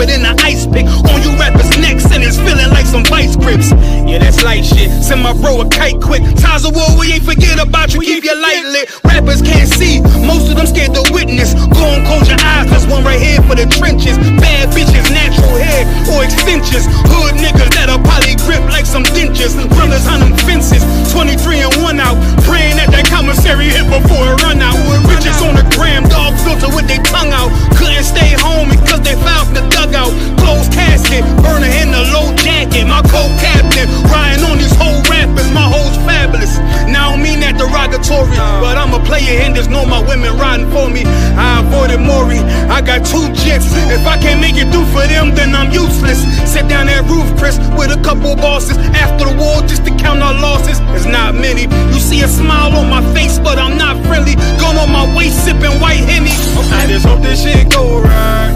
sharper than an ice pick on you rappers' necks, and it's feeling like some vice grips. Yeah, that's light shit. Send my bro a kite quick. Ties of war, we ain't forget about you. Keep your light lit. Rappers can't see, most of them scared to witness. Go on, close your eyes, there's one right here for the trenches. Bad bitches, natural hair or extensions. Hood niggas that'll probably grip like some dentures. Brothers on them fences, 23 and 1 out. Praying that that commissary hit before it run out. Bitches on the gram, dog filter with their tongue out. Couldn't stay home because they found the dugout. Closed casket, burner in the low jacket. My co-captain, riding on these whole rappers. My hoes fabulous. Now I don't mean that derogatory, but I'm a player and there's no my women riding for me. I avoided Maury, I got 2 jets. If I can't make it through for them, then I'm useless. Sit down that roof, Chris, with a couple bosses. After the war, just to count our losses. It's not many. You see a smile on my face, but I'm not friendly. Going on my way, sipping white Henny. I just hope this shit go right.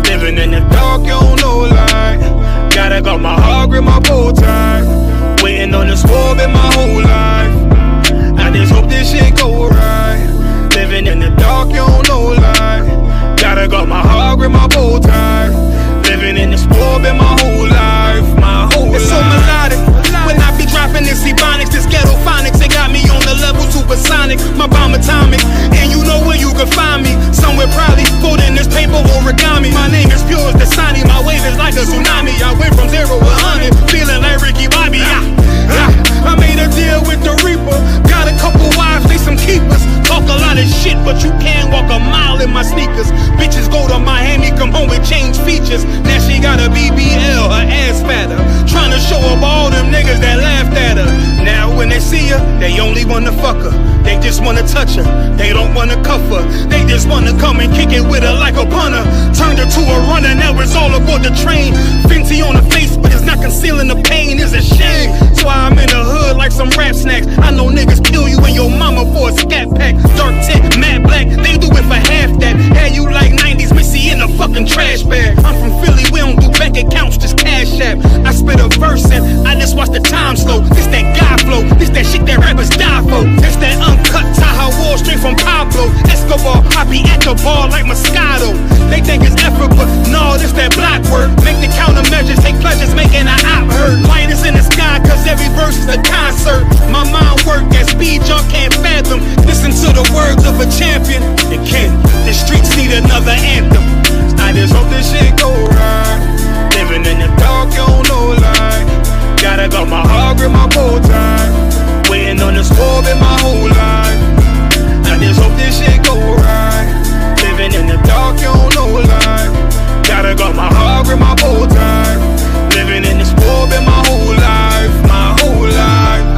Living in the dark, you don't know light. Gotta got my heart with my bow tie. Waiting on this war in my whole life. I just hope this shit go right. Living in the dark, you don't know light. Gotta got my heart with my bow tie. Living in this war in my whole life. My whole life. It's so melodic. When I be dropping this ebonics, this ghetto phonics, it got me on the level supersonic. My bomb atomic, and you know where you can find me. Somewhere probably folding this paper origami. My name is pure as the Sani, my wave is like a tsunami. I went from 0 to 100, feeling like Ricky Bobby. I made a deal with the Reaper. Got a couple wives, they some keepers. Talk a lot of shit, but you can't walk a mile in my sneakers. Bitches go to Miami, come home with change features. Now she got a BBL, her ass fatter. Trying to show up all them niggas that laughed at her. Now when they see her, they only wanna fuck her. They just wanna touch her, they don't wanna cuff her. They just wanna come and kick it with her like a punter. Turned her to a runner, now it's all aboard the train. Fenty on the face, but it's not concealing the pain, it's a shame. So I'm in the hood like some rap snacks. I know niggas kill you and your mama for a scat pack. Dark tint, matte black, they do it for half that. Had you like 90s Missy in a fucking trash bag. I'm from Philly, we don't do bank accounts, just cash app. I spit a verse and I just watch the time slow. This that guy flow, this that shit that rappers die for. This that uncut Taha Wall straight from Pablo Escobar. I be at the bar like Moscato. They think it's effort, but no, this that block work. Make the countermeasures, take pleasures, making an op hurt. Light is in the sky, cause every verse is a concert. My mind work at speed y'all can't fathom. Listen to the words of a champion. It can, the streets need another anthem. I just hope this shit go right. Living in the dark, you don't know light. Gotta got my heart with my bow tie. Waiting on this war in my whole life. I just hope this shit go right. Living in the dark, you don't know light. Gotta got my heart with my bow tie. Living in this war in my whole life. My whole life.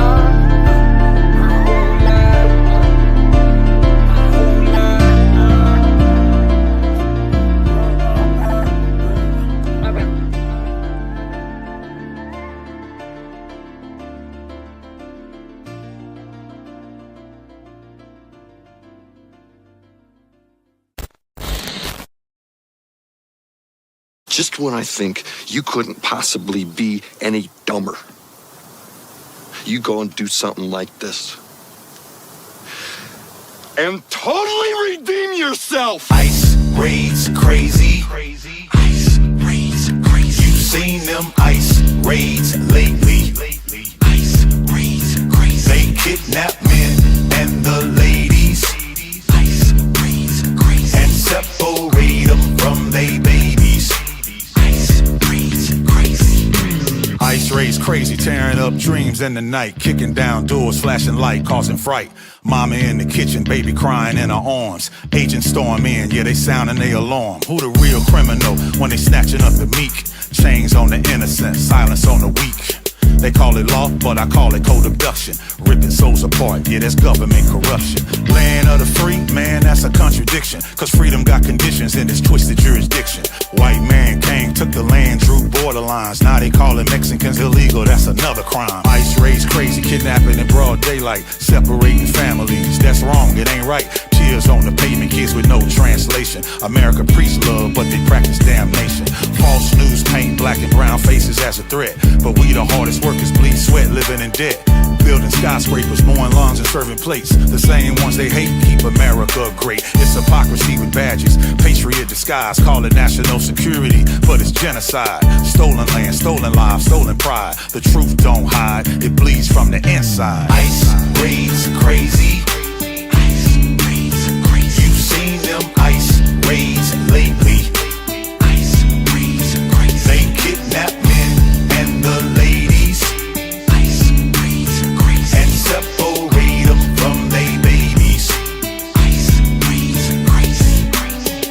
Just when I think you couldn't possibly be any dumber, you go and do something like this. And totally redeem yourself! Ice raids crazy. Ice raids crazy. You've seen them ice raids lately. Ice raids crazy. They kidnap men and the ladies. Ice raids crazy. And separate them from they babies. Ice raids crazy, tearing up dreams in the night, kicking down doors, flashing light, causing fright. Mama in the kitchen, baby crying in her arms. Agents storm in, yeah, they sounding their alarm. Who the real criminal when they snatching up the meek? Chains on the innocent, silence on the weak. They call it law, but I call it co-abduction. Ripping souls apart, yeah, that's government corruption. Land of the free, man, that's a contradiction. Cause freedom got conditions in this twisted jurisdiction. White man came, took the land, drew borderlines. Now they calling Mexicans illegal, that's another crime. Ice raids crazy, kidnapping in broad daylight. Separating families, that's wrong, it ain't right. Tears on the pavement, kids with no translation. America preach love, but they practice damnation. False news paint black and brown faces as a threat. But we the hardest workers, bleed sweat, living in debt. building skyscrapers, mowing lawns and serving plates. The same ones they hate keep America great. It's hypocrisy with badges, patriot disguise, call it national security, but it's genocide. Stolen land, stolen lives, stolen pride. The truth don't hide, it bleeds from the inside. Ice raids crazy. Ice raids crazy. You've seen them ice raids lately. Ice raids crazy. They kidnap men and the ladies. Ice raids crazy. And separate them from they babies. Ice raids crazy.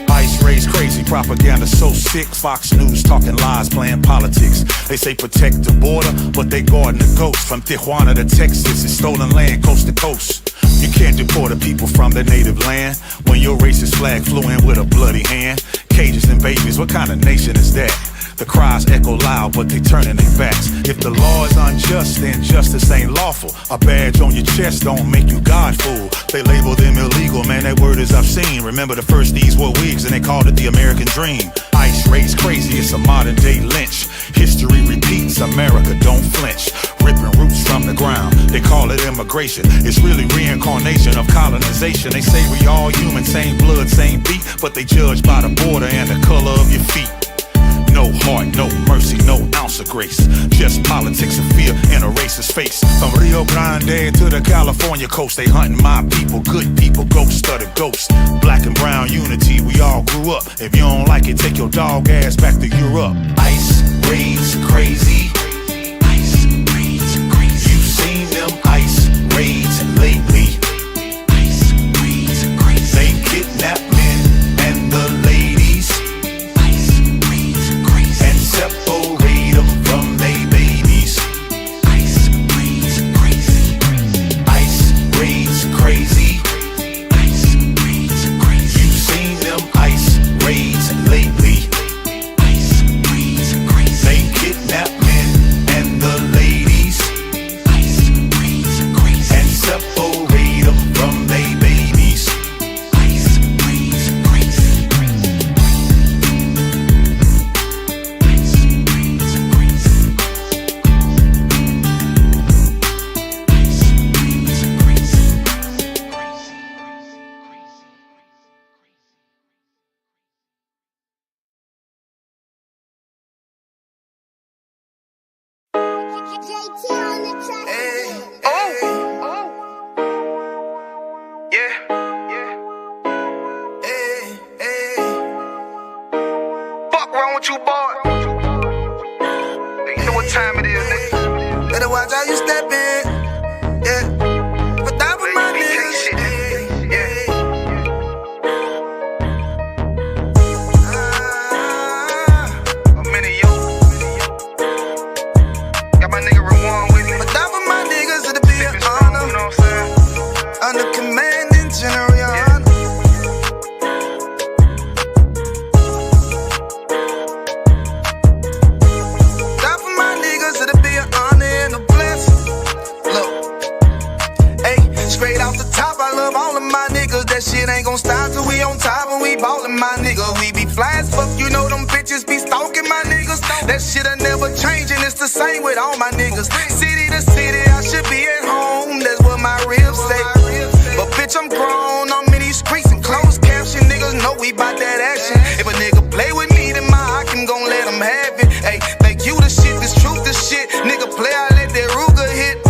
Ice raids crazy, propaganda so sick. Fox News talking lies, playing politics. They say protect the border, but they guarding the ghost. From Tijuana to Texas, it's stolen land coast to coast. You can't deport the people from their native land when your racist flag flew in with a bloody hand. Cages and babies, what kind of nation is that? The cries echo loud, but they turning their backs. If the law is unjust, then justice ain't lawful. A badge on your chest don't make you Godful. They label them illegal, man, that word is obscene. Remember the first these were wigs and they called it the American dream. Ice raids crazy, it's a modern day lynch. History repeats, America don't flinch. Ripping roots from the ground, they call it immigration. It's really reincarnation of colonization. They say we all human, same blood, same beat, but they judge by the border and the color of your feet. No heart, no mercy, no ounce of grace. Just politics of fear in a racist face. From Rio Grande to the California coast, they hunting my people, good people, ghost of the ghost. Black and brown unity, we all grew up. If you don't like it, take your dog ass back to Europe. Ice raids crazy. Ice raids crazy. You've seen them ice raids lately. Ice raids crazy. They kidnap men and the ladies. Ice raids crazy. And separate them from they babies. Ice raids crazy. Ice raids crazy. Ice raids crazy. You've seen them ice raids lately. Ice raids crazy. They kidnap men and the ladies. Ice raids crazy. And separate them from they babies. Ice raids crazy. Fuck wrong with you, boy? You know what time it is, nigga. Better watch how you step in. Yeah. But that was my niggas. I'm in it, yo. Got my nigga Rewan with me. But that was my niggas, it'll be an honor. You know what I'm saying? Under commanding General Yahanna. That for my niggas, it'll be an honor and a blessing. Look, hey, straight off the top, I love all of my niggas. That shit ain't gon' stop till we on top and we ballin', my nigga. We be fly as fuck, you know them bitches be stalking my niggas. That shit'll never change and it's the same with all my niggas. City to city, I should be at home. That's what my ribs say. But bitch, I'm grown, I'm in these streets and closed caption. Niggas know we bout that action. If a nigga play with me, then my Hakim gon' let him have it. Hey, think you the shit, this truth the shit. Nigga play, I let that Ruger hit.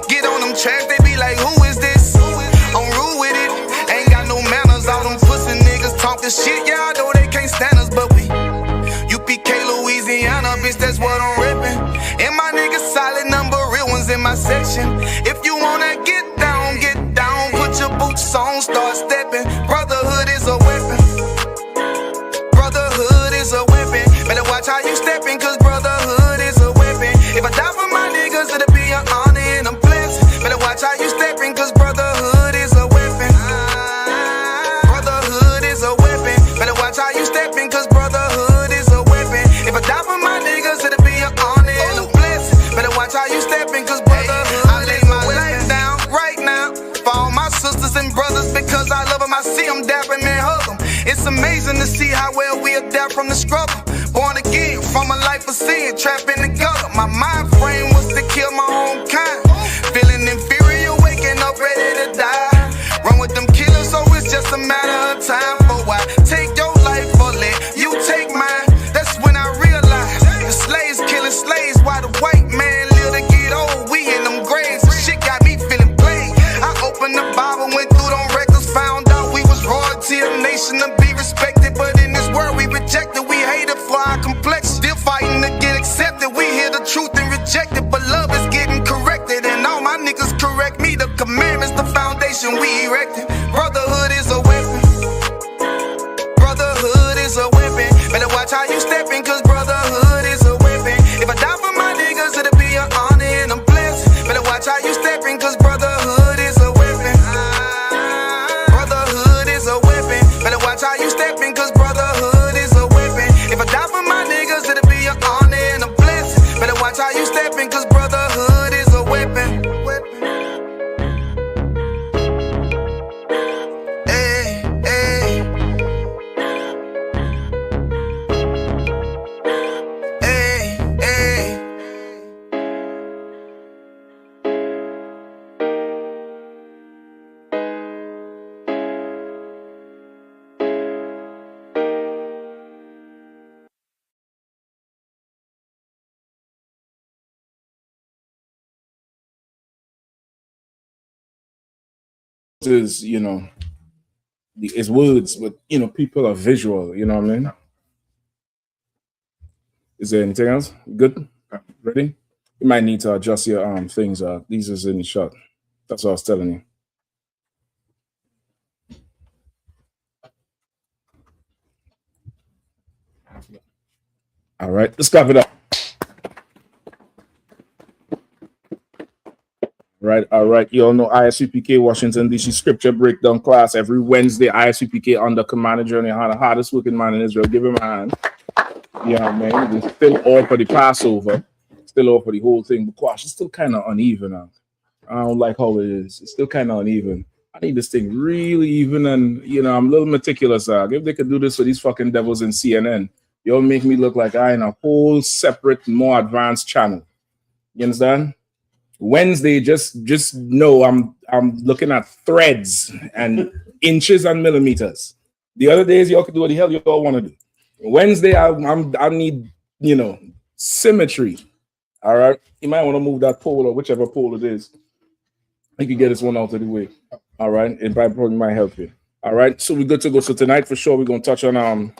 Get on them tracks, they be like, who is this? I'm rude with it, ain't got no manners. All them pussy niggas talking shit, yeah, I know they can't stand us, but we U.P.K, Louisiana, bitch, that's what I'm rippin'. And my niggas solid, number real ones in my section. If you wanna get down, put your boots on, start steppin'. Brotherhood is a weapon. Brotherhood is a weapon. Better watch how you steppin', cause brotherhood is a weapon. If I die for my niggas, it'll be an honor and a blessing. Better watch how you steppin', cause brotherhood is a weapon. Brotherhood is a weapon. Better watch how you steppin', cause brotherhood is a weapon. If I die for my niggas, it'll be an honor and a blessing. Better watch how you steppin', cause brotherhood I lay my life down right now for all my sisters and brothers, because I love them. I see them dapping and hug them. It's amazing to see how well we adapt from the struggle. Born again from a life of sin, trapped in the gutter. My mind frame was to kill my own kind. foundation we erecting. Brotherhood is a weapon. Brotherhood is a weapon. Better watch how you stepping, cause brotherhood is a weapon. If I die for my niggas, it'll be an honor and a blessing. Better watch how you stepping, cause brotherhood is a weapon. Brotherhood is a weapon. Better watch how you stepping, cause brotherhood is a weapon. If I die for my niggas, it'll be an honor and a blessing. Better watch how you stepping, cause brotherhood is a weapon. Hey, hey. Hey, hey. Is, you know, it's words, but you know, people are visual, you know what I mean? Is there anything else? Good? Ready? You might need to adjust your things. These is in the shot. That's what I was telling you. All right, let's clap it up. All right. You all know I.S.U.P.K. Washington, D.C. scripture breakdown class every Wednesday. I.S.U.P.K. under Commander Journey Yahanna, hardest working man in Israel. Give him a hand. Yeah, man. We're still all for the Passover. Still all for the whole thing. But gosh, it's still kind of uneven now. I don't like how it is. It's still kind of uneven. I need this thing really even, and you know, I'm a little meticulous. If they could do this for these fucking devils in CNN, you'll make me look like I in a whole separate, more advanced channel. You understand? Wednesday, just know I'm looking at threads and inches and millimeters. The other days y'all can do what the hell you all want to do. Wednesday, I need, you know, symmetry. All right, you might want to move that pole or whichever pole it is. You can get this one out of the way. All right, it probably might help you. All right, so we're good to go. So tonight for sure we're gonna touch on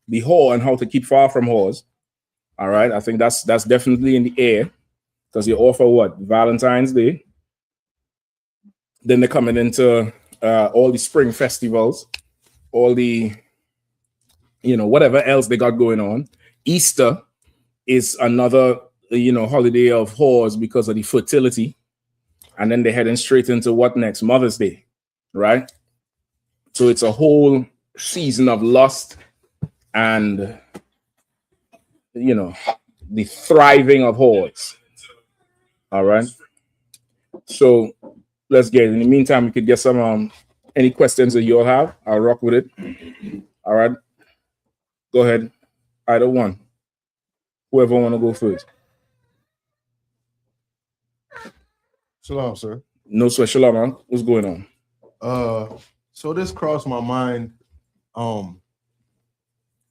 the whore and how to keep far from whores. All right, I think that's definitely in the air. Because you offer what? Valentine's Day. Then they're coming into all the spring festivals, all the, you know, whatever else they got going on. Easter is another, you know, holiday of whores because of the fertility. And then they're heading straight into what next? Mother's Day, right? So it's a whole season of lust and, you know, the thriving of whores. All right. So let's get it. In the meantime, we could get some any questions that you all have. I'll rock with it. All right. Go ahead. Either one. Whoever want to go first. Shalom, sir. No sweat. Shalom, man. What's going on? So this crossed my mind.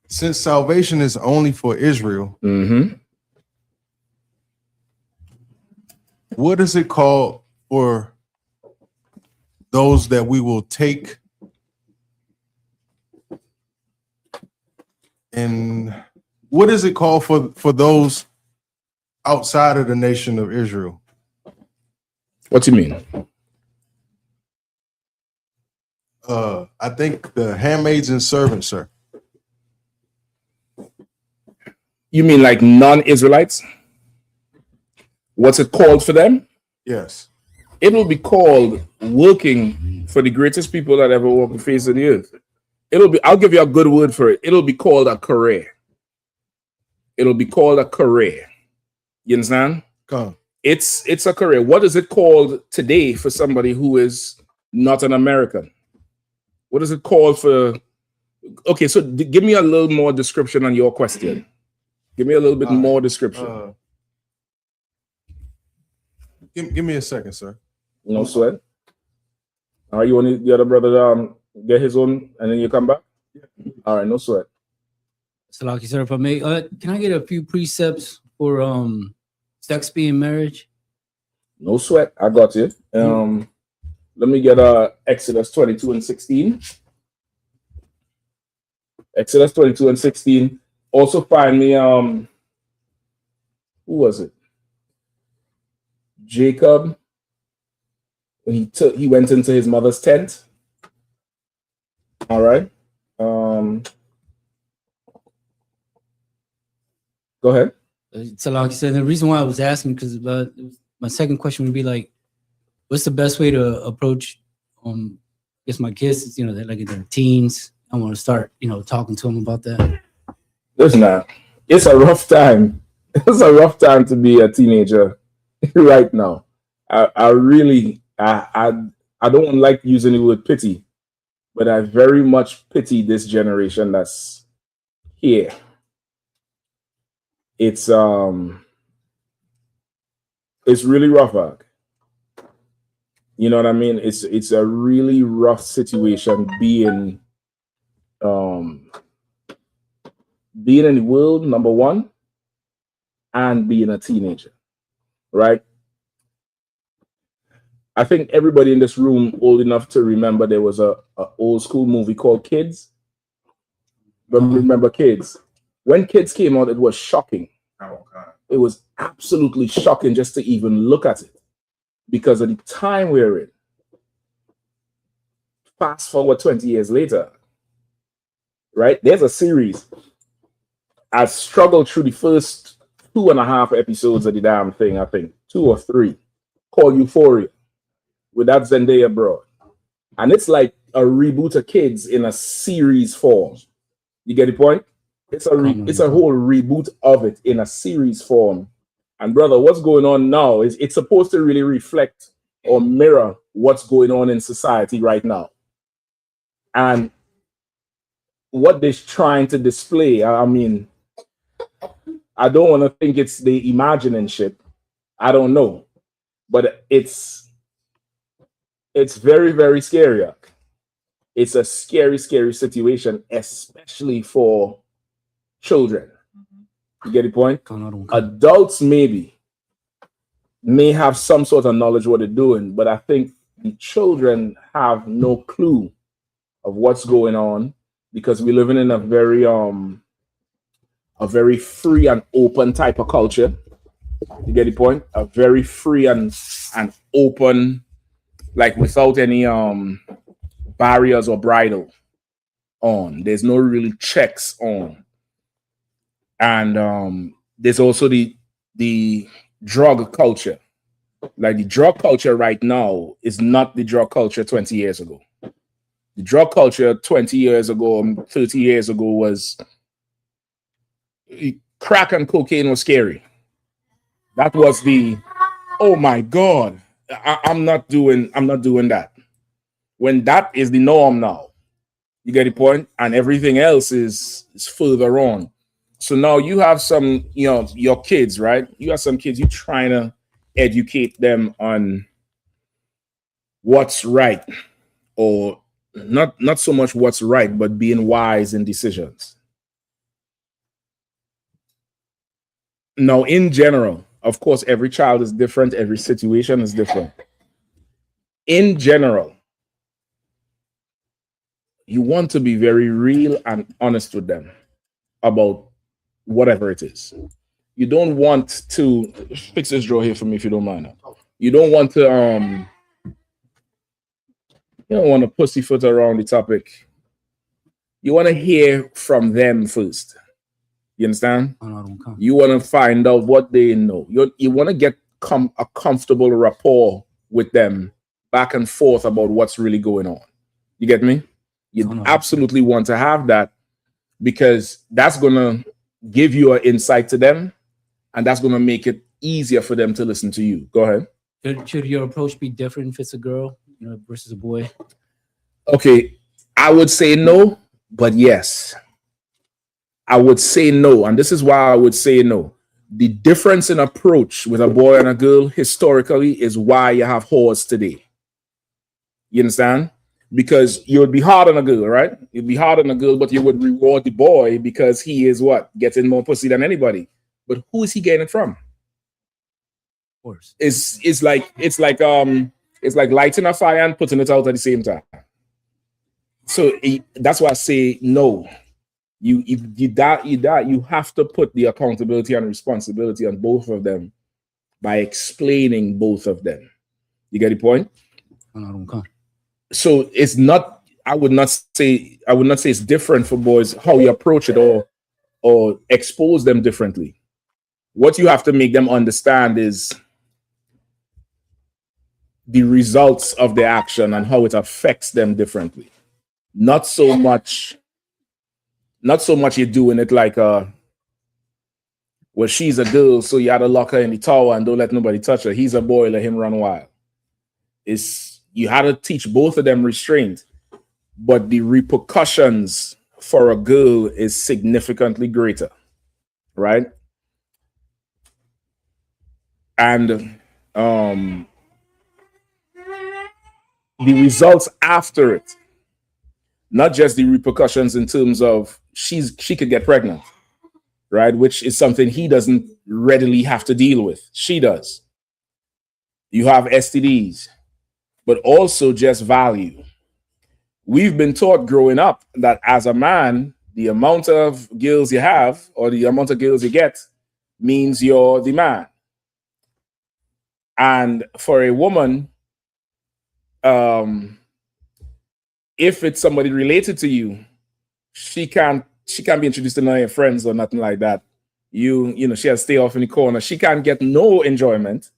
Since salvation is only for Israel, what is it called for those that we will take? And what is it called for those outside of the nation of Israel? What do you mean? I think the handmaids and servants, sir. You mean like non-Israelites? What's it called for them? Yes. It will be called working for the greatest people that ever walked the face of the earth. I'll give you a good word for it. It'll be called a career. It'll be called a career. You understand? Come. It's a career. What is it called today for somebody who is not an American? What is it called for? Okay, so give me a little more description on your question. Give me a little bit more description. Give me a second, sir. No sweat. All right, you want the other brother to get his own and then you come back? Yeah. All right, no sweat. Salaki, sir, if I may, can I get a few precepts for sex being marriage? No sweat. I got you. Let me get Exodus 22 and 16. Exodus 22 and 16. Also find me, who was it? Jacob. when he went into his mother's tent. All right. Go ahead. So like I said, the reason why I was asking, because my second question would be like, what's the best way to approach, I guess my kids, you know, they're like in their teens. I want to start, you know, talking to them about that. Listen, it's a rough time. It's a rough time to be a teenager right now. I really, I don't like using the word pity, but I very much pity this generation that's here. It's really rough, Ag. You know what I mean? It's a really rough situation being in the world, number one, and being a teenager, right? I think everybody in this room old enough to remember there was a old school movie called Kids. Remember Kids? When Kids came out, it was shocking. Oh, God. It was absolutely shocking just to even look at it because of the time we're in. Fast forward 20 years later, right? There's a series. I struggled through the first 2.5 episodes of the damn thing, I think, 2 or 3, called Euphoria, with that Zendaya broad. And it's like a reboot of Kids in a series form. You get the point? It's a whole reboot of it in a series form. And brother, what's going on now is it's supposed to really reflect or mirror what's going on in society right now. And what they're trying to display, I mean, I don't want to think it's the imagining shit. I don't know. But it's very, very scary. It's a scary, scary situation, especially for children. You get the point? Adults may have some sort of knowledge what they're doing, but I think the children have no clue of what's going on because we're living in a very free and open type of culture. You get the point? A very free and open, like without any barriers or bridle on. There's no really checks on. And there's also the drug culture. Like the drug culture right now is not the drug culture 20 years ago. The drug culture 20 years ago, 30 years ago was crack and cocaine was scary. That was oh my God, I'm not doing that. When that is the norm now, you get the point? And everything else is further on. So now you have some, your kids, right? You have some kids, you're trying to educate them on what's right, or not so much what's right, but being wise in decisions. Now, in general, of course, every child is different. Every situation is different. In general, you want to be very real and honest with them about whatever it is. You don't want to fix this drawer here for me if you don't mind. You don't want to pussyfoot around the topic. You want to hear from them first. You understand? You want to find out what they know. You want to get a comfortable rapport with them back and forth about what's really going on. You get me? You absolutely want to have that because that's going to give you an insight to them and that's going to make it easier for them to listen to you. Go ahead. Should your approach be different if it's a girl, versus a boy? Okay, I would say no, but yes. I would say no, and this is why I would say no. The difference in approach with a boy and a girl historically is why you have whores today. You understand? Because you would be hard on a girl, right? You'd be hard on a girl, but you would reward the boy because he is what? Getting more pussy than anybody. But who is he getting it from? Of course. It's like lighting a fire and putting it out at the same time. So that's why I say no. You have to put the accountability and responsibility on both of them by explaining both of them. You get the point? So it's not. I would not say it's different for boys how you approach it or expose them differently. What you have to make them understand is the results of the action and how it affects them differently. Not so much you're doing it like well, she's a girl, so you had to lock her in the tower and don't let nobody touch her. He's a boy, let him run wild. You had to teach both of them restraint, but the repercussions for a girl is significantly greater, right? And the results after it, not just the repercussions in terms of she could get pregnant, right? Which is something he doesn't readily have to deal with. She does. You have STDs, but also just value. We've been taught growing up that as a man, the amount of girls you have or the amount of girls you get means you're the man. And for a woman, if it's somebody related to you, she can't be introduced to none of your friends or nothing like that. You know, she has to stay off in the corner. She can't get no enjoyment,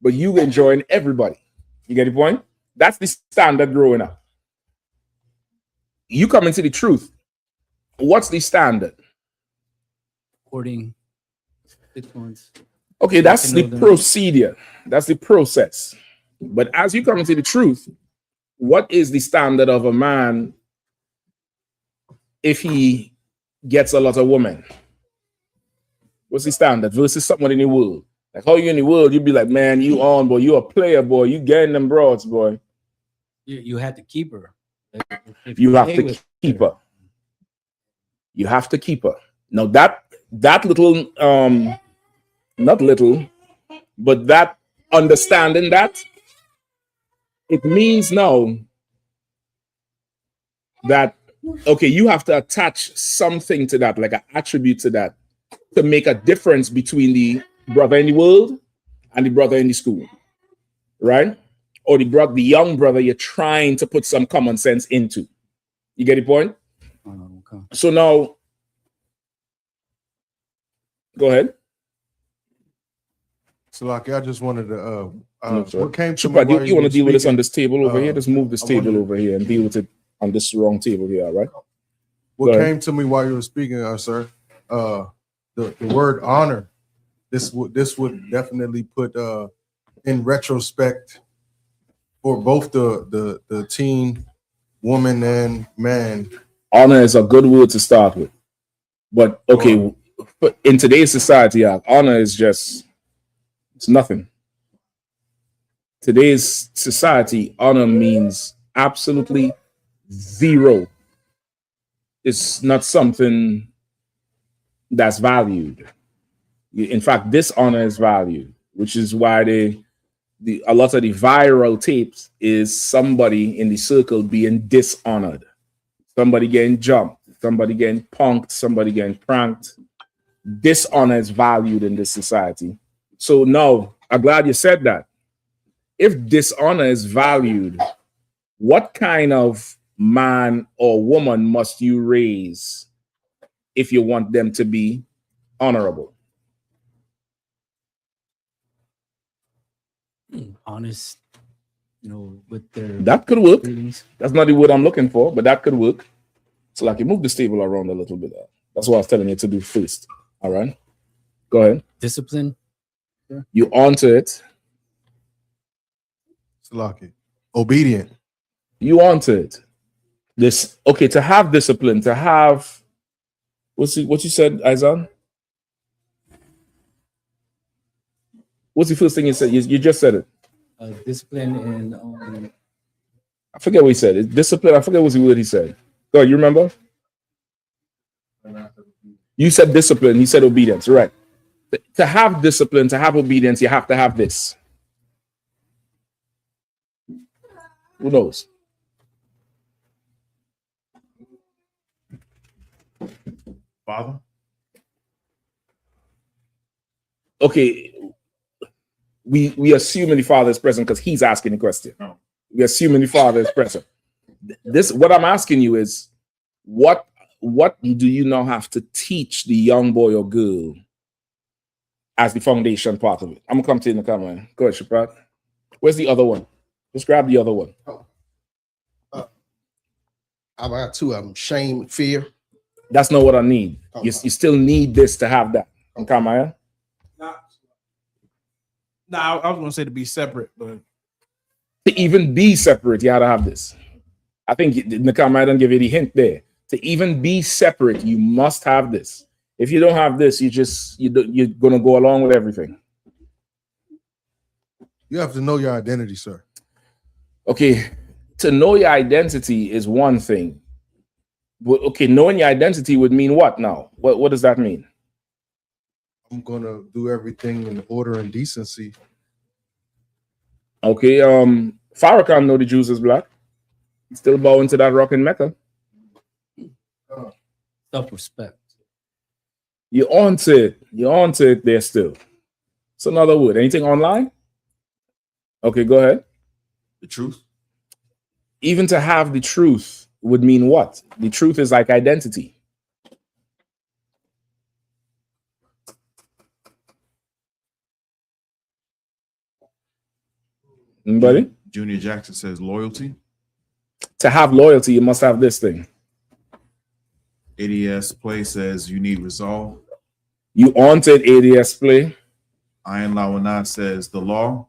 but you enjoying everybody. You get the point? That's the standard growing up. You come into the truth. What's the standard? Courting. Okay, that's the procedure. That's the process. But as you come into the truth, what is the standard of a man if he gets a lot of women? What's the standard versus someone in the world? Like how you in the world, you'd be like, man, you on, boy, you a player, boy, you getting them broads, boy. You have to keep her. You have to keep her. You have to keep her. Now that little, not little, but that understanding that, it means now that, okay, you have to attach something to that, like an attribute to that, to make a difference between the brother in the world and the brother in the school, right? Or the young brother you're trying to put some common sense into. You get the point? Okay. So now, go ahead. Salaki, I just wanted to No, what came to Chupa, me you want to deal with this on speaking, this table over here? Just move this table wanted- over here and deal with it on this wrong table here, all right? What Go ahead. came to me while you were speaking, sir, the word honor. This would definitely put in retrospect for both the teen woman and man. Honor is a good word to start with, but okay, but in today's society, honor is just, it's nothing. Today's society, honor means absolutely zero. It's not something that's valued. In fact, dishonor is valued, which is why a lot of the viral tapes is somebody in the circle being dishonored, somebody getting jumped, somebody getting punked, somebody getting pranked. Dishonor is valued in this society. So no, I'm glad you said that. If dishonor is valued, what kind of man or woman must you raise if you want them to be honorable? Honest, with their That could work. feelings. That's not the word I'm looking for, but that could work. So like you move this table around a little bit. That's what I was telling you to do first. All right. Go ahead. Discipline. You onto it. Salaki. Obedient. You onto it. This okay, to have discipline, to have what you said, Izan? What's the first thing you said? You just said it. Discipline and I forget what he said. It's discipline. I forget what the word he said. Go ahead, you remember? You said discipline. He said obedience. Right. To have discipline, to have obedience, you have to have this. Who knows? Father. Okay. We assume the father is present because he's asking the question. No. We're assuming the father is present. This, what I'm asking you is, what do you now have to teach the young boy or girl as the foundation part of it? I'm gonna come to you in the camera. Go ahead, Shaprat. Where's the other one? Just grab the other one. I got two of them: shame, fear. That's not what I need. Oh. You still need this to have that. Kamaya? No, I was gonna say to be separate, but To even be separate, you had to have this. I think Nakama didn't give you the hint there. To even be separate, you must have this. If you don't have this, you're gonna go along with everything. You have to know your identity, sir. Okay, to know your identity is one thing. But okay, knowing your identity would mean what now? What does that mean? I'm gonna do everything in order and decency. Okay, Farrakhan know the Jews is black. He's still bowing to that rock in Mecca. Self-respect. You're on to it. You're on to it there still. It's another word. Anything online? Okay, go ahead. The truth. Even to have the truth would mean what? The truth is like identity. Anybody? Junior Jackson says loyalty. To have loyalty, you must have this thing. ADS Play says you need resolve. You on to it, ADS Play. Iron Lawana says the law.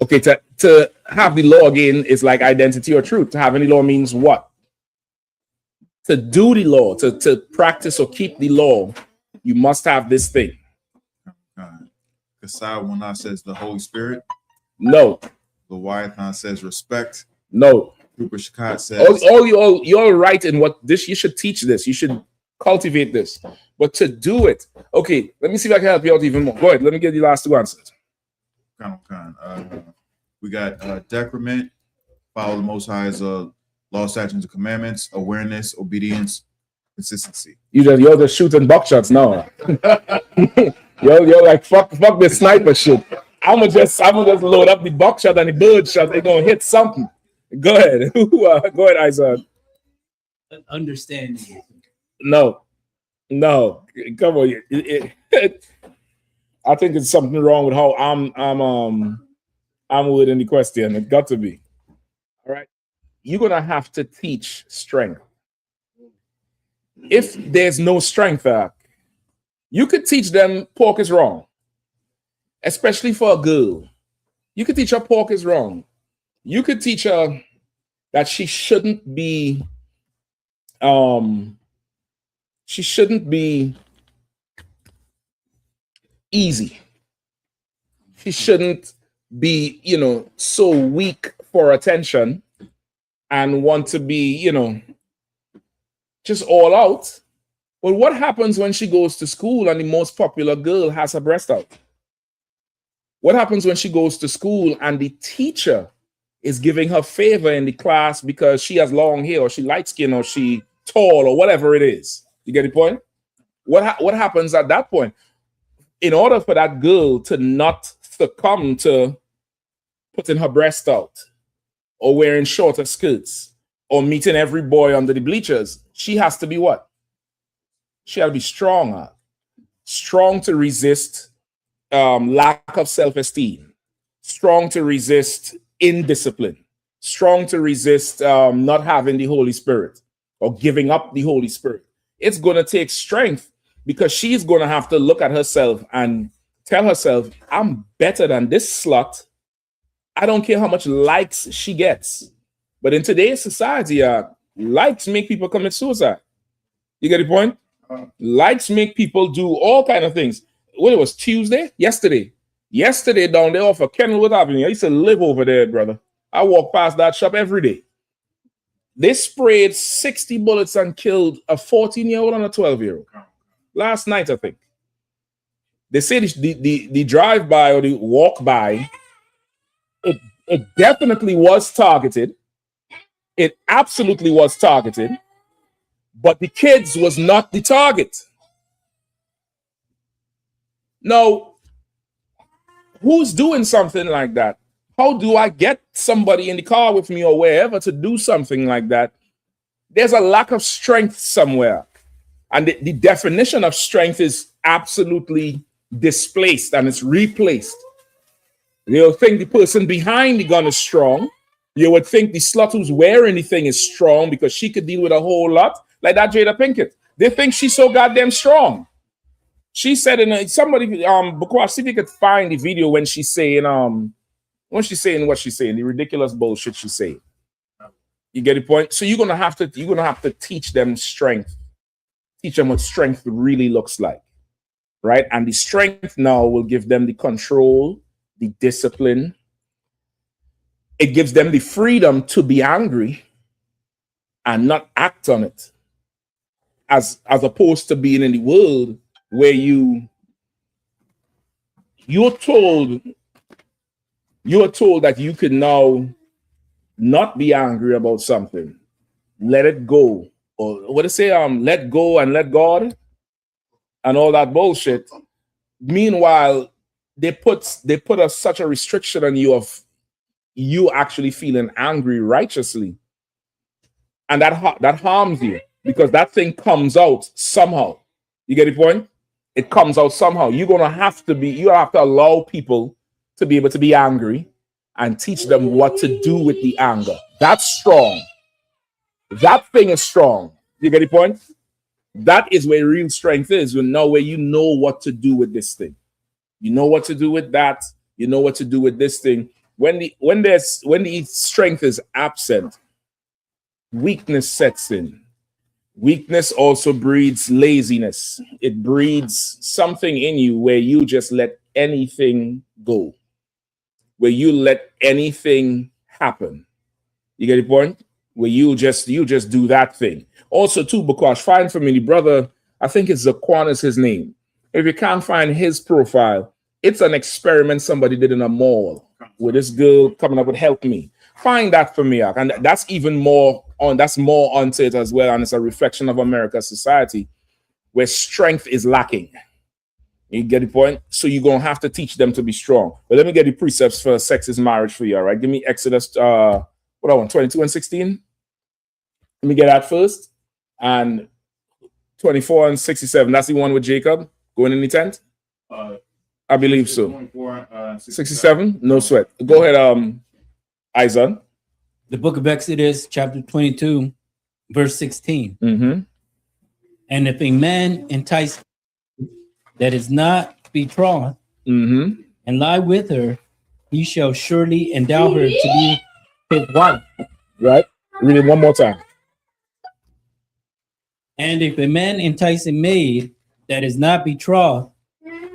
Okay, to have the law again is like identity or truth. To have any law means what? To do the law, to practice or keep the law, you must have this thing. Kasai Wana says the Holy Spirit. No. Leviathan says respect. No. Cooper Shakat says you're right in what this. You should teach this. You should cultivate this. But to do it, okay. Let me see if I can help you out even more. Go ahead. Let me get the last two answers. We got decrement, follow the Most High's law, statutes, and commandments, awareness, obedience, consistency. You're just shooting buckshots now. you're like fuck this sniper shit. I'm gonna just load up the buckshot and the bird shot. They're gonna hit something. Go ahead. Go ahead, Isaac. Understanding. No. Come on. I think it's something wrong with how I'm wording the question. It got to be. All right. You're gonna have to teach strength. If there's no strength, you could teach them pork is wrong. Especially for a girl. You could teach her pork is wrong. You could teach her that she shouldn't be easy. She shouldn't be, so weak for attention and want to be, just all out. Well, what happens when she goes to school and the most popular girl has her breast out? What happens when she goes to school and the teacher is giving her favor in the class because she has long hair or she light skin or she tall or whatever it is? You get the point? What happens at that point? In order for that girl to not succumb to putting her breast out or wearing shorter skirts or meeting every boy under the bleachers, she has to be what? She has to be strong. Strong to resist lack of self-esteem, strong to resist indiscipline, strong to resist not having the Holy Spirit or giving up the Holy Spirit. It's going to take strength because she's going to have to look at herself and tell herself, I'm better than this slut. I don't care how much likes she gets. But in today's society, likes make people commit suicide. You get the point? Likes make people do all kind of things. When it was Tuesday, yesterday down there off of Kenilworth Avenue. I used to live over there, brother. I walk past that shop every day. They sprayed 60 bullets and killed a 14-year-old and a 12-year-old. Last night, I think. They say the drive-by or the walk-by, it definitely was targeted. It absolutely was targeted. But the kids was not the target. Now, who's doing something like that How do I get somebody in the car with me or wherever to do something like that? There's a lack of strength somewhere. And the definition of strength is absolutely displaced and it's replaced. You'll think the person behind the gun is strong. You would think the slut who's wearing the thing is strong because she could deal with a whole lot. Like that Jada Pinkett. They think she's so goddamn strong. She said somebody because see if you could find the video when she's saying what she's saying, the ridiculous bullshit she's saying. You get the point? So you're gonna have to teach them strength. Teach them what strength really looks like. Right? And the strength now will give them the control, the discipline. It gives them the freedom to be angry and not act on it. As opposed to being in the world where you're told that you can now not be angry about something, let it go, or what to say, let go and let God, and all that bullshit. Meanwhile, they put such a restriction on you of you actually feeling angry righteously, and that harms you because that thing comes out somehow. You get the point? It comes out somehow. You have to allow people to be able to be angry and teach them what to do with the anger. That's strong. That thing is strong. You get the point? That is where real strength is. Where you know what to do with this thing. You know what to do with that. You know what to do with this thing. When the strength is absent, weakness sets in. Weakness also breeds laziness. It breeds something in you where you just let anything go, where you let anything happen. You get the point? Where you just do that thing. Also, too, because find for me the brother, I think it's Zaquan is his name. If you can't find his profile, it's an experiment somebody did in a mall with this girl coming up with "Help Me." Find that for me, and that's even more on. That's more onto it as well, and it's a reflection of America's society where strength is lacking. You get the point? So you're gonna have to teach them to be strong. But let me get the precepts for sex is marriage for you. All right, give me Exodus 22 and 16. Let me get that first, and 24 and 67. That's the one with Jacob going in the tent. I believe so. 67. No sweat. Go ahead, Izan. The book of Exodus, chapter 22, verse 16. Mm-hmm. And if a man entice that is not betrothed Mm-hmm. and lie with her, he shall surely endow her to be his wife. Right? Read it one more time. And if a man entice a maid that is not betrothed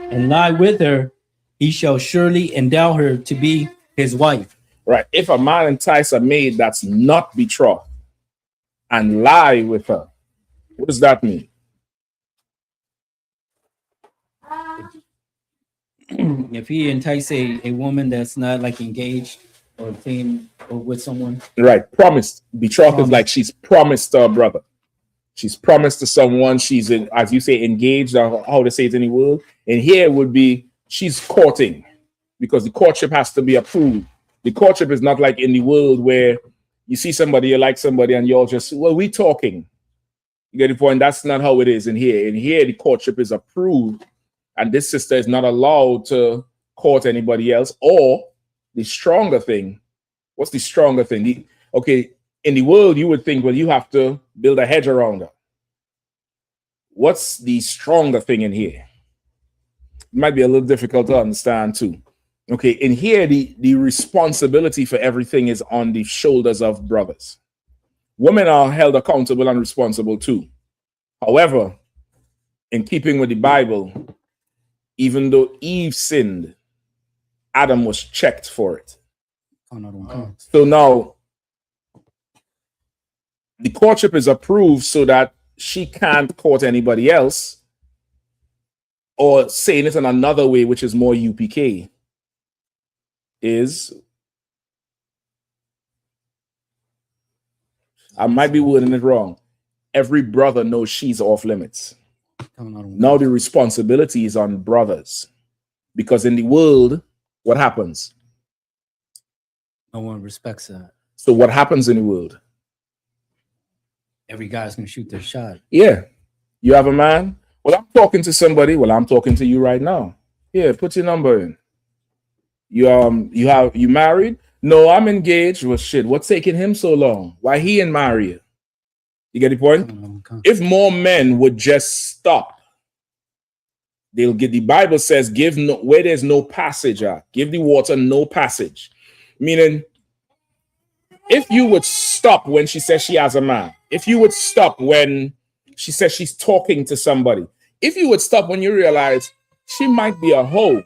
and lie with her, he shall surely endow her to be his wife. Right. If a man entice a maid that's not betrothed and lie with her, what does that mean? If he entice a woman that's not like engaged or thing or with someone. Right. Promised. Betrothed is like she's promised to her brother. She's promised to someone. She's, as you say, engaged, or how to say it in the world. And here would be she's courting, because the courtship has to be approved. The courtship is not like in the world where you see somebody, you like somebody, and you're just, well, we talking. You get the point? That's not how it is in here. In here, the courtship is approved, and this sister is not allowed to court anybody else. Or the stronger thing, what's the stronger thing? In the world, you would think, well, you have to build a hedge around her. What's the stronger thing in here? It might be a little difficult to understand too. Okay, in here, the responsibility for everything is on the shoulders of brothers. Women are held accountable and responsible too. However, in keeping with the Bible, even though Eve sinned, Adam was checked for it. So now, the courtship is approved so that she can't court anybody else, or saying it in another way, which is more UPK, is, I might be wording it wrong, every brother knows she's off limits. Now the responsibility is on brothers, because in the world, what happens? No one respects that. So what happens in the world? Every guy's gonna shoot their shot. Yeah. You have a man? Well, I'm talking to somebody. Well, I'm talking to you right now. Yeah, put your number in. You married? No, I'm engaged. Well, shit, what's taking him so long? Why he ain't marry you? You get the point? If more men would just stop, they'll get, the Bible says, give no, where there's no passage, give the water no passage. Meaning, if you would stop when she says she has a man, if you would stop when she says she's talking to somebody, if you would stop when you realize she might be a hoe,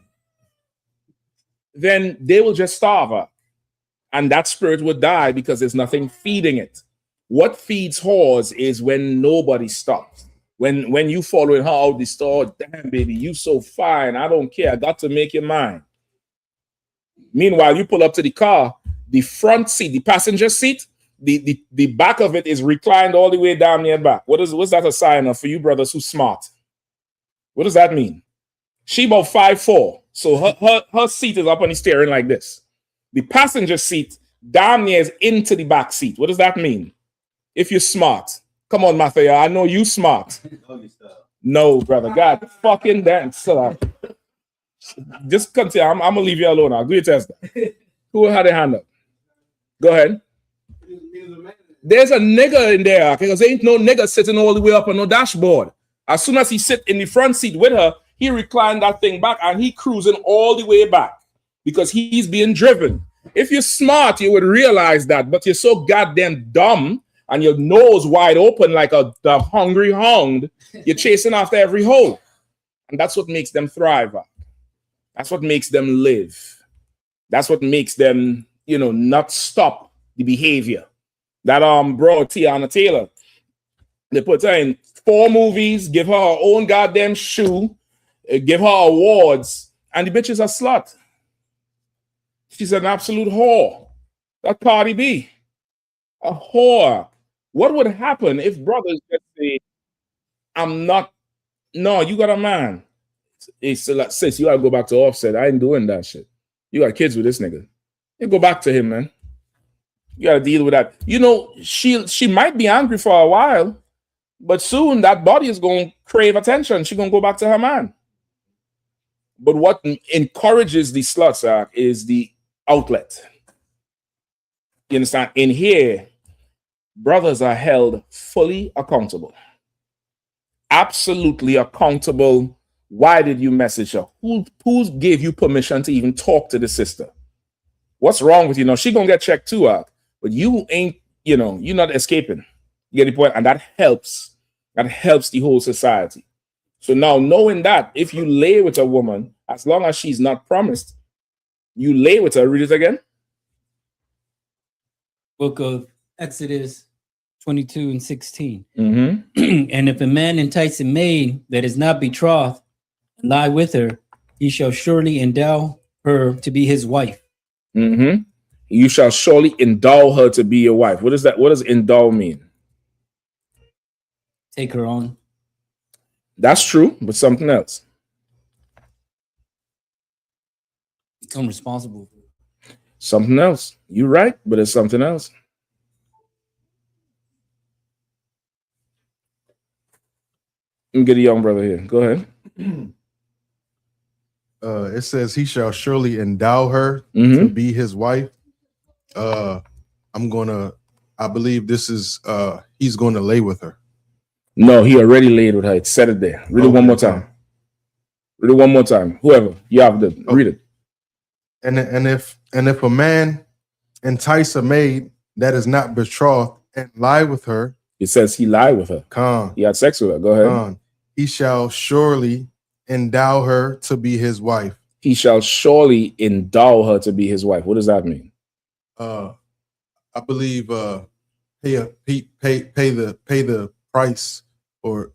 then they will just starve her. And that spirit would die because there's nothing feeding it. What feeds whores is when nobody stops. When you following her out the store, damn baby, you so fine. I don't care. I got to make you mine. Meanwhile, you pull up to the car, the front seat, the passenger seat, the back of it is reclined all the way down near back. What's that a sign of for you brothers who smart? What does that mean? She about 5'4", so her seat is up on the steering like this. The passenger seat down near is into the back seat. What does that mean? If you're smart, come on, Matthew, I know you smart. No, brother, God, fucking dance. Just continue. I'm gonna leave you alone now. Do your test. Who had their hand up? Go ahead. There's a nigga in there because there ain't no nigga sitting all the way up on no dashboard. As soon as he sit in the front seat with her, he reclined that thing back and he cruising all the way back because he's being driven. If you're smart, you would realize that, but you're so goddamn dumb and your nose wide open like the hungry hound, you're chasing after every hole. And that's what makes them thrive. That's what makes them live. That's what makes them, not stop the behavior. That bro, Tiana Taylor, they put her in 4 movies, give her her own goddamn shoe, give her awards, and the bitch is a slut. She's an absolute whore. That Cardi B, a whore. What would happen if brothers just say, I'm not, no, you got a man. It's like, sis, you gotta go back to Offset. I ain't doing that shit. You got kids with this nigga. You go back to him, man. You gotta deal with that. She might be angry for a while, but soon that body is gonna crave attention. She's gonna go back to her man. But what encourages the sluts is the outlet. You understand? In here, brothers are held fully accountable. Absolutely accountable. Why did you message her? Who gave you permission to even talk to the sister? What's wrong with you? She gonna get checked too out, but you ain't, you're not escaping. You get the point? And that helps. That helps the whole society. So now knowing that if you lay with a woman, as long as she's not promised, you lay with her. Read it again. Book of Exodus 22:16. Mm-hmm. And if a man entice a maid that is not betrothed, and lie with her, he shall surely endow her to be his wife. Mm-hmm. You shall surely endow her to be your wife. What is that? What does endow mean? Take her on. That's true, but something else. Become responsible. Something else. You're right, but it's something else. Let me get a young brother here. Go ahead. It says he shall surely endow her to be his wife. I believe this is he's going to lay with her. No, he already laid with her. It said it there. Read it one more time. Read it one more time. Whoever you have to read it. And if a man entice a maid that is not betrothed and lie with her, it says he lied with her. He had sex with her. Go ahead. He shall surely endow her to be his wife. He shall surely endow her to be his wife. What does that mean? I believe pay the price or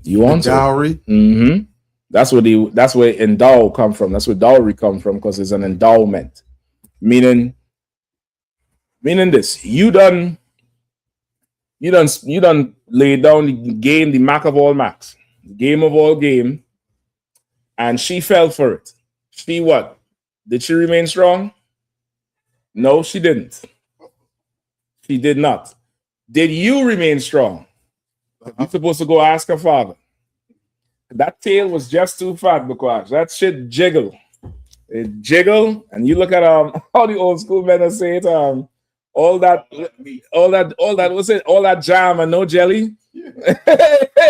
you want dowry. Mm-hmm. That's where endow come from. That's where dowry come from, because it's an endowment. Meaning this. You done lay down the game, the Mac of all Macs, the game of all game, and she fell for it. She what? Did she remain strong? No, she didn't. She did not. Did you remain strong? You're supposed to go ask her father. That tail was just too fat, because that shit jiggle. It jiggle, and you look at how the old school men say it, all that, what's it? All that jam and no jelly.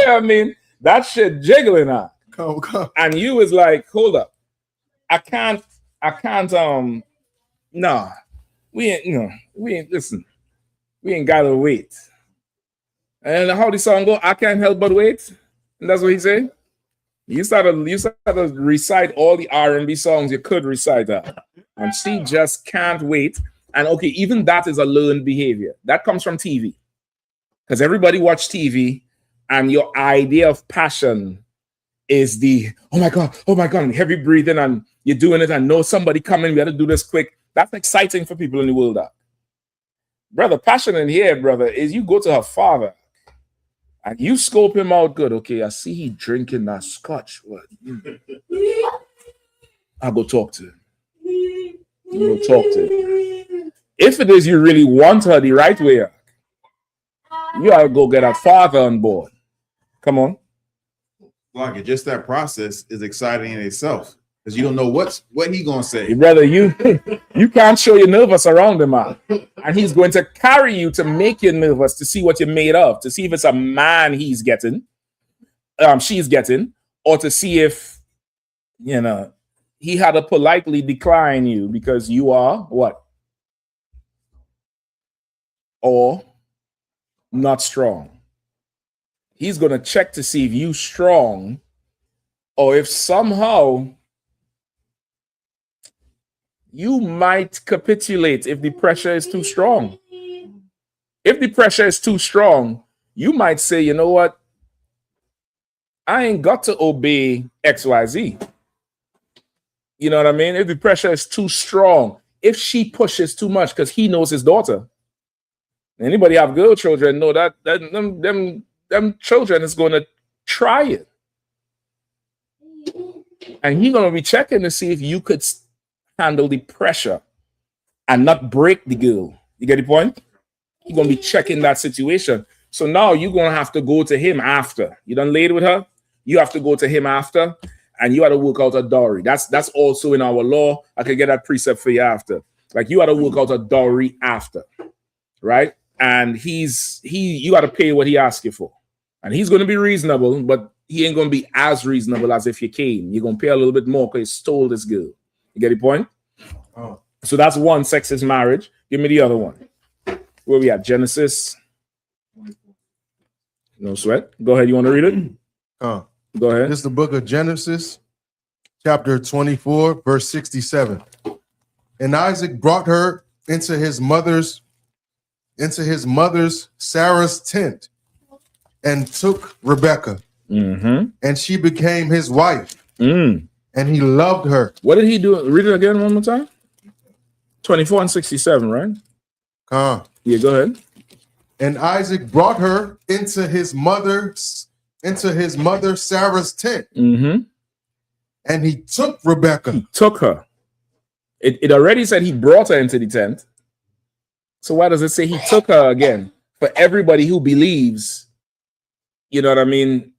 I mean, that shit jiggling out. Come. And you was like, hold up. I can't, no. We ain't, listen. We ain't gotta wait. And how the song go? I can't help but wait. And that's what he said. You started to recite all the R&B songs you could recite that. And she just can't wait. And okay, even that is a learned behavior. That comes from TV. Because everybody watch TV, and your idea of passion is the, oh my God, and heavy breathing, and you're doing it, and know somebody coming, we got to do this quick. That's exciting for people in the world. Brother, passion in here, brother, is you go to her father, and you scope him out good. Okay, I see he drinking that scotch. What? I'll go talk to him. If it is you really want her the right way, you gotta go get a father on board. Come on. Like, just that process is exciting in itself, because you don't know what he gonna say. Brother, you can't show you're nervous around him, man. And he's going to carry you to make you nervous, to see what you're made of, to see if it's a man she's getting, or to see if, he had to politely decline you because you are what? Or not strong. He's going to check to see if you strong, or if somehow you might capitulate if the pressure is too strong. If the pressure is too strong, you might say, you know what? I ain't got to obey XYZ. You know what I mean? If the pressure is too strong, if she pushes too much, because he knows his daughter. Anybody have girl children know that them children is going to try it. And he's going to be checking to see if you could handle the pressure and not break the girl. You get the point? He's going to be checking that situation. So now you're going to have to go to him after. You done laid with her? You have to go to him after, and you got to work out a dowry. That's also in our law. I could get that precept for you after. Like, you got to work out a dowry after, right? And you got to pay what he asked you for. And he's going to be reasonable, but he ain't going to be as reasonable as if you came. You're going to pay a little bit more because you stole this girl. You get the point? Oh. So that's one, sexist marriage. Give me the other one. Where we at? Genesis. No sweat. Go ahead. You want to read it? Go ahead. This is the book of Genesis, chapter 24, verse 67. And Isaac brought her into his mother's Sarah's tent, and took Rebekah, and she became his wife, and he loved her. What did he do? Read it again one more time. 24 and 67, right? Yeah, go ahead. And Isaac brought her into his mother Sarah's tent, and he took Rebekah. He took her. It already said he brought her into the tent. So why does it say he took her again? For everybody who believes, you know what I mean?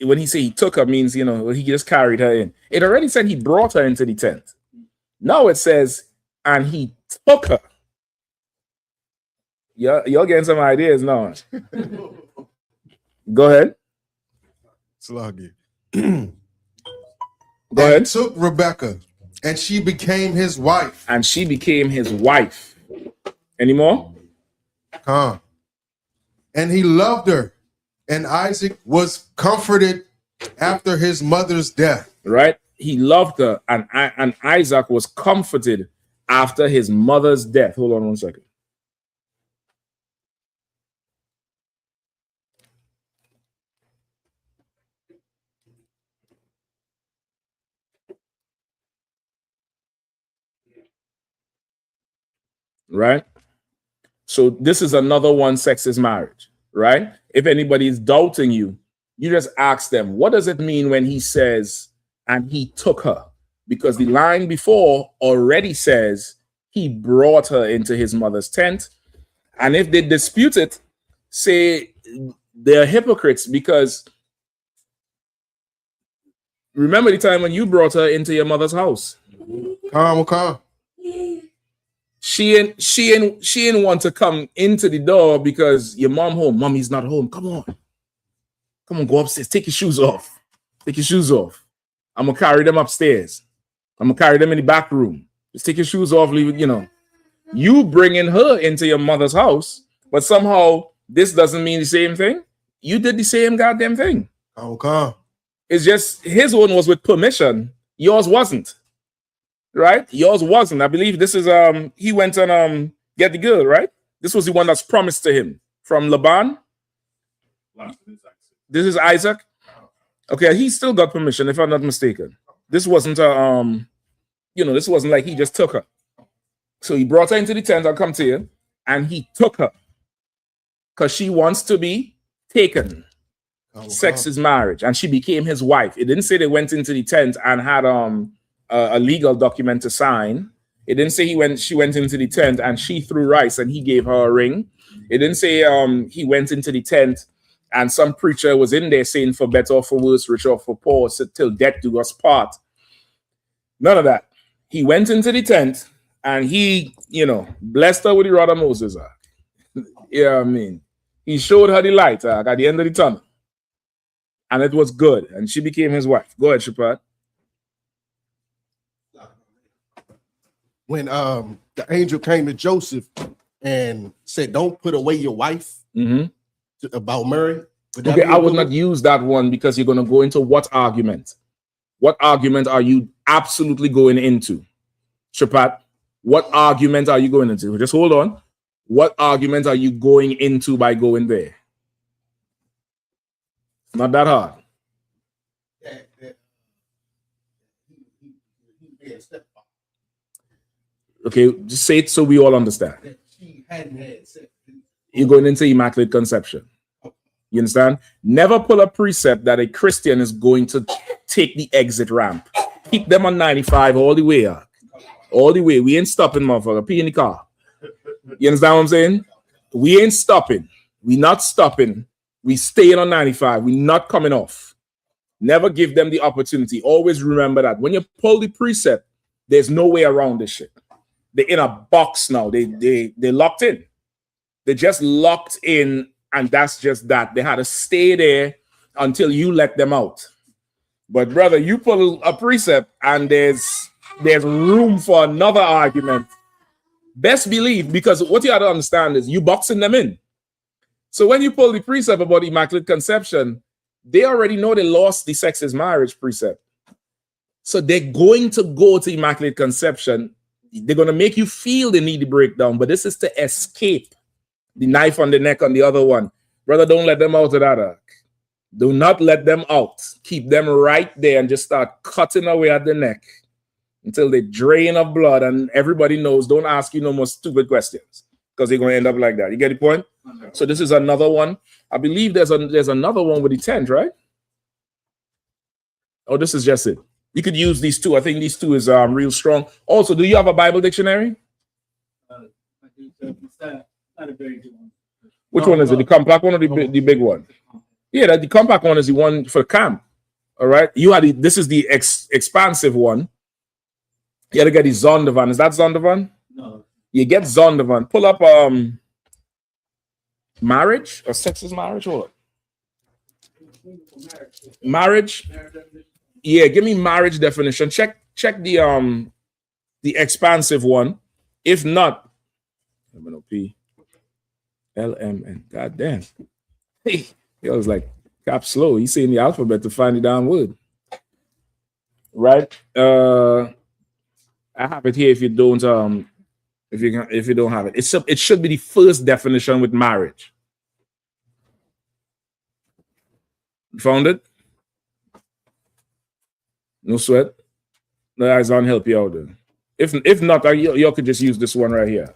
When he say he took her, means, he just carried her in. It already said he brought her into the tent. Now it says, and he took her. You're getting some ideas now. Go ahead. Sluggy. Go ahead. Took Rebekah, and she became his wife. And she became his wife. Any more? And he loved her, and Isaac was comforted after his mother's death. Right? He loved her, and Isaac was comforted after his mother's death. Hold on 1 second. Right? So this is another one, sexist marriage, right? If anybody is doubting you, you just ask them, what does it mean when he says, and he took her? Because the line before already says, He brought her into his mother's tent. And if they dispute it, say they're hypocrites, because remember the time when you brought her into your mother's house. Calm. She ain't want to come into the door because your mom home. Mommy's not home. Come on, go upstairs. Take your shoes off. I'm gonna carry them upstairs. I'm gonna carry them in the back room. Just take your shoes off. Leave it. You know, you bringing her into your mother's house, but somehow this doesn't mean the same thing. You did the same goddamn thing. Calm. It's just his one was with permission. Yours wasn't. Right? Yours wasn't. I believe this is he went and get the girl, right? This was the one that's promised to him from Laban. This is Isaac. Okay, he still got permission, if I'm not mistaken. This wasn't this wasn't like he just took her. So he brought her into the tent, I'll come to you, and he took her because she wants to be taken. Sex is marriage, and she became his wife. It didn't say they went into the tent and had a legal document to sign. It didn't say she went into the tent and she threw rice and he gave her a ring. It didn't say he went into the tent and some preacher was in there saying for better or for worse, rich or for poor, so till death do us part. None of that. He went into the tent and he, blessed her with the rod of Moses. Yeah, I mean, he showed her the light at the end of the tunnel. And it was good. And she became his wife. Go ahead, Shepard. When the angel came to Joseph and said, "Don't put away your wife," about Mary. Okay, I would not use that one because you're going to go into what argument? What argument are you absolutely going into? Shepard, what argument are you going into? Just hold on. What argument are you going into by going there? It's not that hard. Okay, just say it so we all understand. You're going into Immaculate Conception. You understand? Never pull a precept that a Christian is going to take the exit ramp. Keep them on 95 all the way up. All the way. We ain't stopping, motherfucker. Pee in the car. You understand what I'm saying? We ain't stopping. We not stopping. We staying on 95. We not coming off. Never give them the opportunity. Always remember that. When you pull the precept, there's no way around this shit. They're in a box now. They locked in. They just locked in, and that's just that. They had to stay there until you let them out. But brother, you pull a precept and there's room for another argument. Best believe, because what you have to understand is you boxing them in. So when you pull the precept about Immaculate Conception, they already know they lost the sex is marriage precept. So they're going to go to Immaculate Conception. They're going to make you feel they need the breakdown, but this is to escape the knife on the neck on the other one. Brother, don't let them out of that. Do not let them out. Keep them right there and just start cutting away at the neck until they drain of blood, and everybody knows, don't ask you no more stupid questions because they're going to end up like that. You get the point? So this is another one. I believe there's another one with the tent, right? Oh, this is just it. You could use these two. I think these two is real strong. Also, do you have a Bible dictionary? Not a very good one. Which one is it? The compact one or the big one? Yeah, the compact one is the one for camp. All right. This is the expansive one. You gotta get the Zondervan. Is that Zondervan? No. You get Zondervan. Pull up marriage or sex is marriage or what? Marriage. Yeah, give me marriage definition. Check the expansive one. If not, MNOP, LMN. God damn. Hey, he was like caps slow. He's saying the alphabet to find the damn word. Right? I have it here if you don't if you don't have it. It should be the first definition with marriage. You found it? No sweat. No, guys, I'll help you out then. If not, you could just use this one right here.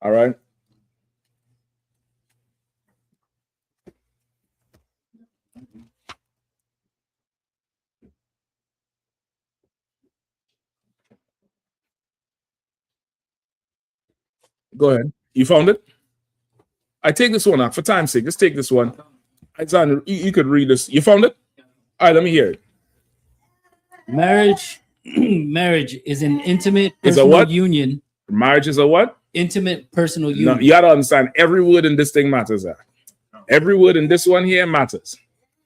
All right. Go ahead. You found it? I take this one out for time's sake. Let's take this one. Alexander, you could read this. You found it? All right, let me hear it. Marriage is an intimate Is a personal what? union. Marriage is a what? Intimate personal No, union. you gotta understand every word in this thing matters. Every word in this one here matters.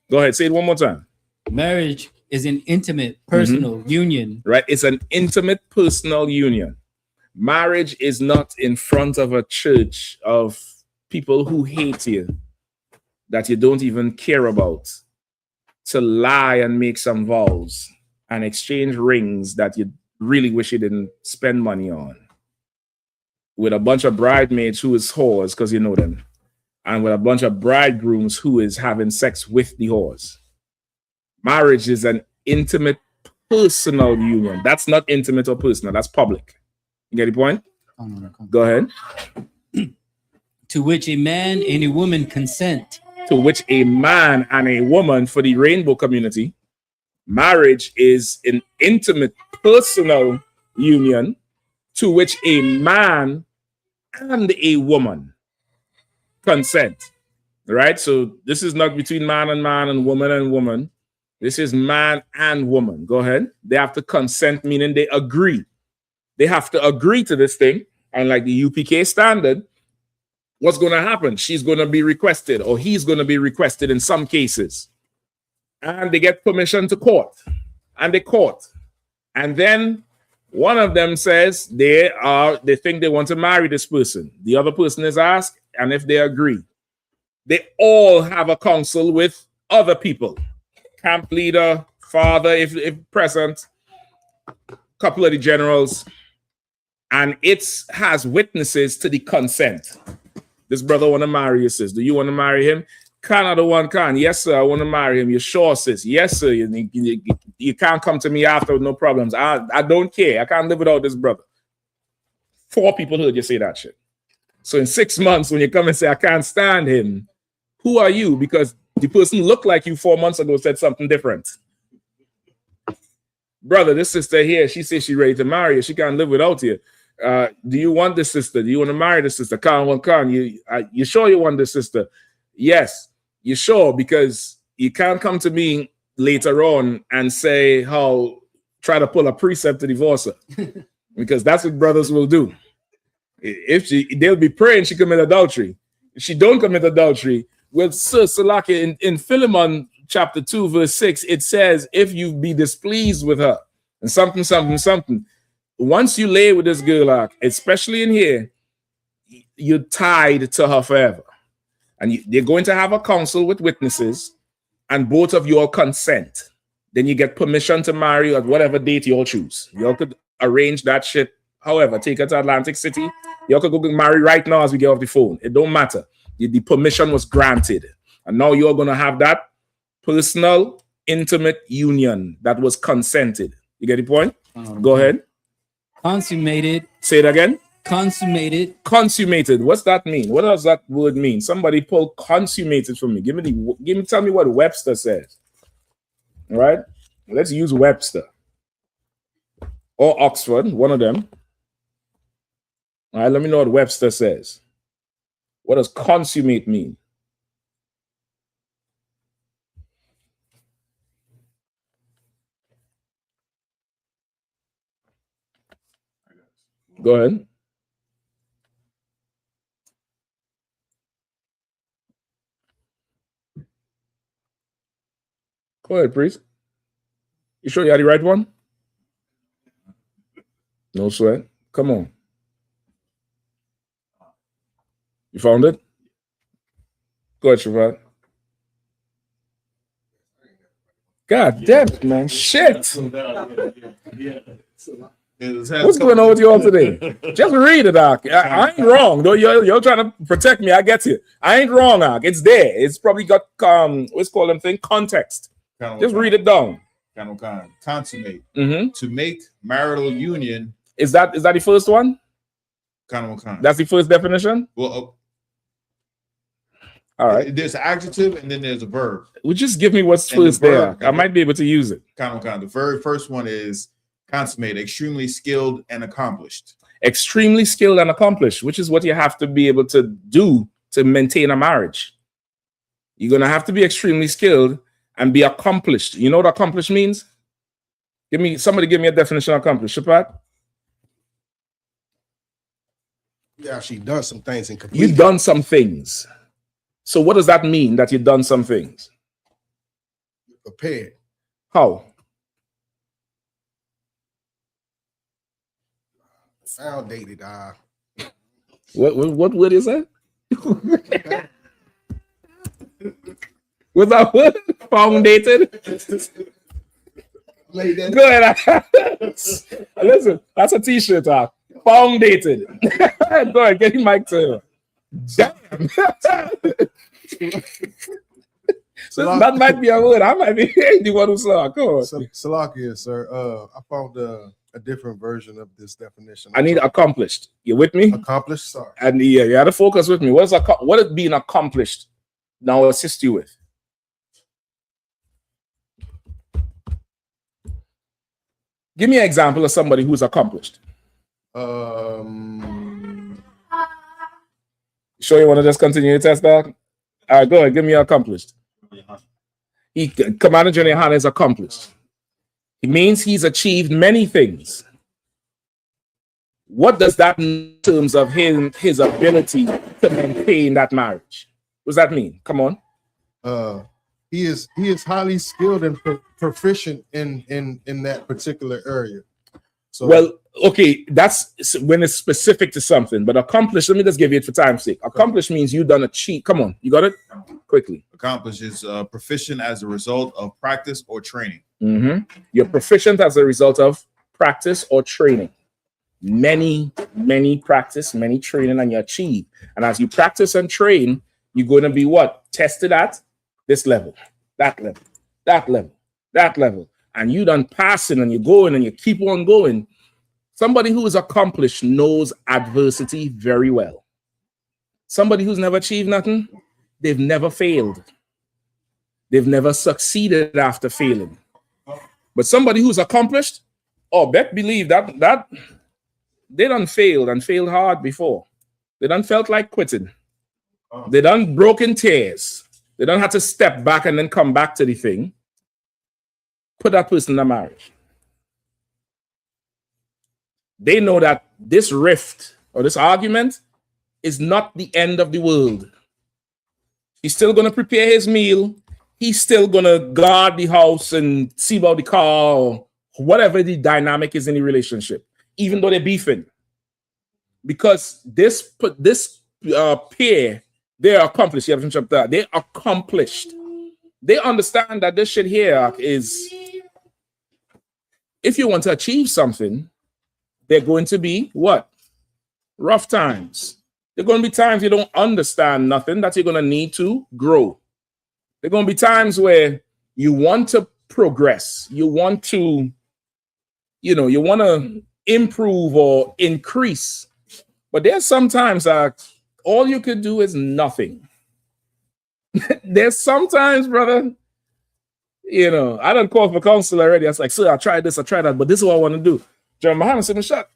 Go ahead, say it one more time. Marriage is an intimate personal union. Right? It's an intimate personal union. Marriage is not in front of a church of people who hate you, that you don't even care about, to lie and make some vows and exchange rings that you really wish you didn't spend money on, with a bunch of bridesmaids who is whores because you know them, and with a bunch of bridegrooms who is having sex with the whores. Marriage is an intimate personal union. That's not intimate or personal, that's public. You get the point? Go ahead. To which a man and a woman consent. To which a man and a woman, for the rainbow community, marriage is an intimate personal union to which a man and a woman consent. Right? So this is not between man and woman and woman. This is man and woman. Go ahead. They have to consent, meaning they agree. They have to agree to this thing. And like the UPK standard, what's going to happen? She's going to be requested, or he's going to be requested in some cases. And they get permission to court. And they court. And then one of them says they think they want to marry this person. The other person is asked, and if they agree, they all have a council with other people. Camp leader, father, if present, couple of the generals, and it has witnesses to the consent. This brother want to marry your sis. Do you want to marry him? Canada one can. Yes, sir, I want to marry him. You sure, sis? Yes, sir. You can't come to me after with no problems. I don't care. I can't live without this brother. 4 people heard you say that shit. So in 6 months, when you come and say, I can't stand him, who are you? Because the person looked like you 4 months ago said something different. Brother, this sister here, she says she's ready to marry you. She can't live without you. Do you want this sister? Do you want to marry this sister? You sure you want this sister? Yes. You sure? Because you can't come to me later on and say try to pull a precept to divorce her. Because that's what brothers will do. They'll be praying she commit adultery. If she don't commit adultery, well, Sir Salaki, in Philemon chapter 2, verse 6, it says, if you be displeased with her, and something, once you lay with this girl, especially in here, you're tied to her forever. And they're going to have a council with witnesses, and both of you all consent. Then you get permission to marry at whatever date you all choose. You all could arrange that shit. However, take her to Atlantic City. You all could go marry right now as we get off the phone. It don't matter. The permission was granted. And now you're going to have that personal, intimate union that was consented. You get the point? Go ahead. Consummated. Say it again. Consummated. Consummated. What's that mean? What does that word mean? Somebody pull consummated from me. Tell me what Webster says. All right? Let's use Webster. Or Oxford, one of them. All right, let me know what Webster says. What does consummate mean? Go ahead. Go ahead, priest. You sure you had the right one? No sweat. Come on. You found it? Go ahead, Shabbat. God damn it, man. Shit. What's going on with you all today? Just read it, Doc. I ain't wrong. Though you're trying to protect me. I get you. I ain't wrong, Doc. It's there. It's probably got what's called them thing? Context. Just read it down. Consummate. To make marital union. Is that the first one? That's the first definition? Well, all right. There's an adjective and then there's a verb. Well, just give me what's first there. I might be able to use it. The very first one is consummate, extremely skilled and accomplished. Extremely skilled and accomplished, which is what you have to be able to do to maintain a marriage. You're going to have to be extremely skilled and be accomplished. You know what accomplished means? Somebody give me a definition of accomplished. Shapat? Yeah, she done some things and You've done some things. So what does that mean that you've done some things? Prepared. How? Foundated. What word is that? What's that word? Foundated? Go ahead. Listen, that's a t-shirt. Foundated. Go ahead, get your mic to damn. So that might be a word. I might be the one who saw it. Go on. Salakia, sir. I found a different version of this definition. I need accomplished. You with me? Accomplished, sorry. And yeah, you had to focus with me. What is being accomplished? Now I'll assist you with. Give me an example of somebody who's accomplished. Sure you want to just continue to test that? All right, go ahead. Give me accomplished. Commander General Yahanna is accomplished. It means he's achieved many things. What does that mean in terms of his ability to maintain that marriage? What does that mean? Come on. He is highly skilled and proficient in that particular area. So, well, okay, that's when it's specific to something, but accomplished, let me just give you it for time's sake. Accomplished means you've done a cheat. Come on, you got it? Quickly. Accomplished is proficient as a result of practice or training. You're proficient as a result of practice or training. Many practice, many training, and you achieve. And as you practice and train, you're going to be what? Tested at this level, that level, that level, that level. And you done passing and you're going and you keep on going. Somebody who is accomplished knows adversity very well. Somebody who's never achieved nothing, they've never failed. They've never succeeded after failing. But somebody who's accomplished, bet believe that they done failed and failed hard before. They done felt like quitting. They done broken tears. They don't have to step back and then come back to the thing. Put that person in a marriage. They know that this rift or this argument is not the end of the world. He's still going to prepare his meal. He's still going to guard the house and see about the car or whatever the dynamic is in the relationship, even though they're beefing. Because this pair, they're accomplished. They're accomplished. They understand that this shit here is, if you want to achieve something, they're going to be what? Rough times. There are going to be times you don't understand nothing that you're going to need to grow. There are going to be times where you want to progress. You want to, you want to improve or increase. But there's sometimes all you could do is nothing. There's sometimes, brother, I don't call for counsel already. I was like, sir, I tried this, I tried that, but this is what I want to do. John Muhammad said, "Shut.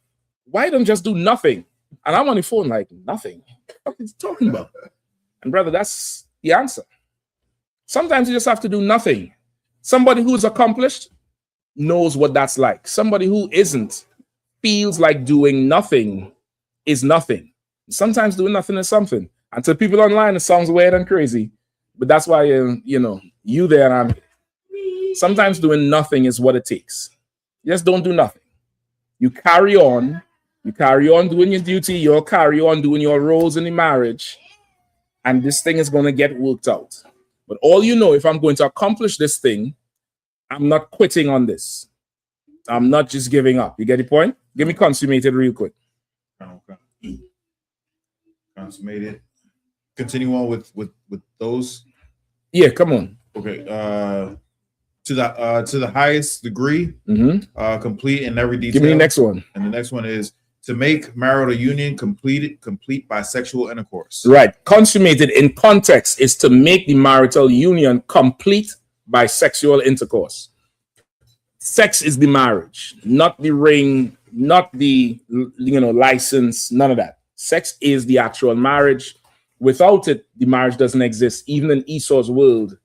Why don't just do nothing?" And I'm on the phone like, nothing. What are you talking about? And brother, that's the answer. Sometimes you just have to do nothing. Somebody who's accomplished knows what that's like. Somebody who isn't feels like doing nothing is nothing. Sometimes doing nothing is something. And to people online, it sounds weird and crazy, but that's why, you there and I'm. Sometimes doing nothing is what it takes. Just don't do nothing. You carry on doing your duty, you'll carry on doing your roles in the marriage, and this thing is going to get worked out. But all if I'm going to accomplish this thing, I'm not quitting on this. I'm not just giving up. You get the point? Give me consummated real quick. Okay. Consummated. Continue on with those. Yeah, come on. Okay. To the highest degree, complete in every detail. Give me the next one. And the next one is to make marital union complete by sexual intercourse. Right. Consummated in context is to make the marital union complete by sexual intercourse. Sex is the marriage, not the ring, not the license, none of that. Sex is the actual marriage. Without it, the marriage doesn't exist. Even in Esau's world,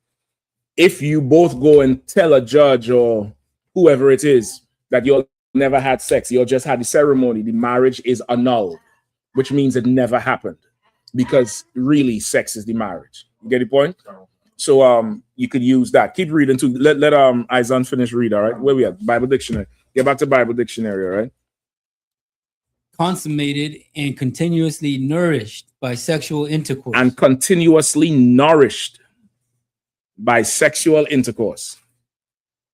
if you both go and tell a judge or whoever it is that you never had sex, you just had the ceremony, the marriage is annulled, which means it never happened, because really sex is the marriage. You get the point? So you could use that. Keep reading too. Let Izan finish read. All right, where we at? Bible dictionary. Get back to Bible dictionary. All right. Consummated and continuously nourished by sexual intercourse. And continuously nourished by sexual intercourse.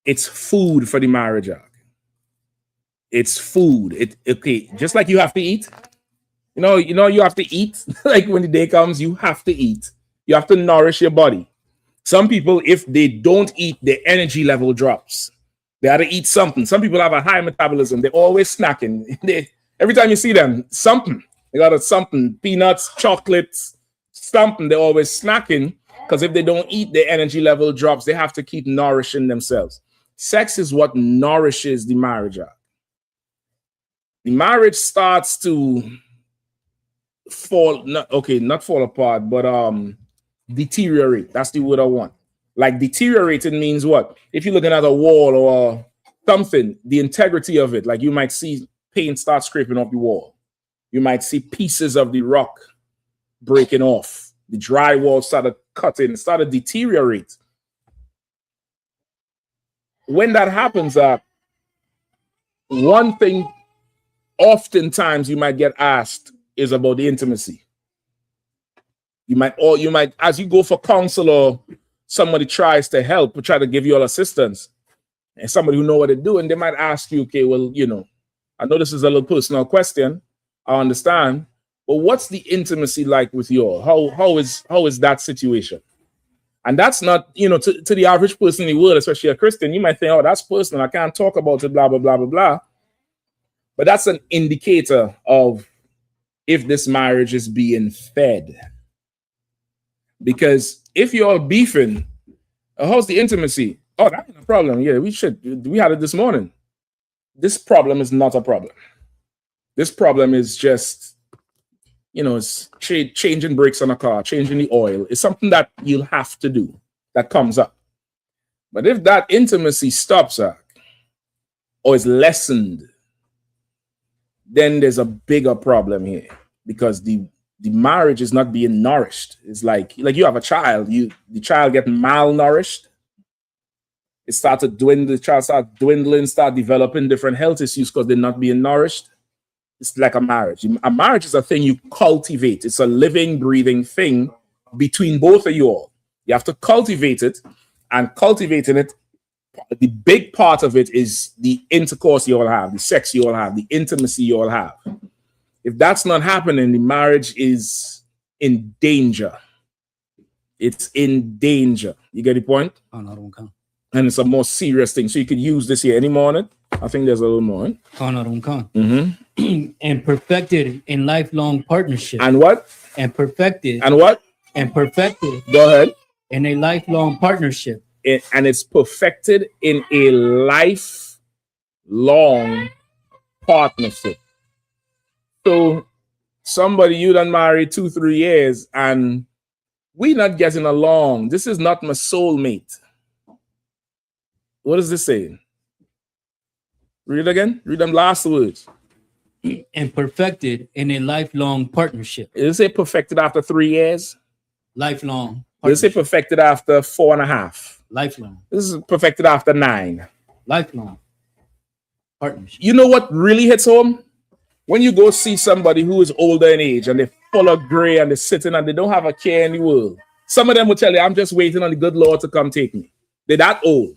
It's food for the marriage arc. It's food. Okay, just like you have to eat. You have to eat. Like when the day comes, you have to eat. You have to nourish your body. Some people, if they don't eat, their energy level drops. They have to eat something. Some people have a high metabolism. They're always snacking. Every time you see them, something. They got something, peanuts, chocolates, something. They're always snacking, because if they don't eat, their energy level drops. They have to keep nourishing themselves. Sex is what nourishes the marriage. The marriage starts to not fall apart, but deteriorate. That's the word I want. Like deteriorating means what? If you're looking at a wall or something, the integrity of it, like you might see paint start scraping off the wall. You might see pieces of the rock breaking off. The drywall started cutting, started deteriorate. When that happens, one thing oftentimes you might get asked is about the intimacy. You might, as you go for counsel or somebody tries to help or try to give you all assistance, and somebody who know what they're doing, they might ask you, okay, well, I know this is a little personal question. I understand, but what's the intimacy like with you all? How is that situation? And that's not, to the average person in the world, especially a Christian, you might think, oh, that's personal. I can't talk about it, blah, blah, blah, blah, blah. But that's an indicator of if this marriage is being fed. Because if you're all beefing, how's the intimacy? Oh, that's a problem. Yeah, we had it this morning. This problem is not a problem. This problem is just, it's changing brakes on a car, changing the oil. It's something that you'll have to do that comes up. But if that intimacy stops or is lessened, then there's a bigger problem here, because the marriage is not being nourished. It's like you have a child, the child get malnourished. It starts to dwindle, the child starts dwindling, start developing different health issues because they're not being nourished. It's like a marriage. A marriage is a thing you cultivate. It's a living, breathing thing between both of you all. You have to cultivate it, and cultivating it, the big part of it is the intercourse you all have, the sex you all have, the intimacy you all have. If that's not happening, the marriage is in danger. It's in danger. You get the point? Oh, no, don't count. And it's a more serious thing. So you could use this here. Any more on it? I think there's a little more. Oh, no, don't count. Mm-hmm. And perfected in lifelong partnership. And what? And perfected. And what? And perfected. Go ahead. In a lifelong partnership. And it's perfected in a lifelong partnership. So somebody you done married 2-3 years and we not getting along. This is not my soulmate. What is this saying? Read it again. Read them last words. And perfected in a lifelong partnership. Did it say perfected after 3 years? Lifelong. Did it say perfected after 4.5? Lifelong. This is perfected after 9. Lifelong partnership. You know what really hits home? When you go see somebody who is older in age and they're full of gray and they're sitting and they don't have a care in the world. Some of them will tell you, I'm just waiting on the good Lord to come take me. They're that old.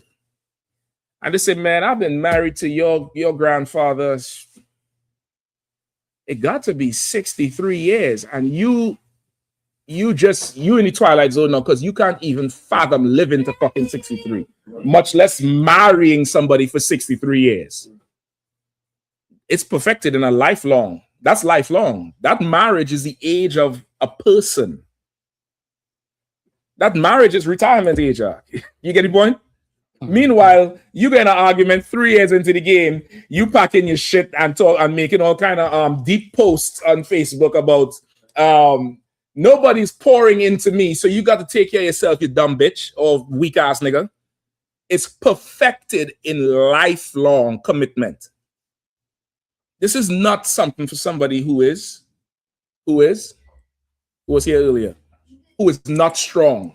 And they say, man, I've been married to your grandfather. It got to be 63 years. And you in the twilight zone now, because you can't even fathom living to fucking 63, much less marrying somebody for 63 years. It's perfected in a lifelong. That's lifelong. That marriage is the age of a person. That marriage is retirement age. You get the point? Meanwhile, you get an argument 3 years into the game, you packing your shit and talk and making all kind of deep posts on Facebook about nobody's pouring into me, so you got to take care of yourself, you dumb bitch or weak ass nigga. It's perfected in lifelong commitment. This is not something for somebody who was here earlier, who is not strong.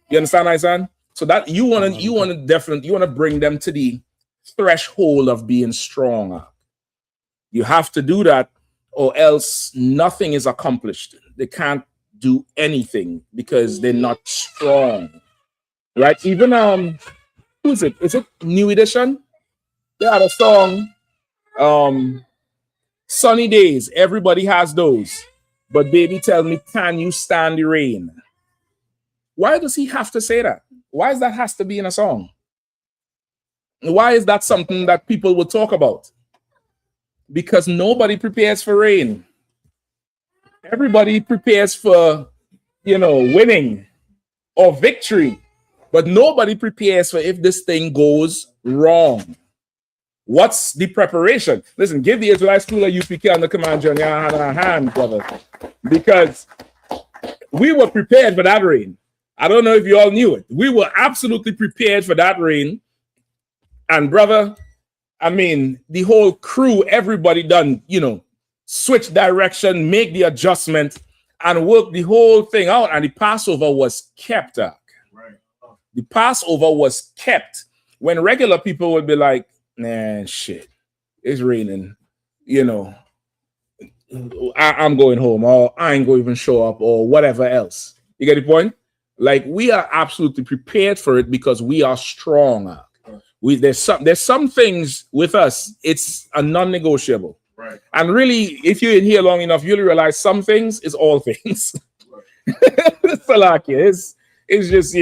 You understand, Isan? So that you want to bring them to the threshold of being strong. You have to do that, or else nothing is accomplished. They can't do anything because they're not strong. Right? Even who is it? Is it New Edition? They had a song, Sunny Days. Everybody has those. But baby, tell me, can you stand the rain? Why does he have to say that? Why is that has to be in a song? Why is that something that people will talk about? Because nobody prepares for rain. Everybody prepares for, winning or victory. But nobody prepares for if this thing goes wrong. What's the preparation? Listen, give the Israelite school of UPK on the command journey a hand, brother. Because we were prepared for that rain. I don't know if you all knew it. We were absolutely prepared for that rain. And brother, I mean, the whole crew, everybody done, switch direction, make the adjustment, and work the whole thing out. And the Passover was kept up. Right. The Passover was kept. When regular people would be like, nah, shit, it's raining, I'm going home, or I ain't going to even show up, or whatever else. You get the point? Like, we are absolutely prepared for it because we are strong. There's some things with us, it's a non-negotiable. Right. And really, if you're in here long enough, you'll realize some things is all things. Right. Salakia, it's just,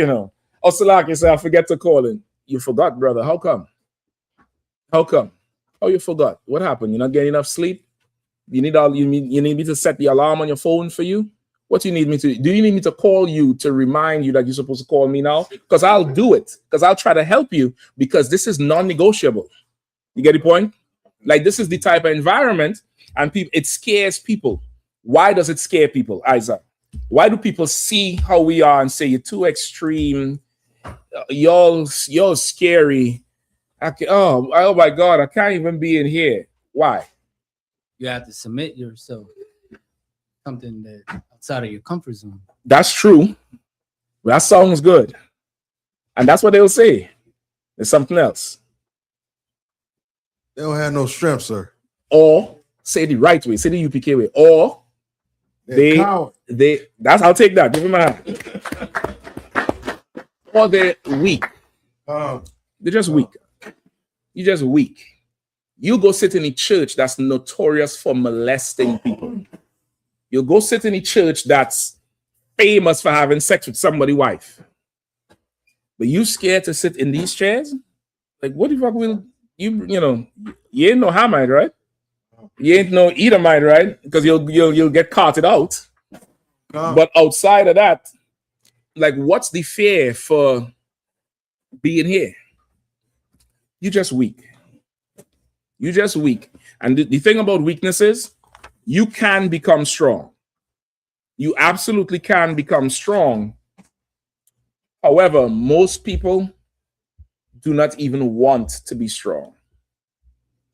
Oh, Salakia said, I forget to call in. You forgot, brother. How come? Oh, you forgot. What happened? You're not getting enough sleep? You need me to set the alarm on your phone for you? What do you need me to do? You need me to call you to remind you that you're supposed to call me now? Because I'll do it. Because I'll try to help you, because this is non-negotiable. You get the point? Like, this is the type of environment, and it scares people. Why does it scare people, Isaac? Why do people see how we are and say, you're too extreme, y'all scary? Oh my God, I can't even be in here. Why? You have to submit yourself to something that outside of your comfort zone. That's true. That sounds good. And that's what they'll say. There's something else. They don't have no strength, sir. Or say the right way, say the UPK way. Or I'll take that. Give him a hand. Or they're weak. They're just weak. You're just weak. You go sit in a church that's notorious for molesting people. You go sit in a church that's famous for having sex with somebody's wife. But you scared to sit in these chairs? Like, what the fuck will you ain't no Hamite, right? You ain't no Edomite, right? Because you'll get carted out. But outside of that, like, what's the fear for being here? You're just weak. You're just weak. And the thing about weakness is, you can become strong. You absolutely can become strong. However, most people do not even want to be strong.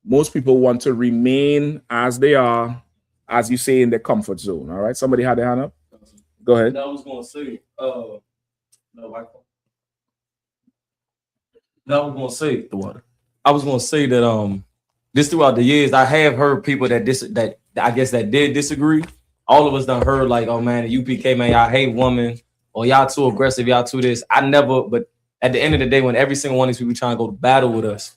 Most people want to remain as they are, as you say, in their comfort zone. All right. Somebody had their hand up. Go ahead. I was going to say, I was going to say that this throughout the years, I have heard people that did disagree. All of us done heard like, oh man, the UPK, man, y'all hate women, or y'all too aggressive, y'all too this. But at the end of the day, when every single one of these people trying to go to battle with us,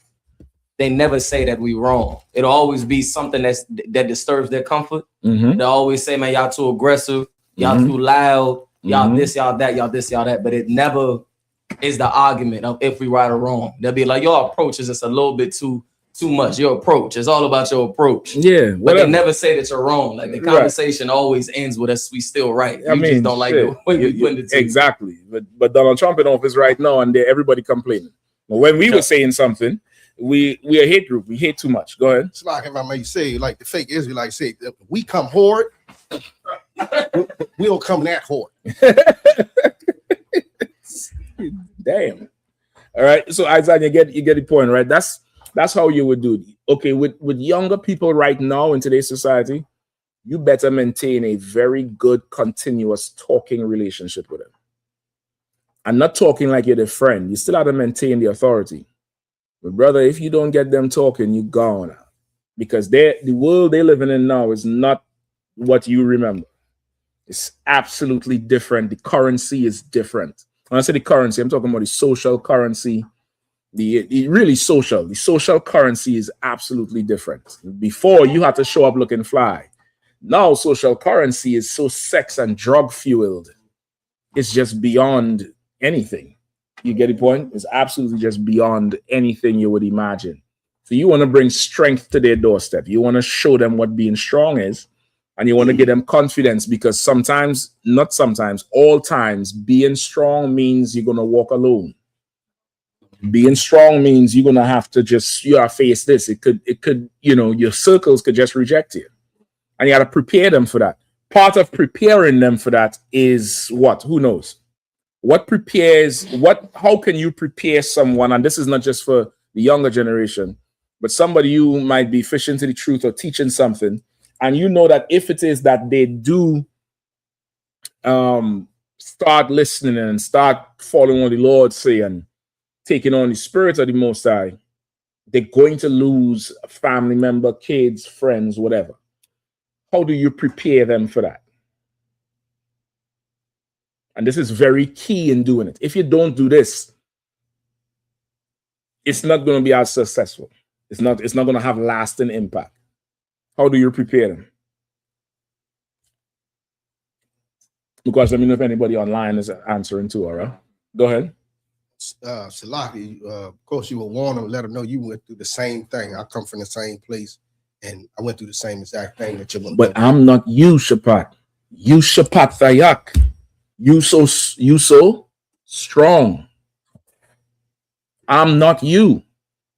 they never say that we wrong. It'll always be something that disturbs their comfort. Mm-hmm. They always say, man, y'all too aggressive, y'all too loud, y'all this, y'all that, y'all this, y'all that. But it never is the argument of if we right or wrong. They'll be like, your approach is just a little bit too too much. Your approach. It's all about your approach. Yeah. But they never say that you're wrong. Like the conversation always ends with us. We still right. You just don't like the way we put it to exactly. But Donald Trump in office right now, and everybody complaining. But when we were saying something, we a hate group. We hate too much. Go ahead. It's like if I may say, like the fake Israelites say, we come hard. We don't come that hard. Damn. All right. So Isaiah, you get the point, right? That's how you would do it. Okay, with younger people right now in today's society, you better maintain a very good continuous talking relationship with them. And not talking like you're their friend. You still have to maintain the authority. But brother, if you don't get them talking, you're gone. Because the world they're living in now is not what you remember. It's absolutely different. The currency is different. When I say the currency, I'm talking about the social currency. The really social. The social currency is absolutely different. Before, you had to show up looking fly. Now, social currency is so sex and drug fueled. It's just beyond anything. You get the point? It's absolutely just beyond anything you would imagine. So you want to bring strength to their doorstep. You want to show them what being strong is. And you want to give them confidence, because sometimes, not sometimes, all times, being strong means you're going to walk alone. Being strong means you're going to have to face this. It could, your circles could just reject you. And you got to prepare them for that. Part of preparing them for that is what? Who knows? How can you prepare someone? And this is not just for the younger generation, but somebody you might be fishing to the truth or teaching something. And you know that if it is that they do start listening and start following what the Lord say and taking on the spirit of the Most High, they're going to lose a family member, kids, friends, whatever. How do you prepare them for that? And this is very key in doing it. If you don't do this, it's not going to be as successful. It's not going to have lasting impact. How do you prepare them? Because let me know if anybody online is answering too, all right? Go ahead. Salaki, of course, you will warn them, let them know you went through the same thing. I come from the same place, and I went through the same exact thing that you went through. But I'm not you, Shapat. You, Shapat Thayak. You so strong. I'm not you.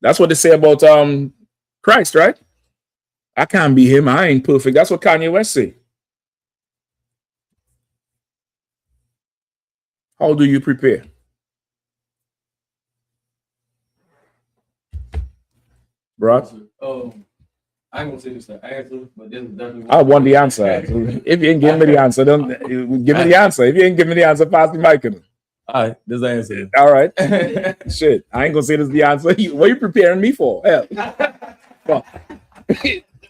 That's what they say about Christ, right? I can't be him. I ain't perfect. That's what Kanye West say. How do you prepare? Bro? I ain't gonna say this the answer, but this is definitely. I want the answer. If you ain't give me the answer, don't give me the answer. If you ain't give me the answer, pass the mic in. All right, this is the answer. All right. Shit. I ain't gonna say this is the answer. What are you preparing me for? Hell.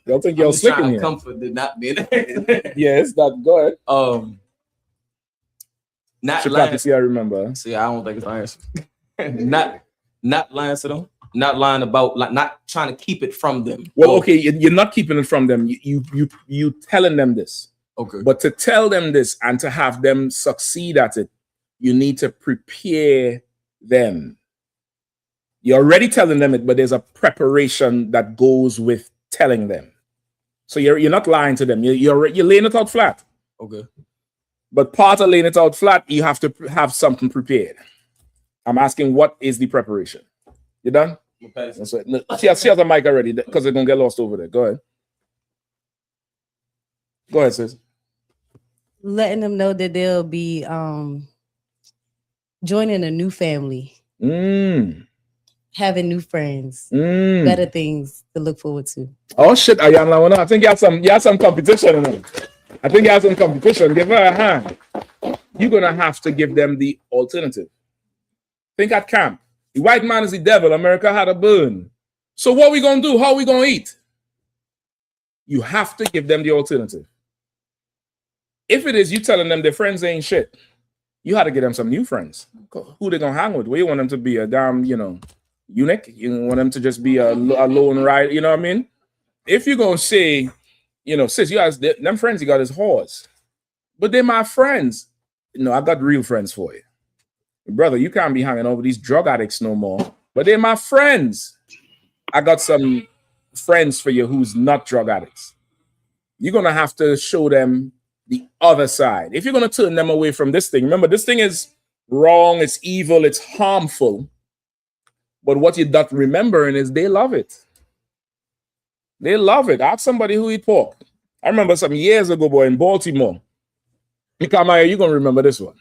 Don't think you're slick in here. Comfort did not be Yes, that go ahead. Not Should lying. see, I remember. See, I don't think it's the answer. not lying to them. Not lying about, like, not trying to keep it from them. Well, okay, you're not keeping it from them. You telling them this. Okay. But to tell them this and to have them succeed at it, you need to prepare them. You're already telling them it, but there's a preparation that goes with telling them. So you're not lying to them. You're laying it out flat. Okay. But part of laying it out flat, you have to have something prepared. I'm asking, what is the preparation? You done? That's right. She has a mic already because they're gonna get lost over there. Go ahead. Go ahead, sis. Letting them know that they'll be joining a new family, having new friends, better things to look forward to. Oh shit, Yahanna, I think you have some competition in it. I think you have some competition. Give her a hand. You're gonna have to give them the alternative. Think at camp. The white man is the devil. America had a burn. So what we gonna do? How we gonna eat? You have to give them the alternative. If it is you telling them their friends ain't shit, you had to get them some new friends. Who they gonna hang with? Where you want them to be a damn, eunuch? You want them to just be a lone rider? You know what I mean? If you're gonna say, sis, you guys, them friends you got is whores, but they're my friends. No, I got real friends for you. Brother, you can't be hanging over these drug addicts no more. But they're my friends. I got some friends for you who's not drug addicts. You're gonna have to show them the other side. If you're gonna turn them away from this thing, remember this thing is wrong, it's evil, it's harmful. But what you're not remembering is they love it. They love it. Ask somebody who eat pork. I remember some years ago, boy, in Baltimore. You're gonna remember this one.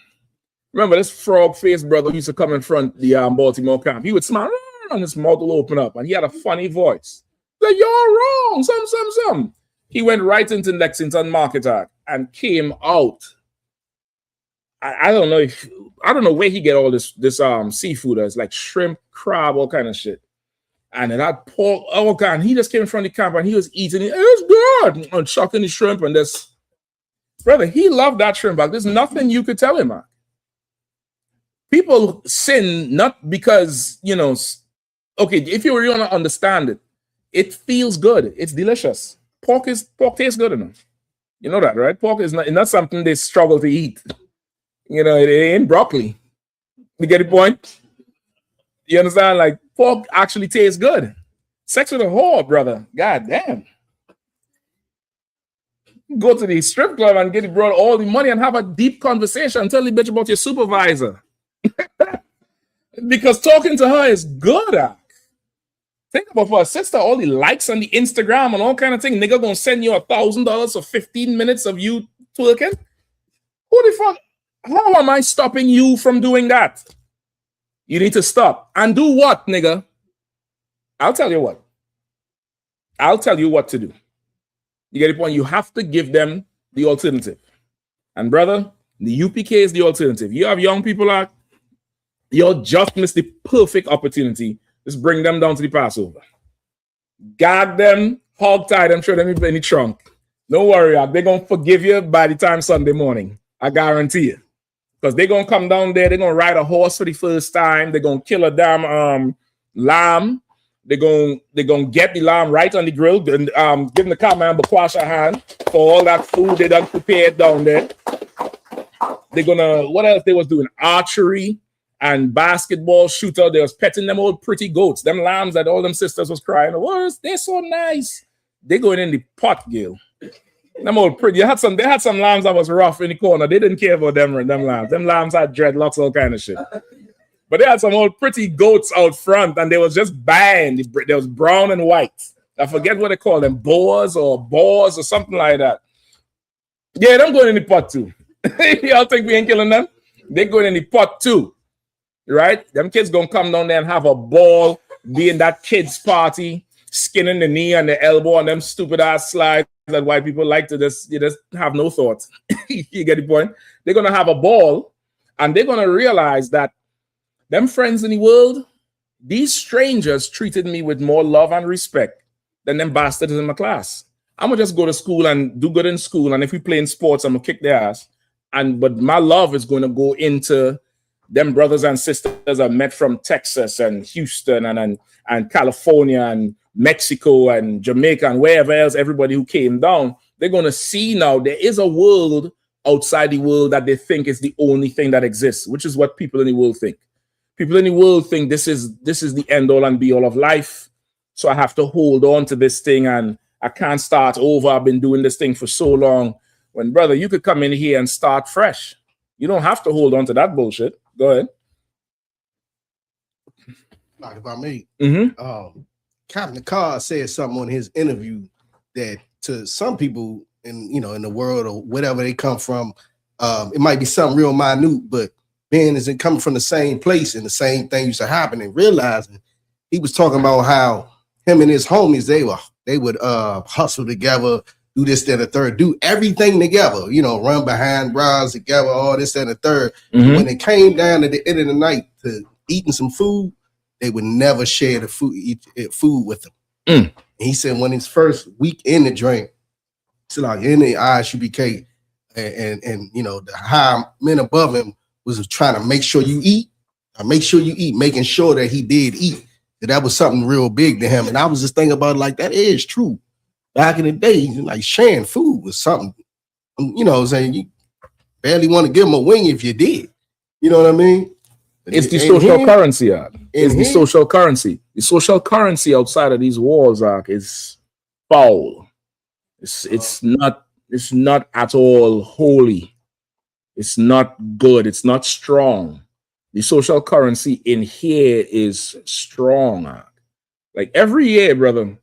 Remember this frog-faced brother who used to come in front of the Baltimore camp. He would smile and his mouth will open up, and he had a funny voice. Like, you're wrong, some. He went right into Lexington Market Act and came out. I don't know where he get all this seafood. It's like shrimp, crab, all kind of shit. And then that pork, oh God, he just came in front of the camp and he was eating it. It was good. And chucking the shrimp and this. Brother, he loved that shrimp bag. There's nothing you could tell him, man. People sin not because, okay, if you really want to understand it, it feels good. It's delicious. Pork tastes good enough. You know that, right? Pork is not something they struggle to eat. It ain't broccoli. You get the point? You understand? Like, pork actually tastes good. Sex with a whore, brother. God damn. Go to the strip club and get it brought all the money and have a deep conversation. Tell the bitch about your supervisor. Because talking to her is good. Think about for a sister, all the likes on the Instagram and all kind of thing. Nigga gonna send you $1,000 for 15 minutes of you twerking. Who the fuck? How am I stopping you from doing that? You need to stop. And do what, nigga? I'll tell you what. I'll tell you what to do. You get the point? You have to give them the alternative. And brother, the UPK is the alternative. You have young people out, you'll just miss the perfect opportunity. Just bring them down to the Passover. Gag them, hog tie them, throw them in the trunk. Don't worry, they're going to forgive you by the time Sunday morning. I guarantee you. Because they're going to come down there, they're going to ride a horse for the first time. They're going to kill a damn lamb. They're going to get the lamb right on the grill and give them the camera and wash a hand for all that food they done prepared down there. They're going to, what else they was doing? Archery and basketball shooter. They was petting them old pretty goats. Them lambs that all them sisters was crying. Oh, they're so nice. They going in the pot, Gil. Them old pretty. They had some lambs that was rough in the corner. They didn't care about them lambs. Them lambs had dreadlocks, all kind of shit. But they had some old pretty goats out front, and they was just buying. They was brown and white. I forget what they call them, boars or something like that. Yeah, them going in the pot too. Y'all think we ain't killing them? They going in the pot too, right? Them kids gonna come down there and have a ball, be in that kids party, skinning the knee and the elbow on them stupid ass slides that white people like to just have no thoughts. You get the point? They're gonna have a ball, and they're gonna realize that them friends in the world, these strangers treated me with more love and respect than them bastards in my class. I'm gonna just go to school and do good in school, and if we play in sports, I'm gonna kick their ass. But my love is going to go into them brothers and sisters I met from Texas and Houston and California and Mexico and Jamaica and wherever else, everybody who came down. They're going to see now there is a world outside the world that they think is the only thing that exists, which is what people in the world think. People in the world think this is the end all and be all of life. So I have to hold on to this thing and I can't start over. I've been doing this thing for so long. When, brother, you could come in here and start fresh. You don't have to hold on to that bullshit. Go ahead. Like if I may, Captain Carr said something on his interview that to some people in the world or whatever they come from, it might be something real minute, but being isn't coming from the same place and the same thing used to happen and realizing he was talking about how him and his homies they would hustle together. Do this, that, and the third, do everything together, run behind bras together, all this, that, and the third. When it came down at the end of the night to eating some food, they would never share the food with them. And he said when his first week in the drink, so like in the I.S.U.P.K. and the high men above him was trying to make sure you eat, making sure that he did eat. That was something real big to him. And I was just thinking about it like that is true. Back in the day, like sharing food was something, saying you barely want to give them a wing if you did. You know what I mean? It's the social currency, It's the social currency. The social currency outside of these walls, is foul. It's not at all holy. It's not good. It's not strong. The social currency in here is strong. Like every year, brother.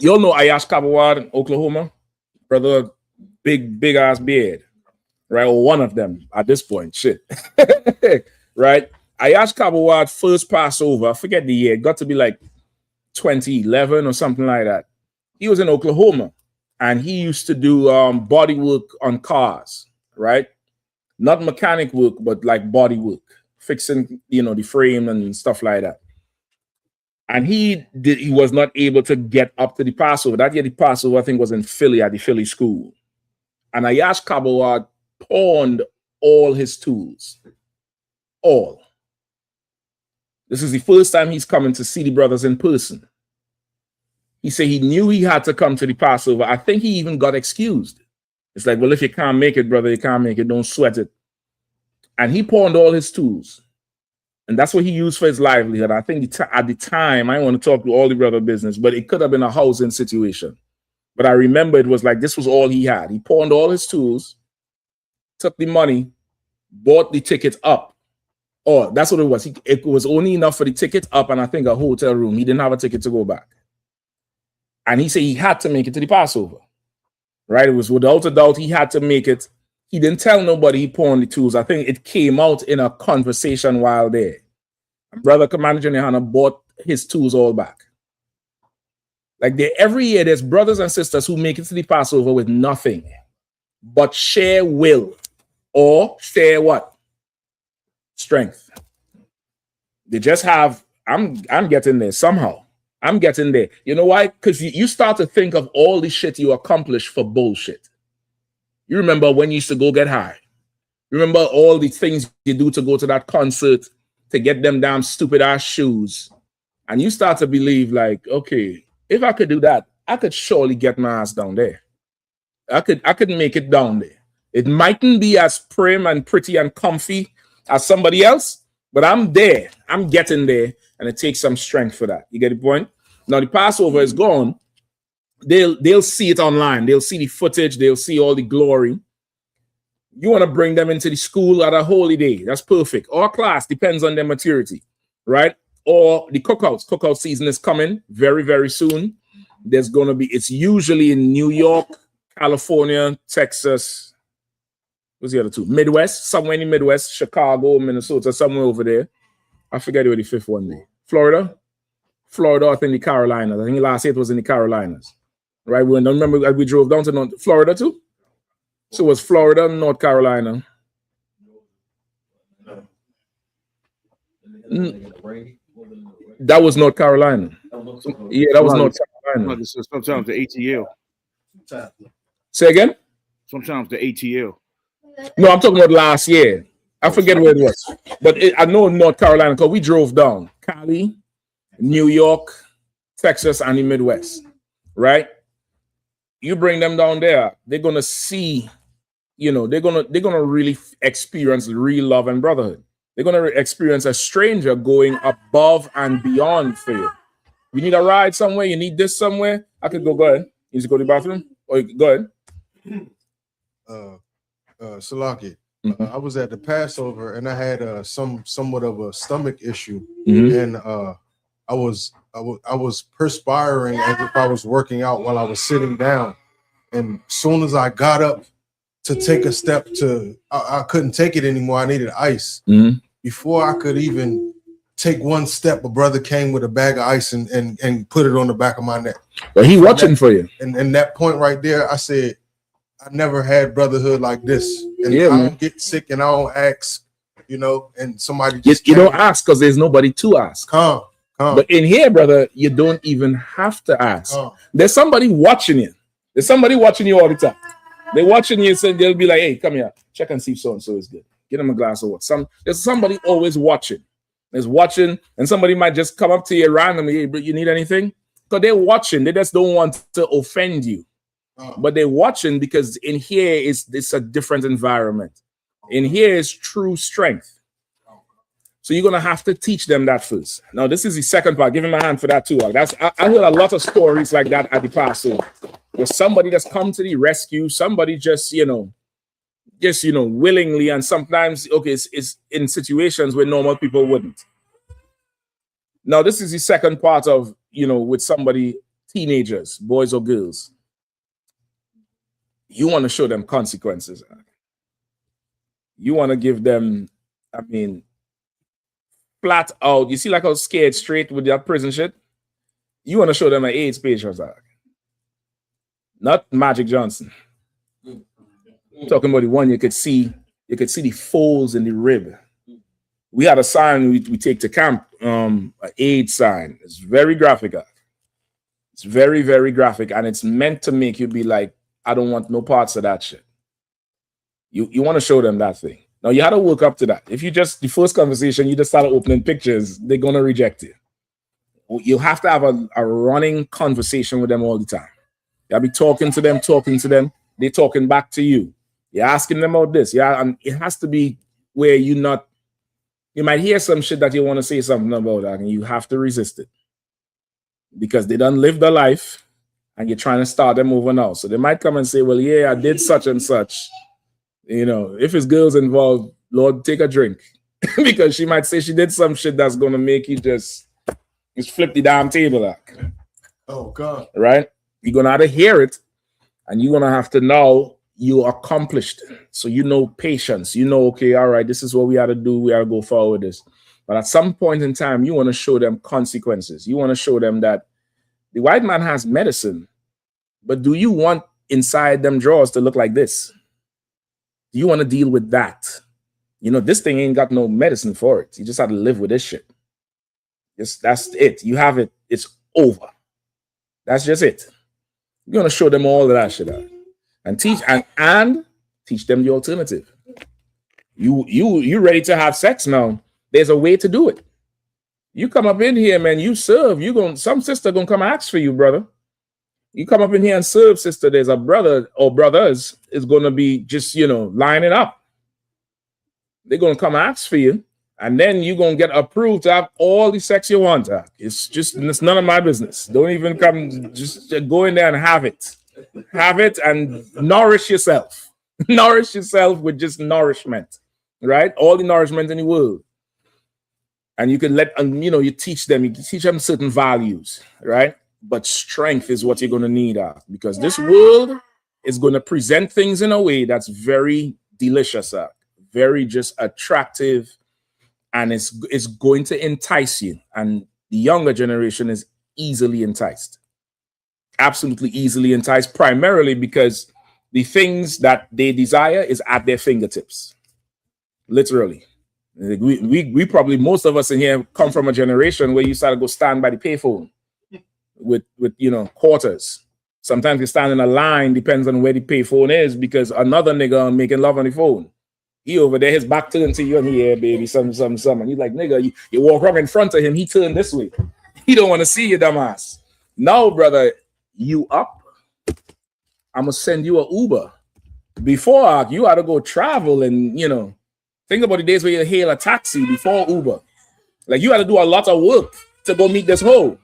You all know I.S.U.P.K in Oklahoma, brother. Big ass beard, right? Or one of them at this point. Shit, right? I.S.U.P.K first Passover. I forget the year. It got to be like 2011 or something like that. He was in Oklahoma, and he used to do body work on cars, right? Not mechanic work, but like body work, fixing, the frame and stuff like that. And he was not able to get up to the Passover. That year, the Passover, I think, was in Philly at the Philly school. And I.S.U.P.K pawned all his tools. All. This is the first time he's coming to see the brothers in person. He said he knew he had to come to the Passover. I think he even got excused. It's like, well, if you can't make it, brother, you can't make it. Don't sweat it. And he pawned all his tools. And that's what he used for his livelihood. I think at the time, I don't want to talk to all the brother business, but it could have been a housing situation. But I remember it was like this was all he had. He pawned all his tools, took the money, bought the ticket up. Oh, that's what it was. It was only enough for the ticket up and I think a hotel room. He didn't have a ticket to go back. And he said he had to make it to the Passover. Right? It was without a doubt he had to make it. He didn't tell nobody he pawned the tools. I think it came out in a conversation while there. And Brother Commander Yahanna bought his tools all back. Like every year, there's brothers and sisters who make it to the Passover with nothing but share will or share what? Strength. They just have, I'm getting there somehow. I'm getting there. You know why? Because you start to think of all the shit you accomplished for bullshit. You remember when you used to go get high. Remember all the things you do to go to that concert to get them damn stupid ass shoes. And you start to believe like, okay, if I could do that, I could surely get my ass down there. I could make it down there. It mightn't be as prim and pretty and comfy as somebody else, but I'm there. I'm getting there, and it takes some strength for that. You get the point? Now the Passover is gone. They'll see it online. They'll see the footage. They'll see all the glory. You want to bring them into the school at a holy day. That's perfect. Or class, depends on their maturity, right? Or the cookouts. Cookout season is coming very, very soon. There's going to be, it's usually in New York, California, Texas. What's the other two? Midwest, somewhere in the Midwest, Chicago, Minnesota, somewhere over there. I forget where the fifth one is. Florida, I think the Carolinas. I think last year it was in the Carolinas. Right? We remember we drove down to Florida too. So it was Florida, North Carolina. That was North Carolina. Yeah, that was North Carolina. Sometimes the ATL. Say again? Sometimes the ATL. No, I'm talking about last year. I forget where it was. But I know North Carolina because we drove down. Cali, New York, Texas, and the Midwest. Right? You bring them down there, they're gonna see, they're gonna really experience real love and brotherhood. They're gonna experience a stranger going above and beyond for you. You need a ride somewhere, you need this somewhere. I could go ahead. You just go to the bathroom? Or go ahead. Salaki, I was at the Passover and I had somewhat of a stomach issue, and I was perspiring as if I was working out while I was sitting down. And as soon as I got up to take a step I couldn't take it anymore. I needed ice. Before I could even take one step, a brother came with a bag of ice and put it on the back of my neck. Well, he watching for you. And that point right there, I said, I never had brotherhood like this. And yeah, I man. don't get sick and I don't ask, and somebody just you don't ask because there's nobody to ask. But in here, brother, you don't even have to ask. There's somebody watching you. There's somebody watching you all the time. They're watching you and they'll be like, hey, come here. Check and see if so-and-so is good. Get them a glass of water. There's somebody always watching. There's watching, and somebody might just come up to you randomly, hey, bro, you need anything? Because they're watching. They just don't want to offend you. But they're watching because in here it's a different environment. In here is true strength. So you're gonna have to teach them that first. Now, this is the second part. Give him a hand for that too. I heard a lot of stories like that at the Passover, where somebody just come to the rescue, somebody just willingly, and sometimes it's in situations where normal people wouldn't. Now, this is the second part of with somebody, teenagers, boys or girls. You want to show them consequences. You want to give them, flat out. You see, like I was scared straight with that prison shit. You want to show them an AIDS patient, not Magic Johnson. I'm talking about the one you could see the folds in the rib. We had a sign we take to camp, an AIDS sign. It's very graphic. It's very, very graphic, and it's meant to make you be like, I don't want no parts of that shit. You want to show them that thing. Now, you had to work up to that. If you just, the first conversation, you just started opening pictures, they're going to reject it. You have to have a running conversation with them all the time. You'll be talking to them, they're talking back to you. You're asking them about this. Yeah, and it has to be where you might hear some shit that you want to say something about, and you have to resist it. Because they done lived their life, and you're trying to start them over now. So they might come and say, well, yeah, I did such and such. If it's girls involved, Lord, take a drink. Because she might say she did some shit that's going to make you just flip the damn table. Oh, God. Right? You're going to have to hear it, and you're going to have to know you accomplished. So patience. Okay, all right, this is what we have to do. We have to go forward with this. But at some point in time, you want to show them consequences. You want to show them that the white man has medicine, but do you want inside them drawers to look like this? Do you want to deal with that? This thing ain't got no medicine for it. You just have to live with this shit. That's it. You have it. It's over. That's just it. You're going to show them all of that shit out. And teach them the alternative. You ready to have sex now? There's a way to do it. You come up in here, man, you serve. Some sister gonna come ask for you, brother. You come up in here and serve, sister. There's a brother or brothers is gonna be just lining up. They're gonna come ask for you, and then you're gonna get approved to have all the sex you want. It's none of my business. Don't even come, just go in there and have it. Have it and nourish yourself. Nourish yourself with just nourishment, right? All the nourishment in the world. And you can you teach them certain values, right? But strength is what you're going to need, because this world is going to present things in a way that's very delicious, very just attractive, and it's going to entice you. And the younger generation is easily enticed, absolutely easily enticed, primarily because the things that they desire is at their fingertips, literally. We probably, most of us in here come from a generation where you start to go stand by the payphone with quarters. Sometimes you stand in a line, depends on where the payphone is, because another nigga making love on the phone. He over there, his back turned to you, and he, yeah, baby, something. And you're like, nigga, you walk up in front of him, he turned this way. He don't want to see you, dumbass. No, brother, you up. I'm gonna send you an Uber. Before you had to go travel and think about the days where you hail a taxi before Uber. Like, you had to do a lot of work to go meet this hoe.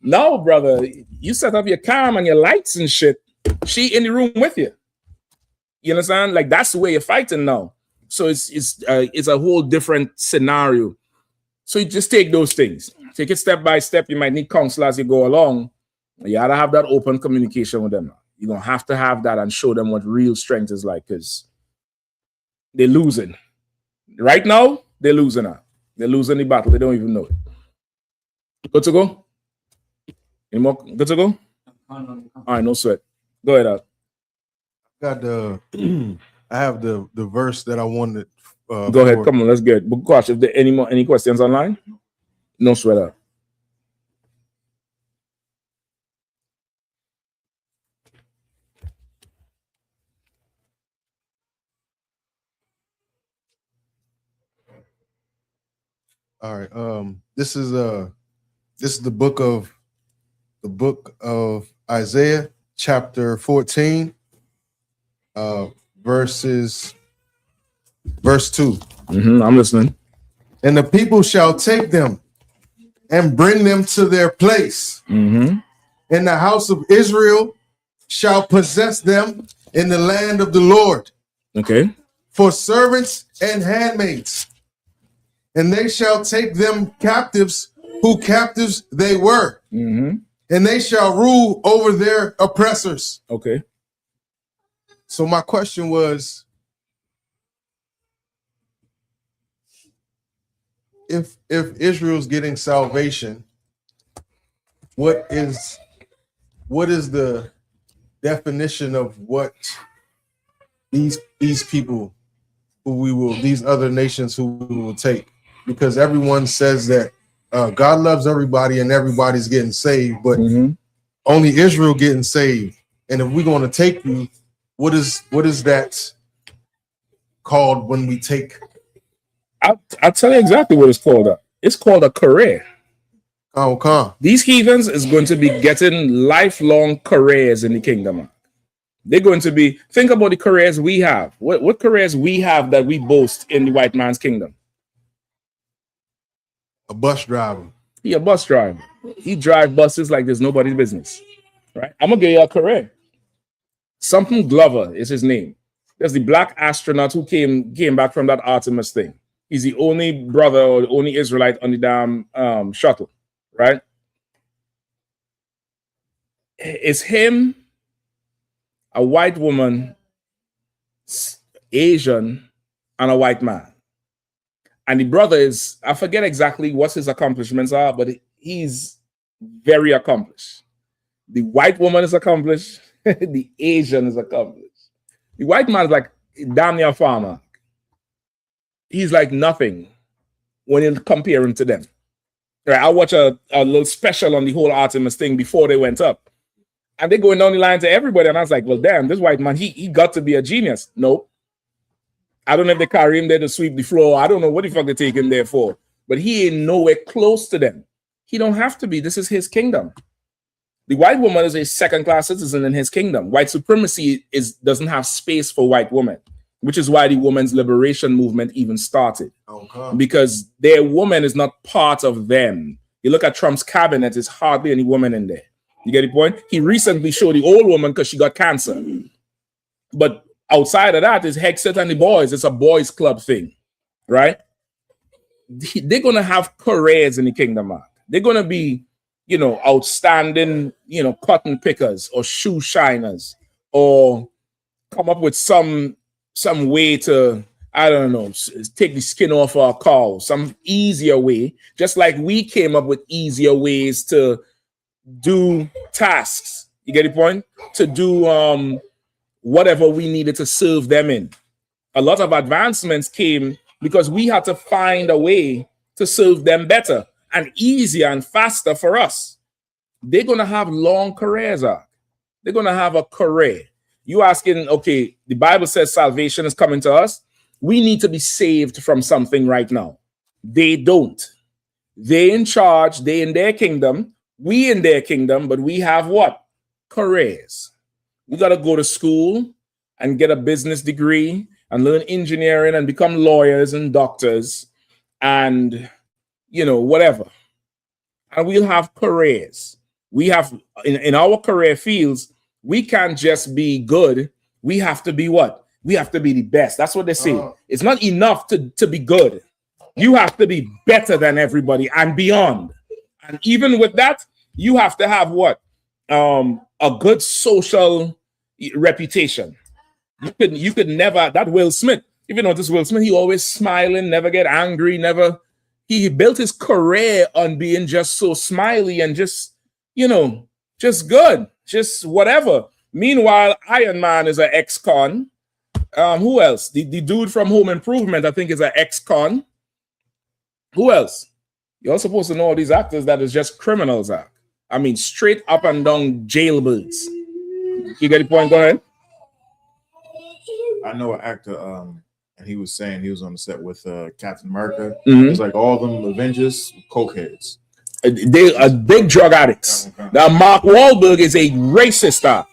No, brother, you set up your cam and your lights and shit. She in the room with you. You understand? Like, that's the way you're fighting now. So it's a whole different scenario. So you just take those things. Take it step by step. You might need counsel as you go along. You gotta have that open communication with them. You're gonna have to have that and show them what real strength is like, because they're losing. Right now, they're losing out. They're losing the battle. They don't even know it. Good to go? Any more? Good to go? All right, no sweat. Go ahead, Al. I have the verse that I wanted. Go ahead. Come on, let's get it. Gosh, if there any questions online? No sweat out. All right. This is the book of Isaiah, chapter 14, verse 2. I'm listening. And the people shall take them and bring them to their place. Mm-hmm. And the house of Israel shall possess them in the land of the Lord. Okay. For servants and handmaids. And they shall take them captives, who captives they were. Mm-hmm. And they shall rule over their oppressors. Okay. So my question was, if Israel's getting salvation, what is the definition of what these people these other nations who we will take? Because everyone says that God loves everybody and everybody's getting saved, but only Israel getting saved. And if we're going to take you, what is that called when we take? I'll tell you exactly what it's called. It's called a career. Okay. These heathens is going to be getting lifelong careers in the kingdom. They're going to be, think about the careers we have. What careers we have that we boast in the white man's kingdom? A bus driver. He a bus driver. He drive buses like there's nobody's business. Right? I'm gonna give you a career. Something Glover is his name. There's the black astronaut who came back from that Artemis thing. He's the only brother or the only Israelite on the damn shuttle, right? It's him, a white woman, Asian, and a white man. And the brother is, I forget exactly what his accomplishments are, but he's very accomplished. The white woman is accomplished. The Asian is accomplished. The white man is like damn near a farmer. He's like nothing when you compare him to them. Right, I watched a little special on the whole Artemis thing before they went up. And they're going down the line to everybody. And I was like, well, damn, this white man, he got to be a genius. Nope. I don't know if they carry him there to sweep the floor. I don't know what the fuck they take him there for. But he ain't nowhere close to them. He don't have to be. This is his kingdom. The white woman is a second-class citizen in his kingdom. White supremacy doesn't have space for white women, which is why the women's liberation movement even started. Okay. Because their woman is not part of them. You look at Trump's cabinet, there's hardly any woman in there. You get the point? He recently showed the old woman because she got cancer. But outside of that, it's Hexet and the boys. It's a boys' club thing, right? They're going to have careers in the kingdom, man. They're going to be, outstanding, cotton pickers or shoe shiners, or come up with some way to, I don't know, take the skin off our cow, some easier way, just like we came up with easier ways to do tasks. You get the point? To do whatever we needed to serve them in. A lot of advancements came because we had to find a way to serve them better and easier and faster for us. They're going to have long careers. They're going to have a career. You asking, okay, the Bible says salvation is coming to us. We need to be saved from something right now. They don't. They in charge. They in their kingdom. We in their kingdom, but we have what? Careers. We got to go to school and get a business degree and learn engineering and become lawyers and doctors and, whatever. And we'll have careers. We have, in our career fields, we can't just be good. We have to be what? We have to be the best. That's what they say. It's not enough to be good. You have to be better than everybody and beyond. And even with that, you have to have what? A good social reputation. You could never, that Will Smith, even though this Will Smith, he always smiling, never get angry, never. He built his career on being just so smiley and just, just good, just whatever. Meanwhile, Iron Man is an ex-con. Who else? The dude from Home Improvement, I think, is an ex-con. Who else? You're supposed to know all these actors that is just criminals. I mean, straight up and down jailbirds. You get the point? Go ahead. I know an actor, and he was saying he was on the set with Captain America. Mhm. It's like all of them Avengers, cokeheads. They are big drug addicts. Now, Mark Wahlberg is a racist star.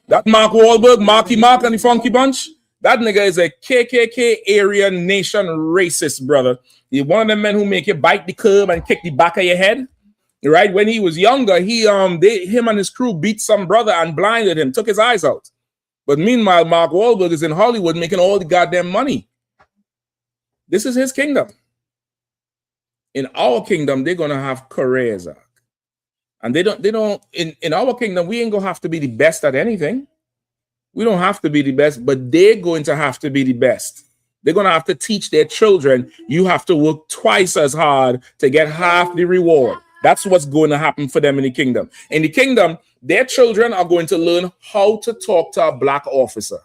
That Mark Wahlberg, Marky Mark and the Funky Bunch, That nigga is a KKK area nation racist, brother. He's one of the men who make you bite the curb and kick the back of your head. Right? When he was younger, him and his crew beat some brother and blinded him, took his eyes out. But meanwhile, Mark Wahlberg is in Hollywood making all the goddamn money. This is his kingdom. In our kingdom, they're gonna have careers. And they don't in our kingdom, we ain't gonna have to be the best at anything. We don't have to be the best, but they're going to have to be the best. They're going to have to teach their children, you have to work twice as hard to get half the reward. That's what's going to happen for them in the kingdom. In the kingdom, their children are going to learn how to talk to a black officer.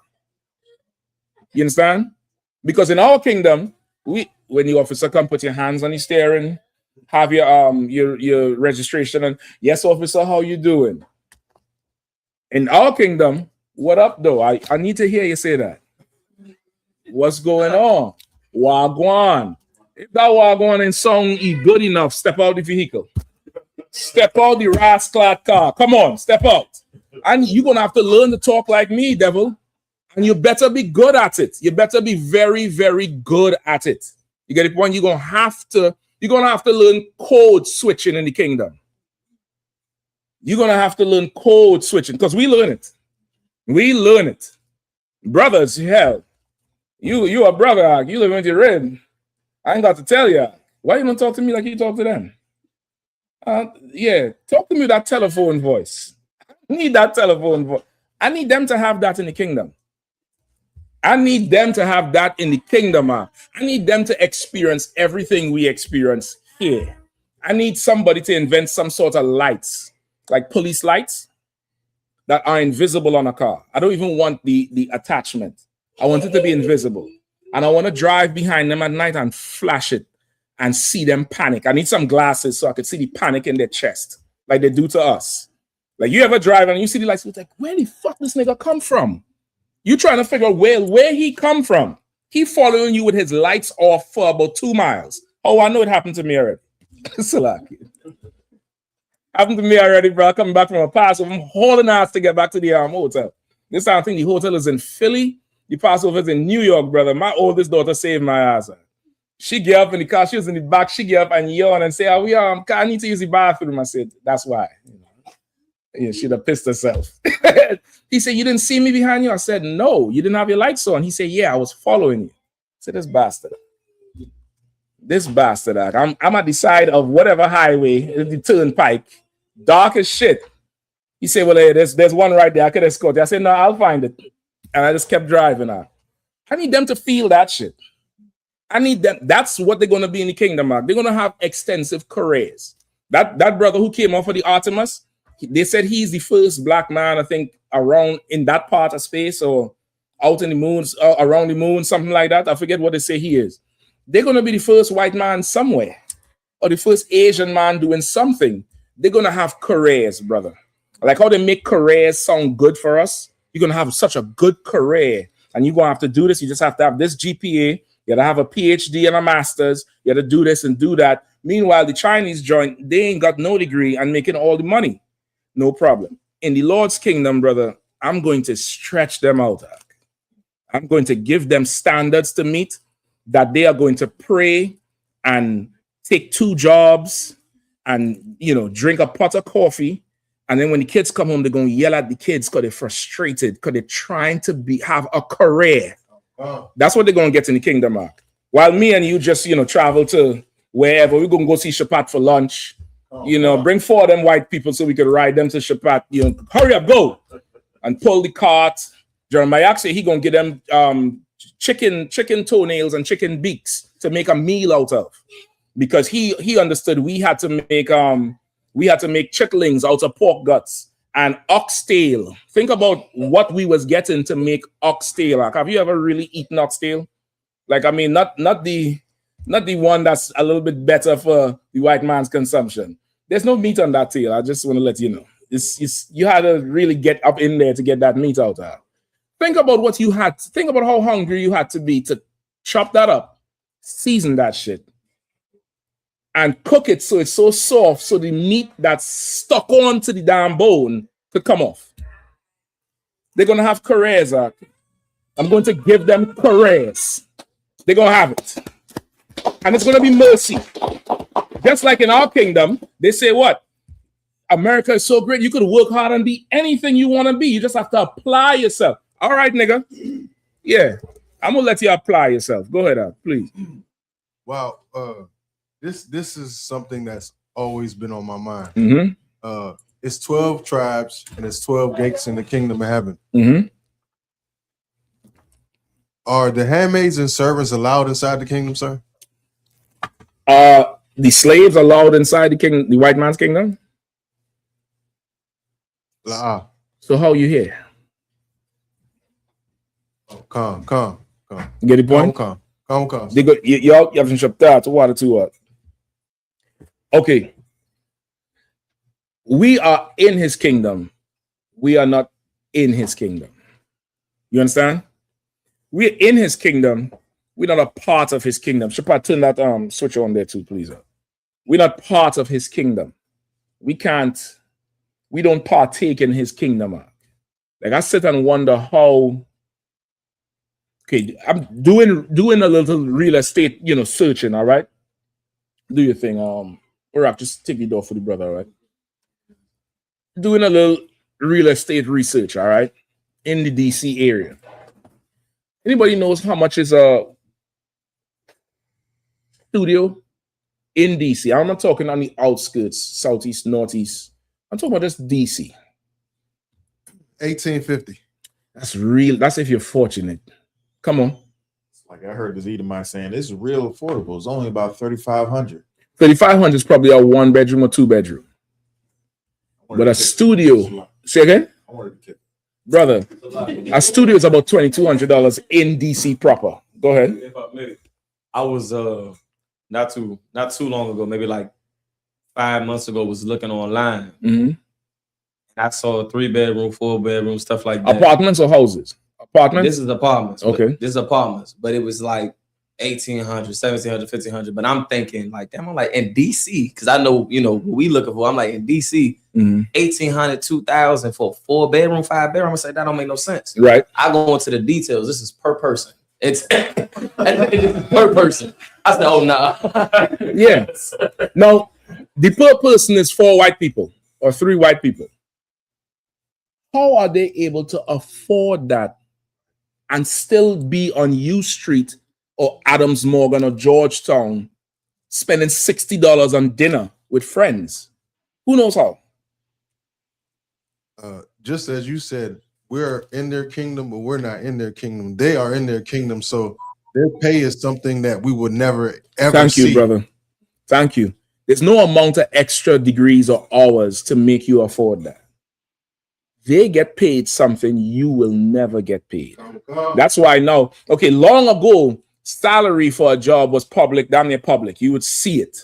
You understand? Because in our kingdom, when the officer come, put your hands on the steering, have your registration, and yes, officer, how you doing? In our kingdom, what up, though? I need to hear you say that. What's going on? Wagwan. If that wagwan and song is good enough, step out the vehicle. Step out the rascal car. Come on, step out. And you're going to have to learn to talk like me, devil. And you better be good at it. You better be very, very good at it. You get the point? You're going to have to learn code switching in the kingdom. You're going to have to learn code switching because we learn it. We learn it. Brothers, hell. You a brother, you live in the red. I ain't got to tell you. Why you don't talk to me like you talk to them? Yeah, talk to me with that telephone voice. I need that telephone voice. I need them to have that in the kingdom. I need them to have that in the kingdom. I need them to experience everything we experience here. I need somebody to invent some sort of lights, like police lights, that are invisible on a car. I don't even want the attachment. I want it to be invisible. And I want to drive behind them at night and flash it and see them panic. I need some glasses so I could see the panic in their chest, like they do to us. Like you ever drive and you see the lights, it's like, where the fuck this nigga come from? You trying to figure out where he come from. He following you with his lights off for about 2 miles. Oh, I know it happened to me already. Happened to me already, bro. Coming back from a Passover, I'm hauling ass to get back to the hotel. This time I think the hotel is in Philly. The Passover is in New York, brother. My oldest daughter saved my ass. She get up in the car. She was in the back. She get up and yawn and say, I need to use the bathroom. I said, that's why. Yeah, she'd have pissed herself. He said, you didn't see me behind you? I said, no, you didn't have your lights on. He said, yeah, I was following you. I said, this bastard. I'm at the side of whatever highway, the turnpike, dark as shit. He said, well, hey, there's one right there. I could escort you. I said, no, I'll find it. And I just kept driving out. I need them to feel that shit. I need them. That's what they're going to be in the kingdom, Mark. They're going to have extensive careers. That brother who came off of the Artemis, they said he's the first black man, I think, around in that part of space or out in the moon, around the moon, something like that. I forget what they say he is. They're going to be the first white man somewhere or the first Asian man doing something. They're going to have careers, brother. Like how they make careers sound good for us. You're going to have such a good career and you're going to have to do this. You just have to have this GPA. You got to have a PhD and a master's. You got to do this and do that. Meanwhile, the Chinese joint, they ain't got no degree and making all the money. No problem. In the Lord's kingdom, brother, I'm going to stretch them out. I'm going to give them standards to meet that they are going to pray and take 2 jobs and, drink a pot of coffee. And then when the kids come home, they're going to yell at the kids because they're frustrated, because they're trying to have a career. Oh. That's what they're going to get in the kingdom, Mark. While me and you just, travel to wherever, we're going to go see Shabbat for lunch. Bring 4 of them white people so we could ride them to Shabbat. Hurry up, go. And pull the cart. Jeremiah said he going to get them chicken toenails and chicken beaks to make a meal out of. Because he understood we had to make chicklings out of pork guts and oxtail. Think about what we was getting to make oxtail. Like, have you ever really eaten oxtail? Like, I mean, not the one that's a little bit better for the white man's consumption. There's no meat on that tail. I just want to let you know. You had to really get up in there to get that meat out of. Think about what you had. Think about how hungry you had to be to chop that up, season that shit, and cook it so it's so soft so the meat that's stuck onto the damn bone could come off. They're going to have careers. I'm going to give them careers. They're going to have it. And it's going to be mercy. Just like in our kingdom, they say what? America is so great. You could work hard and be anything you want to be. You just have to apply yourself. All right, nigga. Yeah. I'm going to let you apply yourself. Go ahead, please. Wow. This is something that's always been on my mind. Mm-hmm. It's 12 tribes and it's 12 gates in the kingdom of heaven. Mm-hmm. Are the handmaids and servants allowed inside the kingdom, sir? The slaves allowed inside the kingdom, the white man's kingdom? So how you here? Oh, come. Get the point? Come. They go, you have to shop that to water to what? Okay. We are in his kingdom. We are not in his kingdom. You understand? We're in his kingdom. We're not a part of his kingdom. Shapa, turn that switch on there too, please. We're not part of his kingdom. We don't partake in his kingdom. Like I sit and wonder how. Okay, I'm doing a little real estate, searching. All right, do your thing. Or just take the door for the brother. All right, doing a little real estate research. All right, in the DC area. Anybody knows how much is a studio in DC? I'm not talking on the outskirts, southeast, northeast. I'm talking about just DC. $1,850. That's real. That's if you're fortunate. Come on. Like I heard this Edomite saying, this is real affordable. It's only about $3,500. $3,500 is probably a 1-bedroom or 2-bedroom. But a studio, say again? Brother, a studio is about $2,200 in DC proper. Go ahead. I was not too long ago, maybe like 5 months ago, was looking online. Mm-hmm. I saw 3-bedroom, 4-bedroom, stuff like that. Apartments or houses? Apartments? This is apartments. Okay. This is apartments, but it was like 1,800, 1,700, 1,500. But I'm thinking like, damn, I'm like in DC, because I know, what we looking for. I'm like in DC, 1,800, 2,000 for a 4-bedroom, 5-bedroom. I'm gonna say that don't make no sense. Right. I go into the details. This is per person. It's per person. I said, oh nah. Yeah. Now, the per person is 4 white people or 3 white people. How are they able to afford that and still be on U Street or Adams Morgan or Georgetown spending $60 on dinner with friends? Who knows how? Just as you said, we're in their kingdom, but we're not in their kingdom. They are in their kingdom, so their pay is something that we would never ever Thank see. you, brother. Thank you. There's no amount of extra degrees or hours to make you afford that. They get paid something you will never get paid. That's why now, okay, long ago, salary for a job was public, damn near public. You would see it.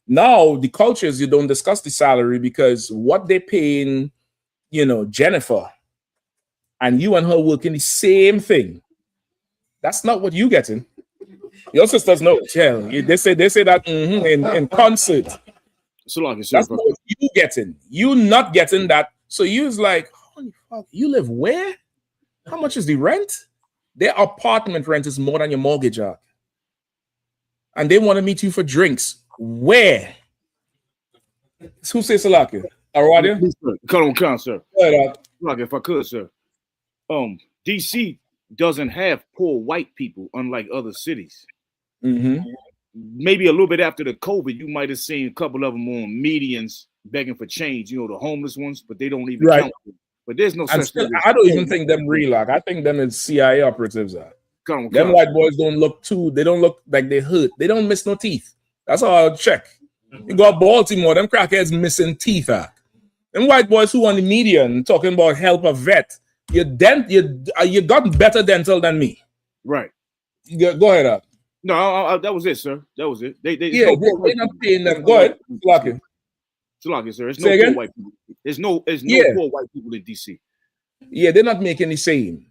Now, the cultures, you don't discuss the salary because what they're paying, Jennifer, and you and her working the same thing. That's not what you getting. Your sisters know. Yeah, they say that in concert. So long, that's not what you getting. You not getting that. So you was like, holy fuck, you live where? How much is the rent? Their apartment rent is more than your mortgage are. And they want to meet you for drinks. Where? Who says Salaki? Aradia? Come on, sir. Like if I could, sir. DC doesn't have poor white people, unlike other cities. Mm-hmm. Maybe a little bit after the COVID, you might have seen a couple of them on medians begging for change. The homeless ones, but they don't even count. But there's no such thing. I don't even think them real. I think them is CIA operatives are. Them white boys don't look they don't look like they hurt. They don't miss no teeth. That's all I'll check. You go to Baltimore, them crackheads missing teeth. Them white boys who on the media and talking about help a vet. You got better dental than me. Right. Go ahead. No, that was it, sir. That was it. They're not paying them. Go ahead. Salaki, sir. There's no poor white people. There's no poor white people in DC. Yeah, they're not making the same.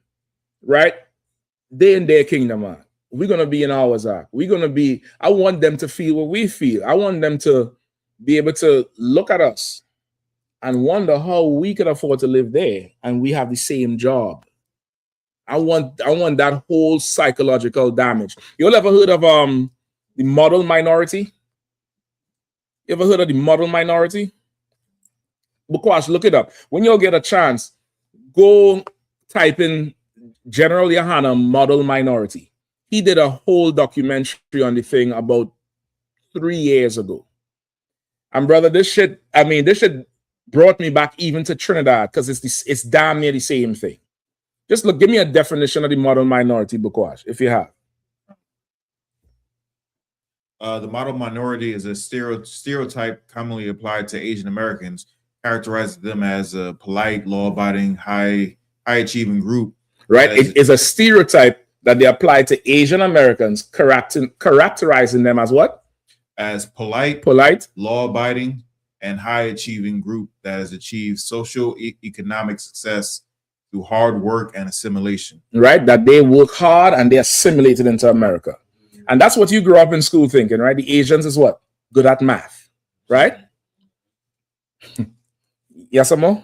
Right? They in their kingdom, man. We're gonna be in ours. I want them to feel what we feel. I want them to be able to look at us and wonder how we can afford to live there and we have the same job. I want that whole psychological damage. You all ever heard of the model minority? You ever heard of the model minority? Because look it up. When you'll get a chance, go type in General Yahanna model minority. He did a whole documentary on the thing about 3 years ago. And brother, this shit brought me back even to Trinidad because it's damn near the same thing. Just look, give me a definition of the model minority, Bukwash, if you have. The model minority is a stereotype commonly applied to Asian Americans, characterizing them as a polite, law-abiding, high-achieving group. Right? It is a stereotype that they apply to Asian Americans, characterizing them as what? As polite, law-abiding, and high-achieving group that has achieved social economic success through hard work and assimilation. Right? That they work hard and they assimilated into America. And that's what you grew up in school thinking, right? The Asians is what? Good at math, right? Yes, Amo?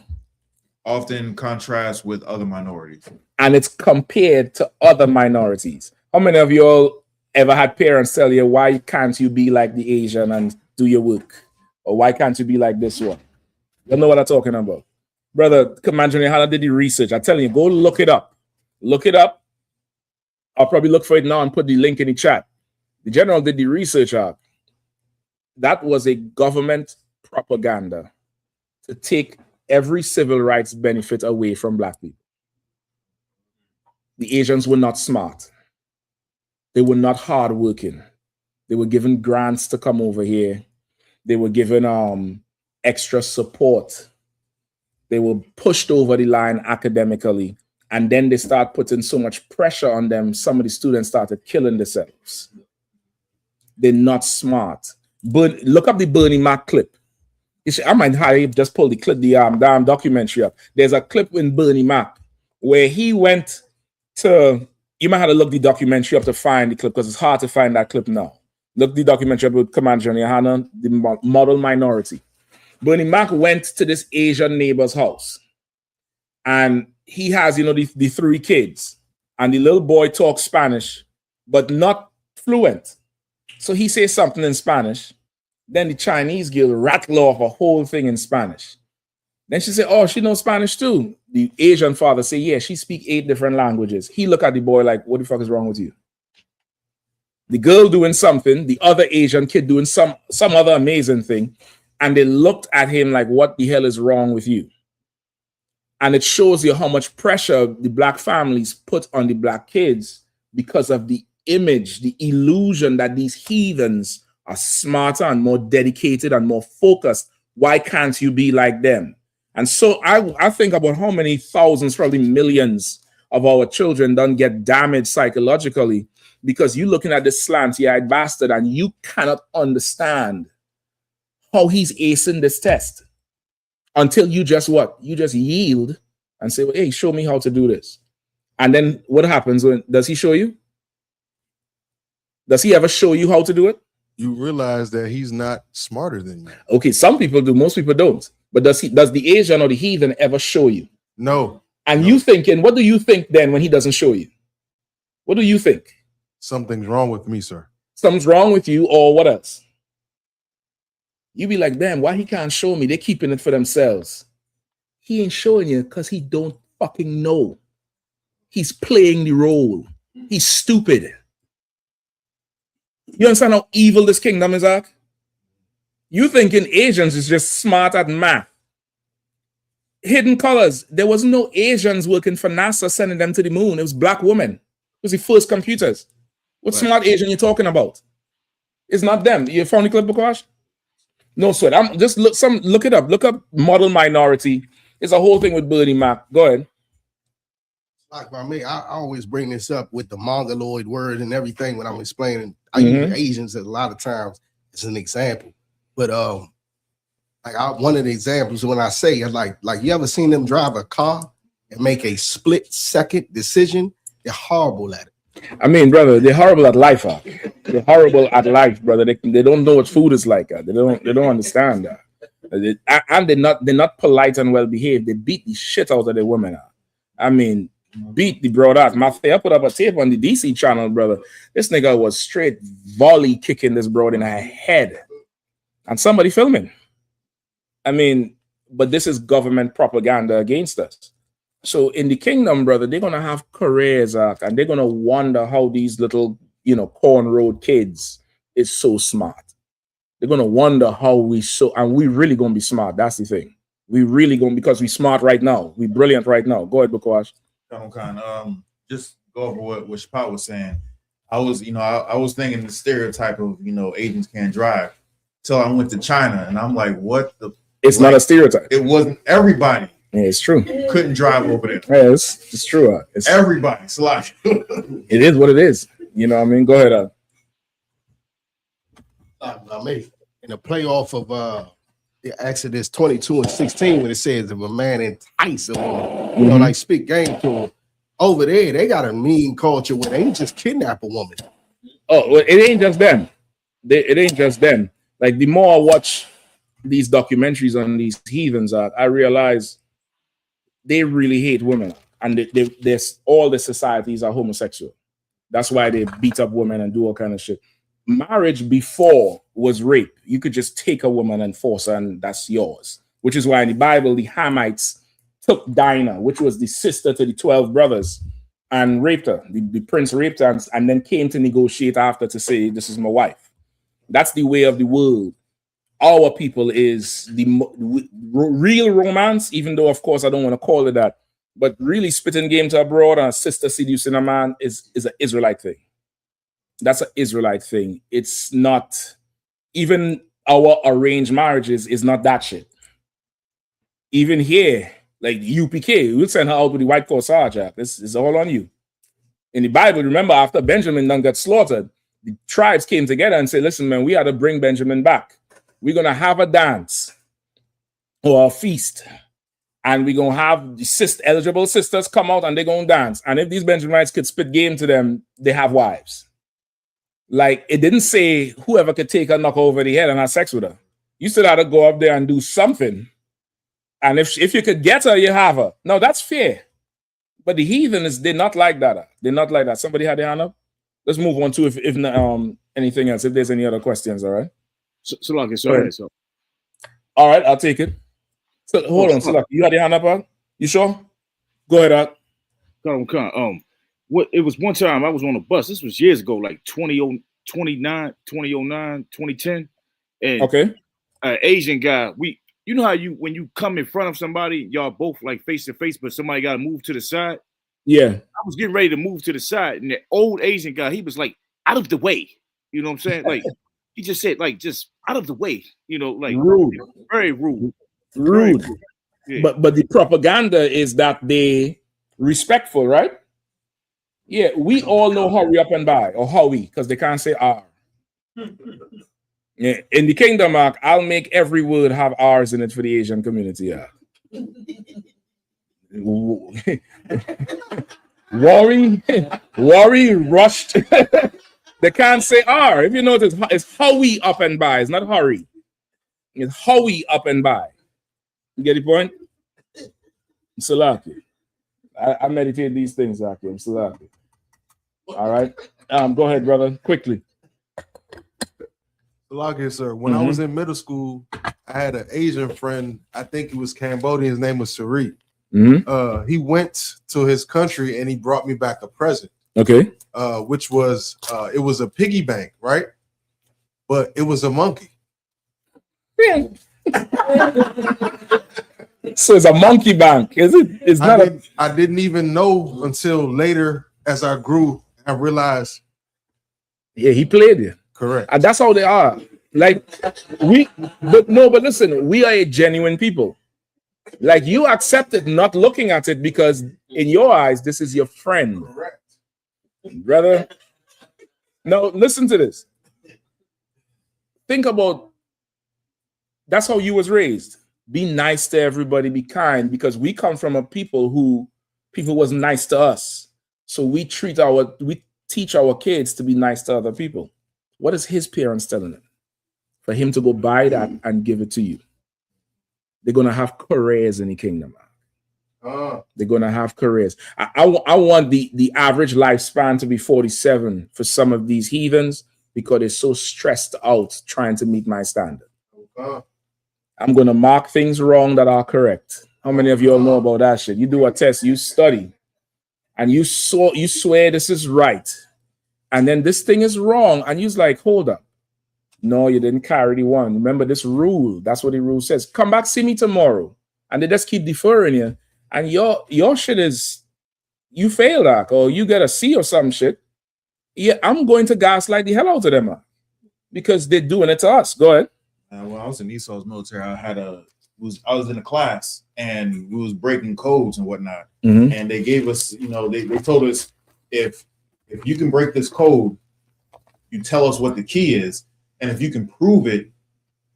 Often contrast with other minorities. And it's compared to other minorities. How many of you all ever had parents tell you, why can't you be like the Asian and do your work? Or why can't you be like this one? You know what I'm talking about. Brother, Commander Yahanna did the research. I tell you, go look it up. Look it up. I'll probably look for it now and put the link in the chat. The general did the research out. That was a government propaganda to take every civil rights benefit away from black people. The Asians were not smart. They were not hardworking. They were given grants to come over here. They were given extra support. They were pushed over the line academically. And then they start putting so much pressure on them, some of the students started killing themselves. They're not smart. But look up the Bernie Mac clip. I might have just pulled the clip, the damn documentary up. There's a clip in Bernie Mac where he went to, you might have to look the documentary up to find the clip because it's hard to find that clip now. Look the documentary about Commander Yahanna, the model minority. Bernie Mac went to this Asian neighbor's house and he has, the 3 kids, and the little boy talks Spanish, but not fluent. So he says something in Spanish. Then the Chinese girl rattle off a whole thing in Spanish. Then she said, oh, she knows Spanish too. The Asian father say, yeah, she speaks 8 different languages. He look at the boy like, what the fuck is wrong with you? The girl doing something, the other Asian kid doing some other amazing thing. And they looked at him like, what the hell is wrong with you? And it shows you how much pressure the black families put on the black kids because of the image, the illusion that these heathens are smarter and more dedicated and more focused. Why can't you be like them? And so I think about how many thousands, probably millions of our children don't get damaged psychologically because you're looking at this slanty-eyed bastard and you cannot understand how he's acing this test until you just what? You just yield and say, well, hey, show me how to do this. And then what happens does he show you? Does he ever show you how to do it? You realize that he's not smarter than you. Okay, some people do, most people don't. But does the Asian or the heathen ever show you? No. And you thinking, what do you think then when he doesn't show you? What do you think? Something's wrong with me, sir. Something's wrong with you, or what else? You be like, damn, why he can't show me? They're keeping it for themselves. He ain't showing you because he don't fucking know. He's playing the role. He's stupid. You understand how evil this kingdom is, Zach? You thinking Asians is just smart at math. Hidden colors. There was no Asians working for NASA sending them to the moon. It was black women. It was the first computers. What smart Asian you talking about? It's not them. You found the clip, Bukash? No, sweat. I'm just look it up. Look up model minority. It's a whole thing with Bernie Mac. Go ahead. Like by me, I always bring this up with the mongoloid word and everything when I'm explaining. I use Asians a lot of times as an example. But one of the examples when I say like you ever seen them drive a car and make a split-second decision? They're horrible at it. I mean, brother, they're horrible at life. They're horrible at life, brother. They don't know what food is like. They don't understand that. And they're not polite and well behaved. They beat the shit out of the women. I mean, beat the brother. I put up a tape on the DC channel, brother. This nigga was straight volley kicking this bro in the head. And somebody filming. I mean, but this is government propaganda against us. So in the kingdom, brother, they're gonna have careers, and they're gonna wonder how these little, corn road kids is so smart. They're gonna wonder how and we really gonna be smart. That's the thing. We really gonna, because we smart right now. We brilliant right now. Go ahead, Bukawash. Just go over what Shapat was saying. I was thinking the stereotype of Asians can't drive till I went to China, and I'm like, what the? It's not a stereotype. It wasn't everybody. Yeah, it's true. Couldn't drive over there. Yeah, it's true. It's everybody. It's like it is what it is. You know what I mean? Go ahead. I mean, in the playoff of the Exodus 22:16, when it says if a man entice a woman, like speak game to him, over there they got a mean culture where they just kidnap a woman. Oh, well, it ain't just them. It ain't just them. Like the more I watch these documentaries on these heathens, I realize they really hate women, and all the societies are homosexual. That's why they beat up women and do all kind of shit. Marriage before was rape. You could just take a woman and force her, and that's yours. Which is why in the Bible, the Hamites took Dinah, which was the sister to the 12 brothers, and raped her. The prince raped her and then came to negotiate after to say, this is my wife. That's the way of the world. Our people is the real romance, even though, of course, I don't want to call it that. But really spitting game to a broad and a sister seducing a man is an Israelite thing. That's an Israelite thing. It's not, even our arranged marriages is not that shit. Even here, like UPK, we'll send her out with the white corsage. This is all on you. In the Bible, remember, after Benjamin done got slaughtered, the tribes came together and said, listen, man, we had to bring Benjamin back. We're going to have a dance or a feast. And we're going to have the eligible sisters come out and they're going to dance. And if these Benjamites could spit game to them, they have wives. Like, it didn't say whoever could take her, knock her over the head and have sex with her. You still had to go up there and do something. And if you could get her, you have her. No, that's fair. But the heathens did not like that. They're not like that. Somebody had their hand up? Let's move on to if anything else, if there's any other questions, all right? So. All right, I'll take it. So hold on, Salaki. You had your hand up, You sure? Go ahead, It was one time I was on a bus. This was years ago, like 2009, 2010. And okay, an Asian guy, you know how when you come in front of somebody, y'all both like face to face, but somebody got to move to the side. Yeah. I was getting ready to move to the side, and the old Asian guy, he was like, out of the way. You know what I'm saying? Like, he just said, like, just out of the way. Like rude. Very rude. Rude. Very rude. Yeah. But the propaganda is that they respectful, right? Yeah, we all know hurry up and buy, or howie, because they can't say R. Yeah, in the kingdom, Mark, I'll make every word have R's in it for the Asian community. Yeah. worry, rushed. They can't say R. If you notice, it's howie up and buy. It's not hurry. It's howie up and buy. You get the point? Salaki. I meditate these things, Zaki. I'm Salaki. All right. Go ahead, brother. Quickly. Salaki, sir. When I was in middle school, I had an Asian friend. I think he was Cambodian. His name was Sarit. He went to his country and he brought me back a present. Okay. Which was it was a piggy bank, right? But it was a monkey. Yeah. So it's a monkey bank, is it? It's not. I didn't even know until later, as I grew, I realized. Yeah, he played it. Correct. And that's how they are. Like but listen, we are a genuine people. Like, you accept it, not looking at it, because in your eyes, this is your friend. Correct. Brother. No, listen to this. Think about, that's how you was raised. Be nice to everybody, be kind, because we come from a people was nice to us. So we teach our kids to be nice to other people. What is his parents telling him? For him to go buy that and give it to you. They're going to have careers in the kingdom. They're gonna have careers. I want the average lifespan to be 47 for some of these heathens because they're so stressed out trying to meet my standard. I'm gonna mark things wrong that are correct. How many of you all know about that shit? You do a test, you study, and you swear this is right, and then this thing is wrong, and you're like, hold up. No, you didn't carry the one. Remember this rule. That's what the rule says. Come back, see me tomorrow. And they just keep deferring you. And your shit is, you fail that, or you get a C or some shit. Yeah, I'm going to gaslight the hell out of them, man, because they're doing it to us. Go ahead. When I was in Esau's military, I was in a class and we was breaking codes and whatnot. And they gave us, they told us if you can break this code, you tell us what the key is. And if you can prove it,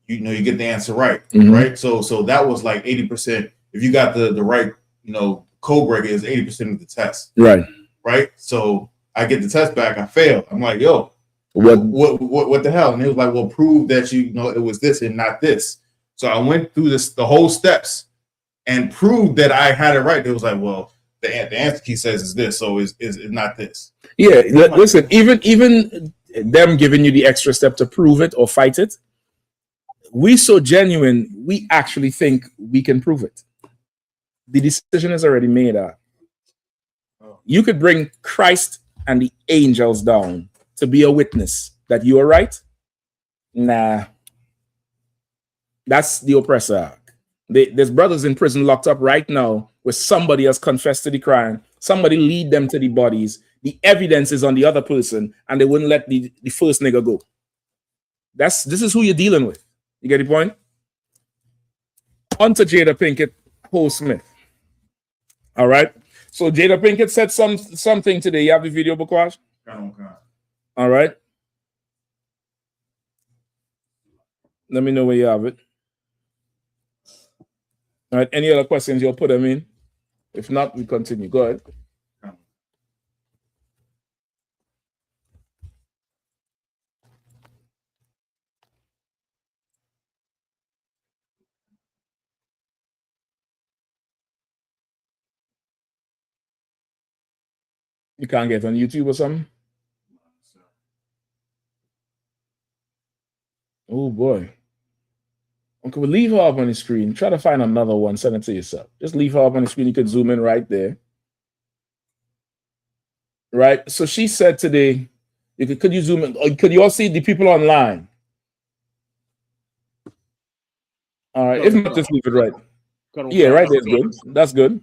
you get the answer right, right? So that was like 80%. If you got the right, code breaker is 80% of the test, right? So I get the test back, I failed. I'm like, yo, what the hell? And it was like, well, prove that it was this and not this. So I went through the whole steps and proved that I had it right. It was like, well, the answer key says is this, so is not this. Yeah, listen, even them giving you the extra step to prove it or fight it, we so genuine, we actually think we can prove it. The decision is already made. You could bring Christ and the angels down to be a witness that you are right. Nah, that's the oppressor. There's brothers in prison locked up right now where somebody has confessed to the crime. Somebody lead them to the bodies. The evidence is on the other person, and they wouldn't let the first nigga go. This is who you're dealing with. You get the point? On to Jada Pinkett, Ho Smith. All right. So Jada Pinkett said something today. You have the video, Bukwash? All right. Let me know where you have it. All right. Any other questions, you'll put them in. If not, we continue. Go ahead. You can't get on YouTube or something? Oh, boy. Okay, we'll leave her up on the screen. Try to find another one. Send it to yourself. Just leave her up on the screen. You could zoom in right there. Right? So she said today, could you zoom in? Or could you all see the people online? All right. If not, just leave it right. Yeah, right there's good. That's good.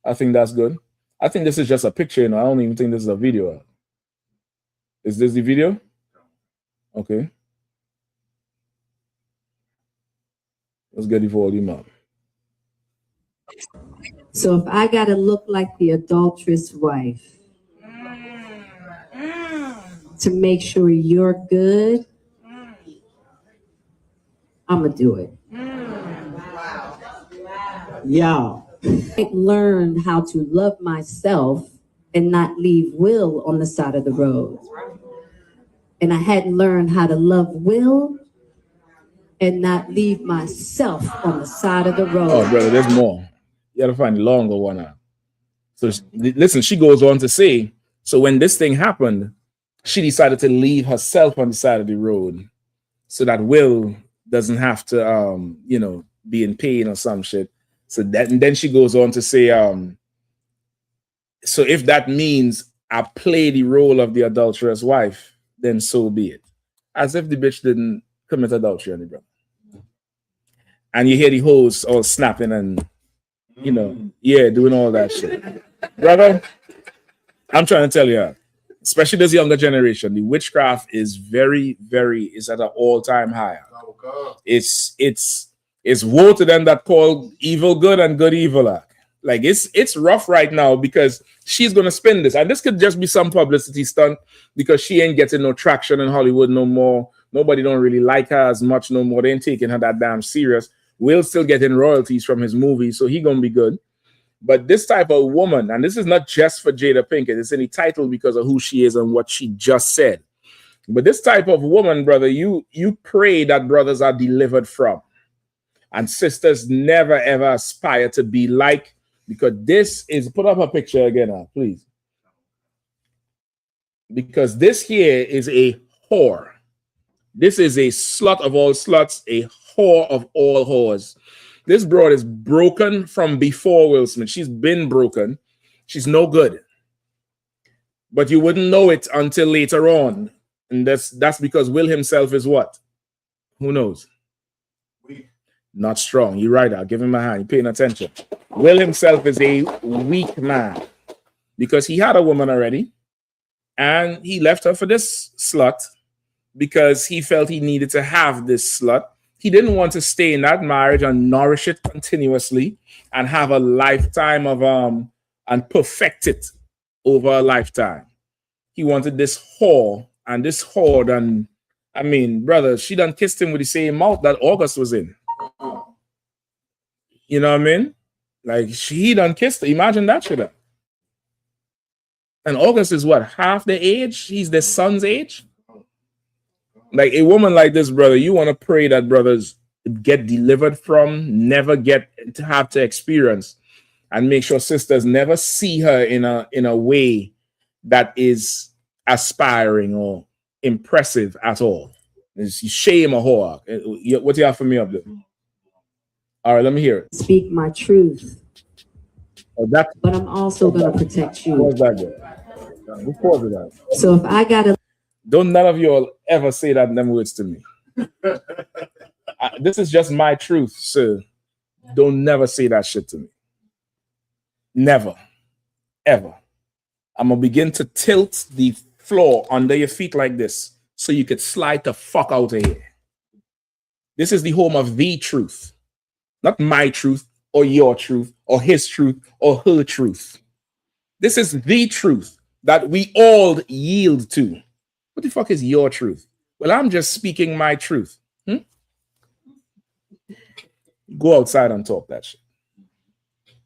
I think that's good. I think this is just a picture, I don't even think this is a video. Is this the video? Okay. Let's get the volume up. So if I gotta look like the adulterous wife to make sure you're good, I'm gonna do it. Y'all. I learned how to love myself and not leave Will on the side of the road. And I hadn't learned how to love Will and not leave myself on the side of the road. Oh, brother, there's more. You gotta find the longer one out. So listen, she goes on to say, so when this thing happened, she decided to leave herself on the side of the road so that Will doesn't have to, be in pain or some shit. So that, and then she goes on to say, so if that means I play the role of the adulterous wife, then so be it. As if the bitch didn't commit adultery on the brother. And you hear the hoes all snapping and, doing all that shit. Brother, I'm trying to tell you, especially this younger generation, the witchcraft is is at an all-time high. It's woe to them that call evil good and good evil. Like it's rough right now because she's gonna spin this, and this could just be some publicity stunt because she ain't getting no traction in Hollywood no more. Nobody don't really like her as much no more. They ain't taking her that damn serious. Will's still getting royalties from his movie, so he gonna be good. But this type of woman, and this is not just for Jada Pinkett, it's in the title because of who she is and what she just said. But this type of woman, brother, you pray that brothers are delivered from. And sisters never ever aspire to be like Because this is, put up a picture again, please. Because this here is a whore. This is a slut of all sluts, a whore of all whores. This broad is broken from before Will Smith. She's been broken. She's no good. But you wouldn't know it until later on. And that's because Will himself is what? Who knows? Not strong. You're right. I'll give him a hand. You're paying attention. Will himself is a weak man because he had a woman already and he left her for this slut because he felt he needed to have this slut. He didn't want to stay in that marriage and nourish it continuously and have a lifetime of and perfect it over a lifetime. He wanted this whore, and this whore done, I mean, brother, she done kissed him with the same mouth that August was in. You know what I mean? Like, he done kissed her. Imagine that shit. And August is what, half the age? He's the son's age? Like, a woman like this, brother, you want to pray that brothers get delivered from, never get to have to experience, and make sure sisters never see her in a way that is aspiring or impressive at all. It's shame a whore. What do you have for me up there? All right, let me hear it. Speak my truth. Oh, but I'm also going to protect you. What's that there? Before that. So if I got to... Don't none of you all ever say that them words to me. This is just my truth, sir. Don't never say that shit to me. Never. Ever. I'm going to begin to tilt the floor under your feet like this so you could slide the fuck out of here. This is the home of the truth. Not my truth or your truth or his truth or her truth. This is the truth that we all yield to. What the fuck is your truth? Well, I'm just speaking my truth. Go outside and talk that shit.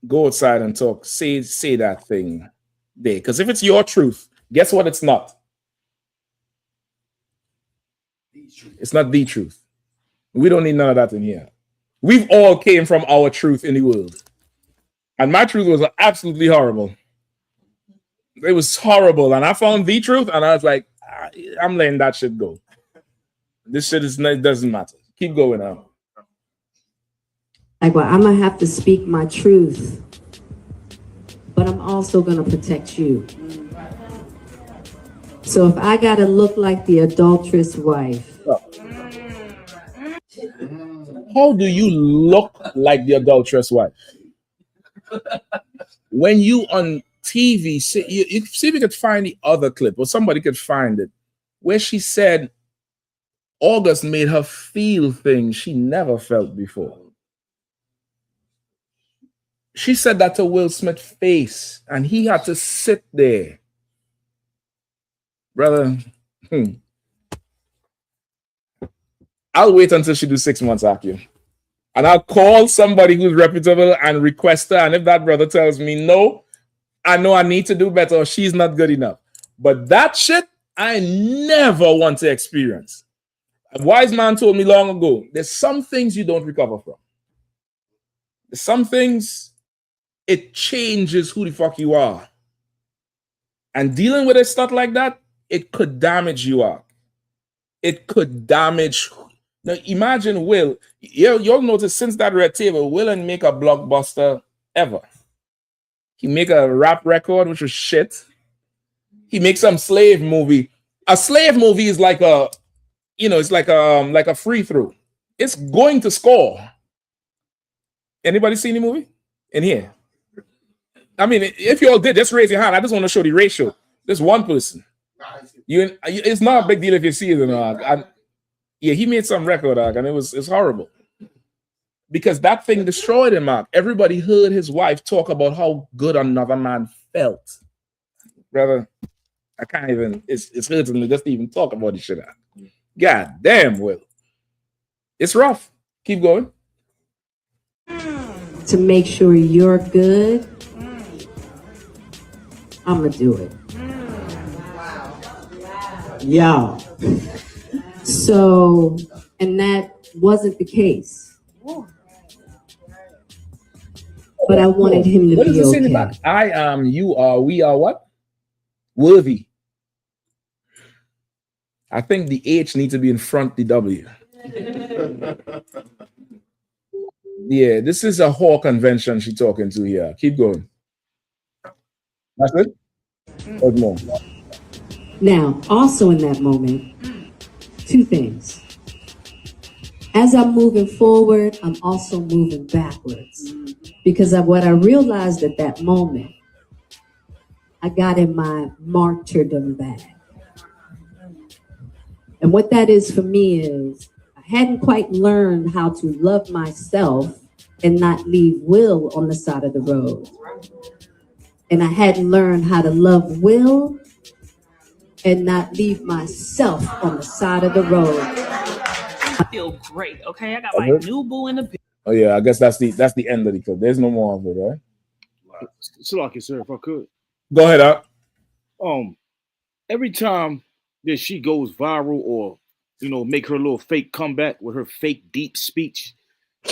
Go outside and talk. Say that thing there. Because if it's your truth, guess what it's not? It's not the truth. We don't need none of that in here. We've all came from our truth in the world. And my truth was absolutely horrible. It was horrible. And I found the truth and I was like, I'm letting that shit go. This shit it doesn't matter. Keep going on. Like, well, I'm going to have to speak my truth, but I'm also going to protect you. So if I got to look like the adulterous wife. How do you look like the adulterous wife? When you on TV, you see if you could find the other clip or somebody could find it where she said August made her feel things she never felt before. She said that to Will Smith's face and he had to sit there. Brother, I'll wait until she do 6 months after you. And I'll call somebody who's reputable and request her. And if that brother tells me no, I know I need to do better or she's not good enough. But that shit, I never want to experience. A wise man told me long ago, there's some things you don't recover from. There's some things, it changes who the fuck you are. And dealing with a stuff like that, it could damage you out. It could damage. Now imagine Will, you'll notice since that Red Table, Will didn't make a blockbuster ever. He make a rap record, which was shit. He makes some slave movie. A slave movie is like a, it's like a free throw. It's going to score. Anybody seen the movie in here? I mean, if you all did, just raise your hand. I just want to show the ratio. There's one person. It's not a big deal if you see it or not. Yeah, he made some record, and it's horrible. Because that thing destroyed him, Mark. Everybody heard his wife talk about how good another man felt. Brother, I can't even, it's hurting me just to even talk about this shit. God damn, Will. It's rough. Keep going. To make sure you're good, I'm going to do it. Yeah. So, and that wasn't the case. but I wanted him to What does be it say in the okay. back? I am, you are, we are what? Worthy. I think the H needs to be in front of the W. Yeah, this is a whore convention she's talking to here. Keep going. That's it? What more? Now, also in that moment, two things. As I'm moving forward, I'm also moving backwards. Because of what I realized at that moment, I got in my martyrdom bag. And what that is for me is, I hadn't quite learned how to love myself and not leave Will on the side of the road. And I hadn't learned how to love Will and not leave myself on the side of the road. I feel great. Okay, I got my new boo in the bed. Oh yeah, I guess that's the end of the clip. There's no more of it, right? Salaki, sir, if I could. Go ahead, up. Every time that she goes viral or make her little fake comeback with her fake deep speech,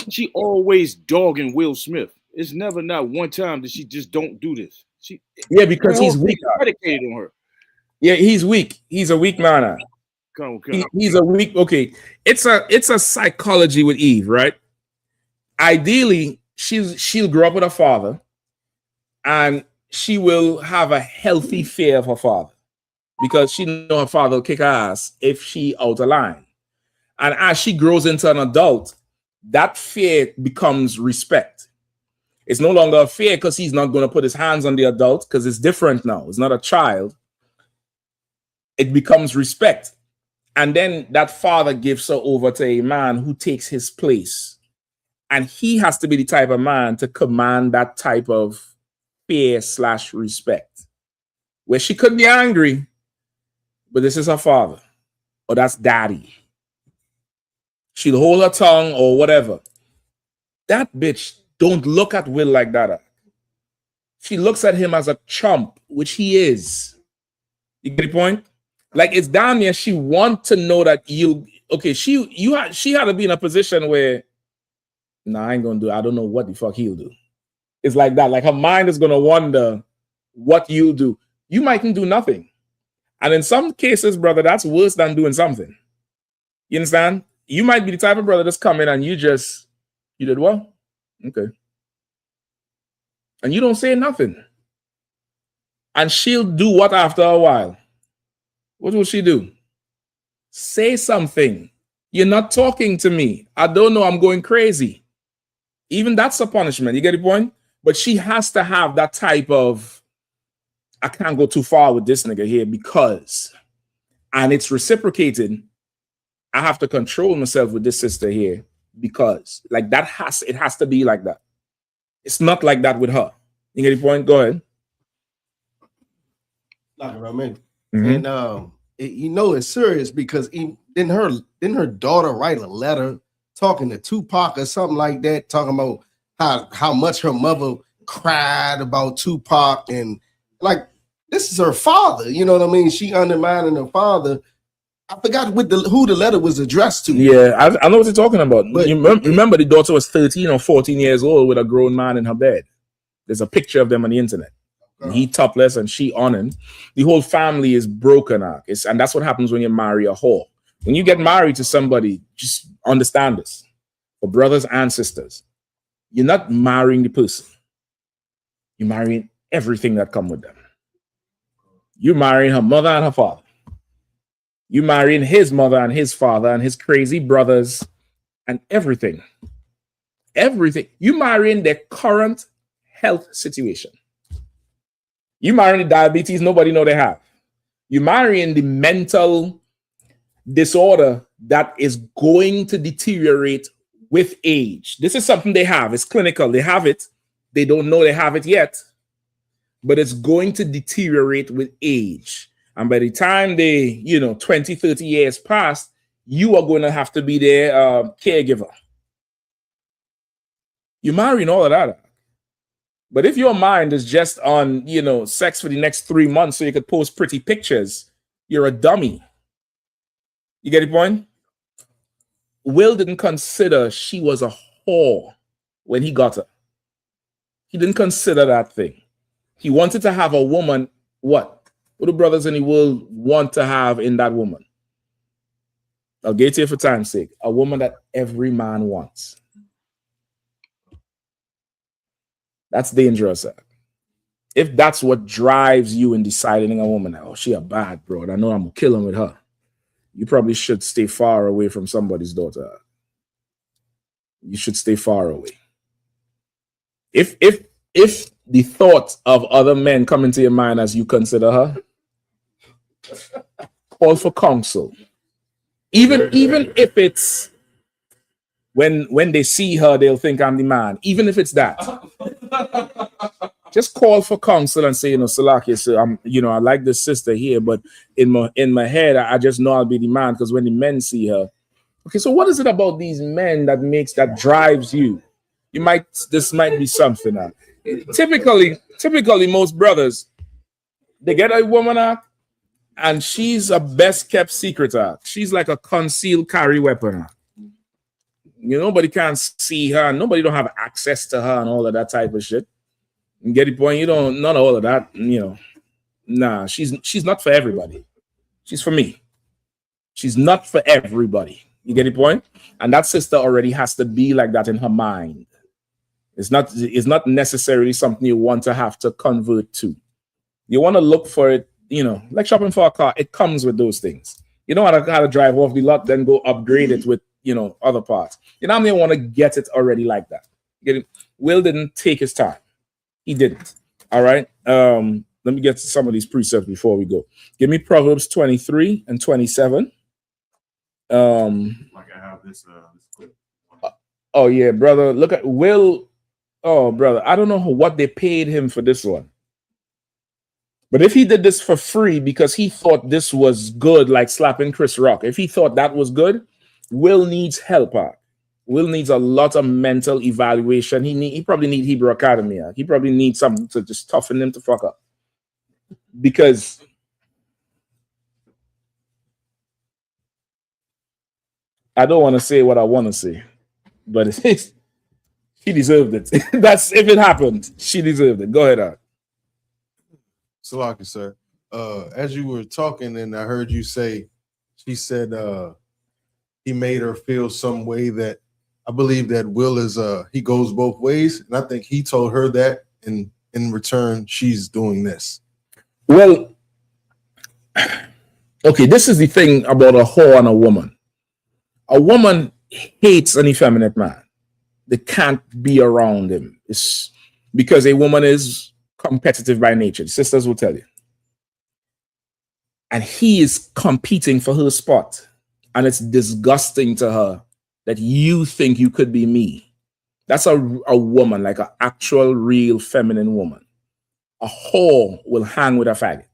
she always dogging Will Smith. It's never not one time that she just don't do this. Because he's weak. Predicated on her. Yeah, he's weak. He's a weak man. He's a weak. Okay, it's a psychology with Eve, right? Ideally, she'll grow up with her father, and she will have a healthy fear of her father because she know her father will kick her ass if she out of line. And as she grows into an adult, that fear becomes respect. It's no longer a fear because he's not going to put his hands on the adult because it's different now. It's not a child. It becomes respect. And then that father gives her over to a man who takes his place. And he has to be the type of man to command that type of fear/respect. Where she could be angry, but this is her father. Or that's daddy. She'll hold her tongue or whatever. That bitch don't look at Will like that. She looks at him as a chump, which he is. You get the point? Like it's down there. She wants to know that she had to be in a position where, I ain't gonna do it. I don't know what the fuck he'll do. It's like that. Like her mind is gonna wonder what you'll do. You mightn't do nothing. And in some cases, brother, that's worse than doing something. You understand? You might be the type of brother that's coming and you did what? Okay. And you don't say nothing. And she'll do what after a while? What will she do? Say something. You're not talking to me. I don't know. I'm going crazy. Even that's a punishment. You get the point? But she has to have that type of, I can't go too far with this nigga here because, and it's reciprocated. I have to control myself with this sister here because like it has to be like that. It's not like that with her. You get the point? Go ahead. Like what I mean. And it's serious because didn't her daughter write a letter talking to Tupac or something like that, talking about how much her mother cried about Tupac, and like this is her father, you know what I mean? She undermining her father. I forgot who the letter was addressed to. Yeah, I know what you're talking about. But you remember the daughter was 13 or 14 years old with a grown man in her bed. There's a picture of them on the internet. And he topless and she on him. The whole family is broken up. And that's what happens when you marry a whore. When you get married to somebody, just understand this. For brothers and sisters, you're not marrying the person. You're marrying everything that comes with them. You're marrying her mother and her father. You're marrying his mother and his father and his crazy brothers and everything. Everything. You're marrying their current health situation. You marrying the diabetes nobody know they have. You're marrying the mental disorder that is going to deteriorate with age. This is something they have. It's clinical. They have it. They don't know they have it yet, but it's going to deteriorate with age. And by the time they, 20, 30 years pass, you are going to have to be their caregiver. You're marrying all of that. But if your mind is just on, sex for the next 3 months so you could post pretty pictures, you're a dummy. You get the point? Will didn't consider she was a whore when he got her. He didn't consider that thing. He wanted to have a woman. What do brothers in the world want to have in that woman? I'll get to you for time's sake. A woman that every man wants. That's dangerous. If that's what drives you in deciding a woman, oh, she a bad bro, I know I'm gonna kill him with her. You probably should stay far away from somebody's daughter. You should stay far away. If the thought of other men come into your mind as you consider her, call for counsel. Even if it's when they see her, they'll think I'm the man. Even if it's that, just call for counsel and say, Salaki, so I like this sister here, but in my head, I just know I'll be the man because when the men see her, okay. So what is it about these men that drives you? This might be something. Typically, most brothers, they get a woman and she's a best kept secret. She's like a concealed carry weapon. Nobody can see her. Nobody don't have access to her and all of that type of shit. You get the point? None of all of that. Nah, she's not for everybody. She's for me. She's not for everybody. You get the point? And that sister already has to be like that in her mind. It's not necessarily something you want to have to convert to. You want to look for it, like shopping for a car. It comes with those things. You don't want to drive off the lot, then go upgrade it with, other parts. You know what I mean? Want to get it already like that. Get it? Will didn't take his time. He didn't. All right. Let me get to some of these precepts before we go. Give me Proverbs 23 and 27. Like I have this clip. Oh yeah, brother. Look at Will. Oh, brother, I don't know what they paid him for this one. But if he did this for free because he thought this was good, like slapping Chris Rock, if he thought that was good, Will needs help. Will needs a lot of mental evaluation. He probably need Hebrew Academy. He probably needs something to just toughen him to fuck up. Because I don't want to say what I want to say, but it's she deserved it. That's if it happened. She deserved it. Go ahead, Salaki, sir. As you were talking, and I heard you say, she said he made her feel some way that I believe that Will is he goes both ways, and I think he told her that, and in return, she's doing this. Well, okay, this is the thing about a whore and a woman. A woman hates an effeminate man. They can't be around him. It's because a woman is competitive by nature. The sisters will tell you. And he is competing for her spot. And it's disgusting to her that you think you could be me. That's a woman, like an actual, real feminine woman. A whore will hang with a faggot.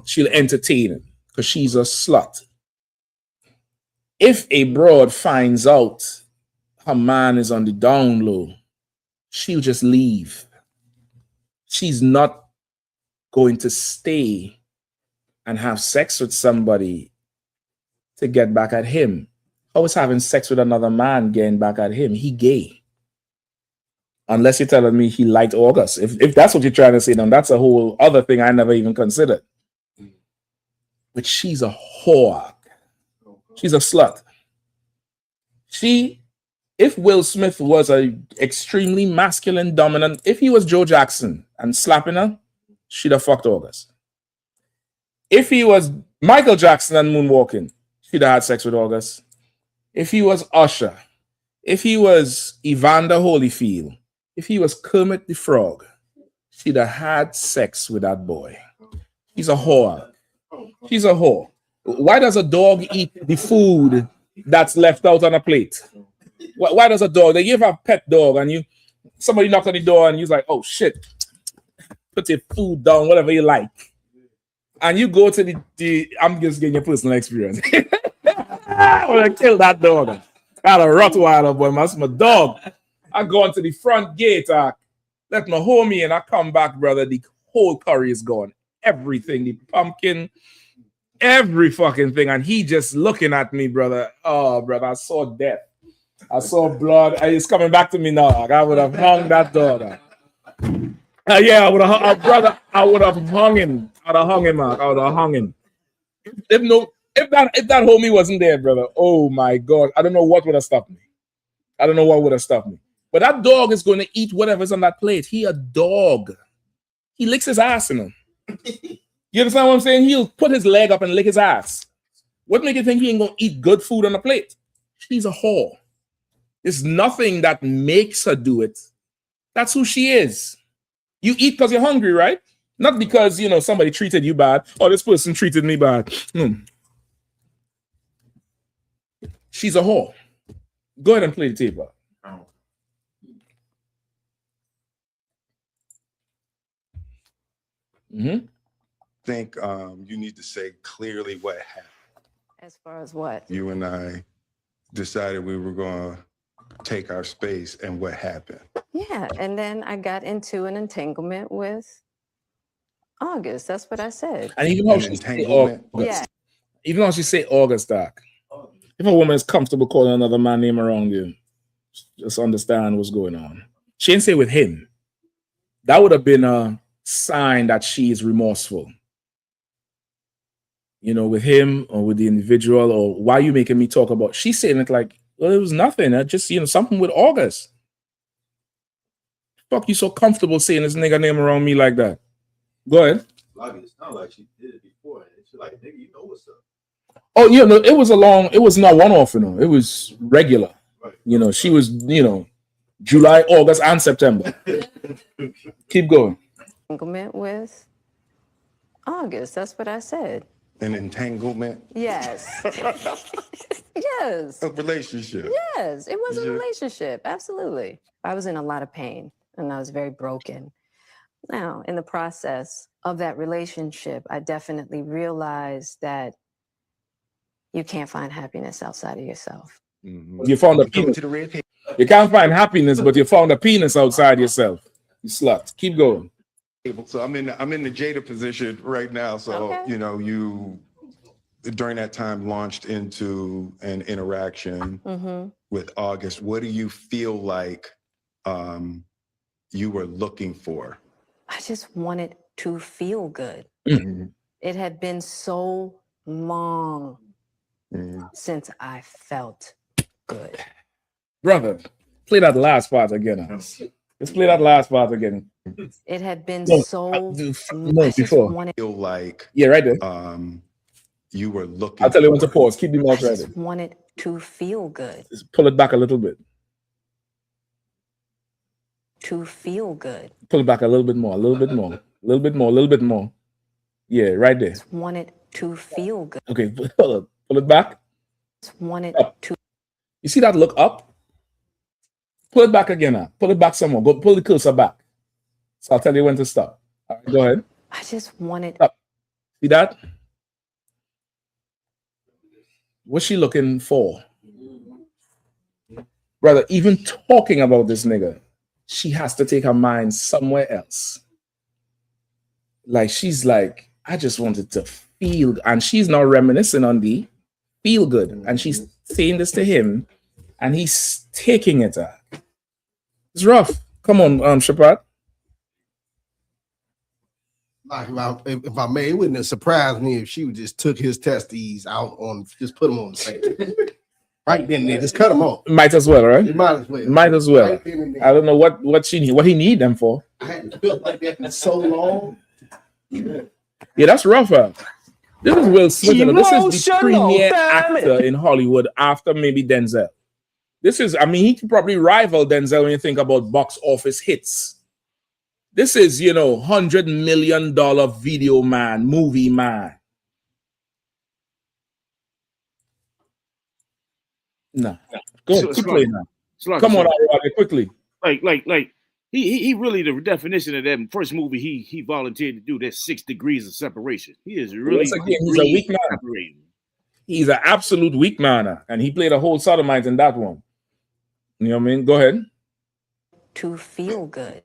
She'll entertain him because she's a slut. If a broad finds out her man is on the down low, she'll just leave. She's not going to stay and have sex with somebody to get back at him. How is having sex with another man getting back at him? He gay. Unless you're telling me he liked August. If that's what you're trying to say, then that's a whole other thing I never even considered. But she's a whore. She's a slut. If Will Smith was a extremely masculine, dominant, if he was Joe Jackson and slapping her, she'd have fucked August. If he was Michael Jackson and moonwalking, she'd have had sex with August. If he was Usher, if he was Evander Holyfield, if he was Kermit the Frog, she'd have had sex with that boy. He's a whore. She's a whore. Why does a dog eat the food that's left out on a plate? Why does a dog? They give a pet dog and somebody knocked on the door and you're like, oh shit, put your food down, whatever you like. And you go to the I'm just getting your personal experience. I want to kill that dog. I had a Rottweiler, boy, my dog. I go into the front gate, let my homie and I come back, brother. The whole curry is gone. Everything, the pumpkin, every fucking thing. And he just looking at me, brother. Oh, brother, I saw death. I saw blood. It's coming back to me now. I would have hung that dog. Yeah, I would have, brother. I would have hung him. I'd have hung him, Mark. I would have hung him. If that homie wasn't there, brother. Oh my God, I don't know what would have stopped me. I don't know what would have stopped me. But that dog is going to eat whatever's on that plate. He a dog. He licks his ass in him. You understand what I'm saying? He'll put his leg up and lick his ass. What make you think he ain't gonna eat good food on the plate? She's a whore. There's nothing that makes her do it. That's who she is. You eat because you're hungry, right? Not because, you know, somebody treated you bad or this person treated me bad. She's a whore. Go ahead and play the tape out. Think you need to say clearly what happened. As far as what? You and I decided we were going to take our space, and what happened? Yeah, and then I got into an entanglement with August. That's what I said. And even though she say August, yeah. even though she say August, Doc, if a woman is comfortable calling another man name around you, just understand what's going on. She didn't say with him. That would have been a sign that she is remorseful. You know, with him or with the individual, or why are you making me talk about? She's saying it like, well, it was nothing. I just, you know, something with August. Fuck, you so comfortable saying this nigga name around me like that? Go ahead. It's not like she did it before. She's like, nigga, you know what's up. Oh, yeah, no, it was not one off, you know. It was regular. Right. You know, she was, you know, July, August, and September. Keep going. Entanglement with August. That's what I said. An entanglement? Yes. Yes. A relationship? Yes, it was a relationship. Absolutely. I was in a lot of pain and I was very broken. Now, in the process of that relationship, I definitely realized that you can't find happiness outside of yourself. You found a penis. You can't find happiness, but you found a penis outside yourself. You slut. Keep going. So I'm in the Jada position right now. So you know, you during that time launched into an interaction with August. What do you feel like you were looking for? I just wanted to feel good. It had been so long since I felt good. Brother, play that last part again. Let's play that last part again. It had been so before. Feel like right there. You were looking. I'll tell you when to pause. Keep the mouth I ready. just wanted to feel good. Just pull it back a little bit. To feel good. Pull it back a little bit more. A little bit more. A little bit more. A little bit more. Yeah, right there. Just wanted to feel good. Okay, pull it back. Just wanted to. You see that look up? Pull it back again now. Pull it back some more. Go pull the cursor back. So I'll tell you when to stop. All right, go ahead. I just wanted. Stop. See that? What's she looking for? Brother, even talking about this nigga, she has to take her mind somewhere else. Like, she's like, I just wanted to feel, and she's now reminiscing on the feel good. And she's saying this to him, and he's taking it. It's rough. Come on, Shapat. Like if I may, it wouldn't have surprised me if she just took his testes out on, just put them on the table. Right then, there, just cut them off. Might as well, right? It might as well. Might as well. Right then and there. I don't know what he need them for. I hadn't felt like that in so long. Yeah, that's rough. This is Will Smith. This is the premier actor in Hollywood after maybe Denzel. This is, I mean, he could probably rival Denzel when you think about box office hits. This is, you know, $100 million video man, movie man. No. Go ahead, keep playing now. Come on, quickly. Like he really the definition of that first movie he volunteered to do. That's 6 degrees of separation. He is really he's a weak man. separated. He's an absolute weak man, and he played a whole sodomite in that one. You know what I mean? Go ahead. To feel good.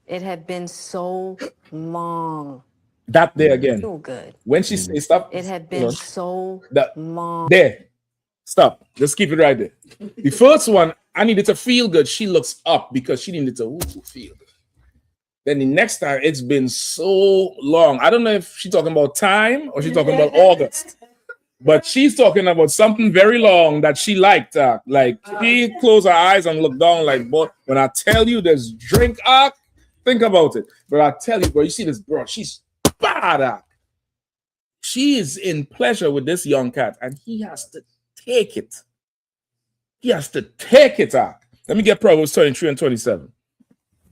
It had been so long. That there again. Feel good. When she says stop. It had been so long. There. Stop. Just keep it right there. The first one, I needed to feel good. She looks up because she needed to feel good. Then the next time, it's been so long. I don't know if she's talking about time or she's talking about August. But she's talking about something very long that she liked. Like she closed her eyes and looked down like, boy, when I tell you there's drink, think about it. But I tell you, bro, you see this girl, she's bad. She is in pleasure with this young cat and he has to take it. He has to take it out. Let me get Proverbs 23 and 27.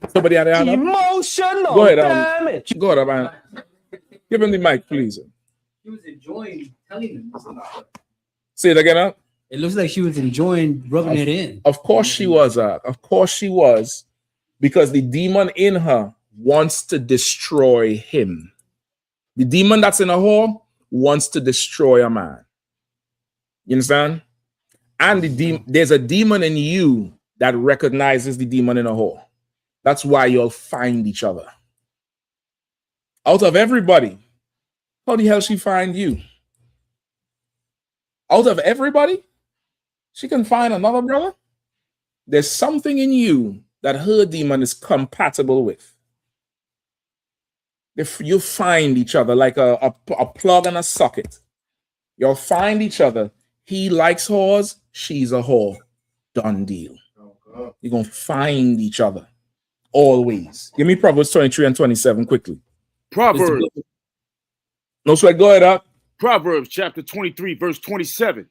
Somebody out there? Emotional Go ahead, damage. Go ahead, man. Give him the mic, please. She was enjoying telling him. Say it again, huh? It looks like she was enjoying rubbing it in. Of course she was, Of course she was. Because the demon in her wants to destroy him. The demon that's in a whore wants to destroy a man. You understand? And there's a demon in you that recognizes the demon in a whore. That's why you'll find each other. Out of everybody, how the hell she find you? Out of everybody, she can find another brother? There's something in you that her demon is compatible with. If you find each other like a plug and a socket, you'll find each other. He likes whores, she's a whore. Done deal. You're going to find each other. Always. Give me Proverbs 23 and 27 quickly. Proverbs. No sweat. Go ahead, up. Proverbs chapter 23, verse 27.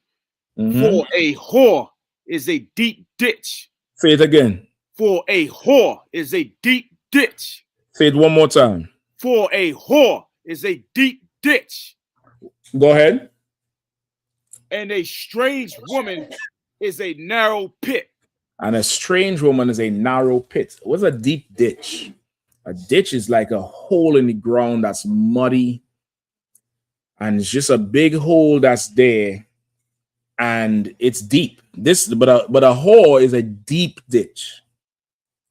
For a whore is a deep ditch. Say it again. For a whore is a deep ditch. Say it one more time. For a whore is a deep ditch. Go ahead. And a strange woman is a narrow pit. And a strange woman is a narrow pit. What's a deep ditch? A ditch is like a hole in the ground that's muddy. And it's just a big hole that's there. And it's deep. But a hole is a deep ditch.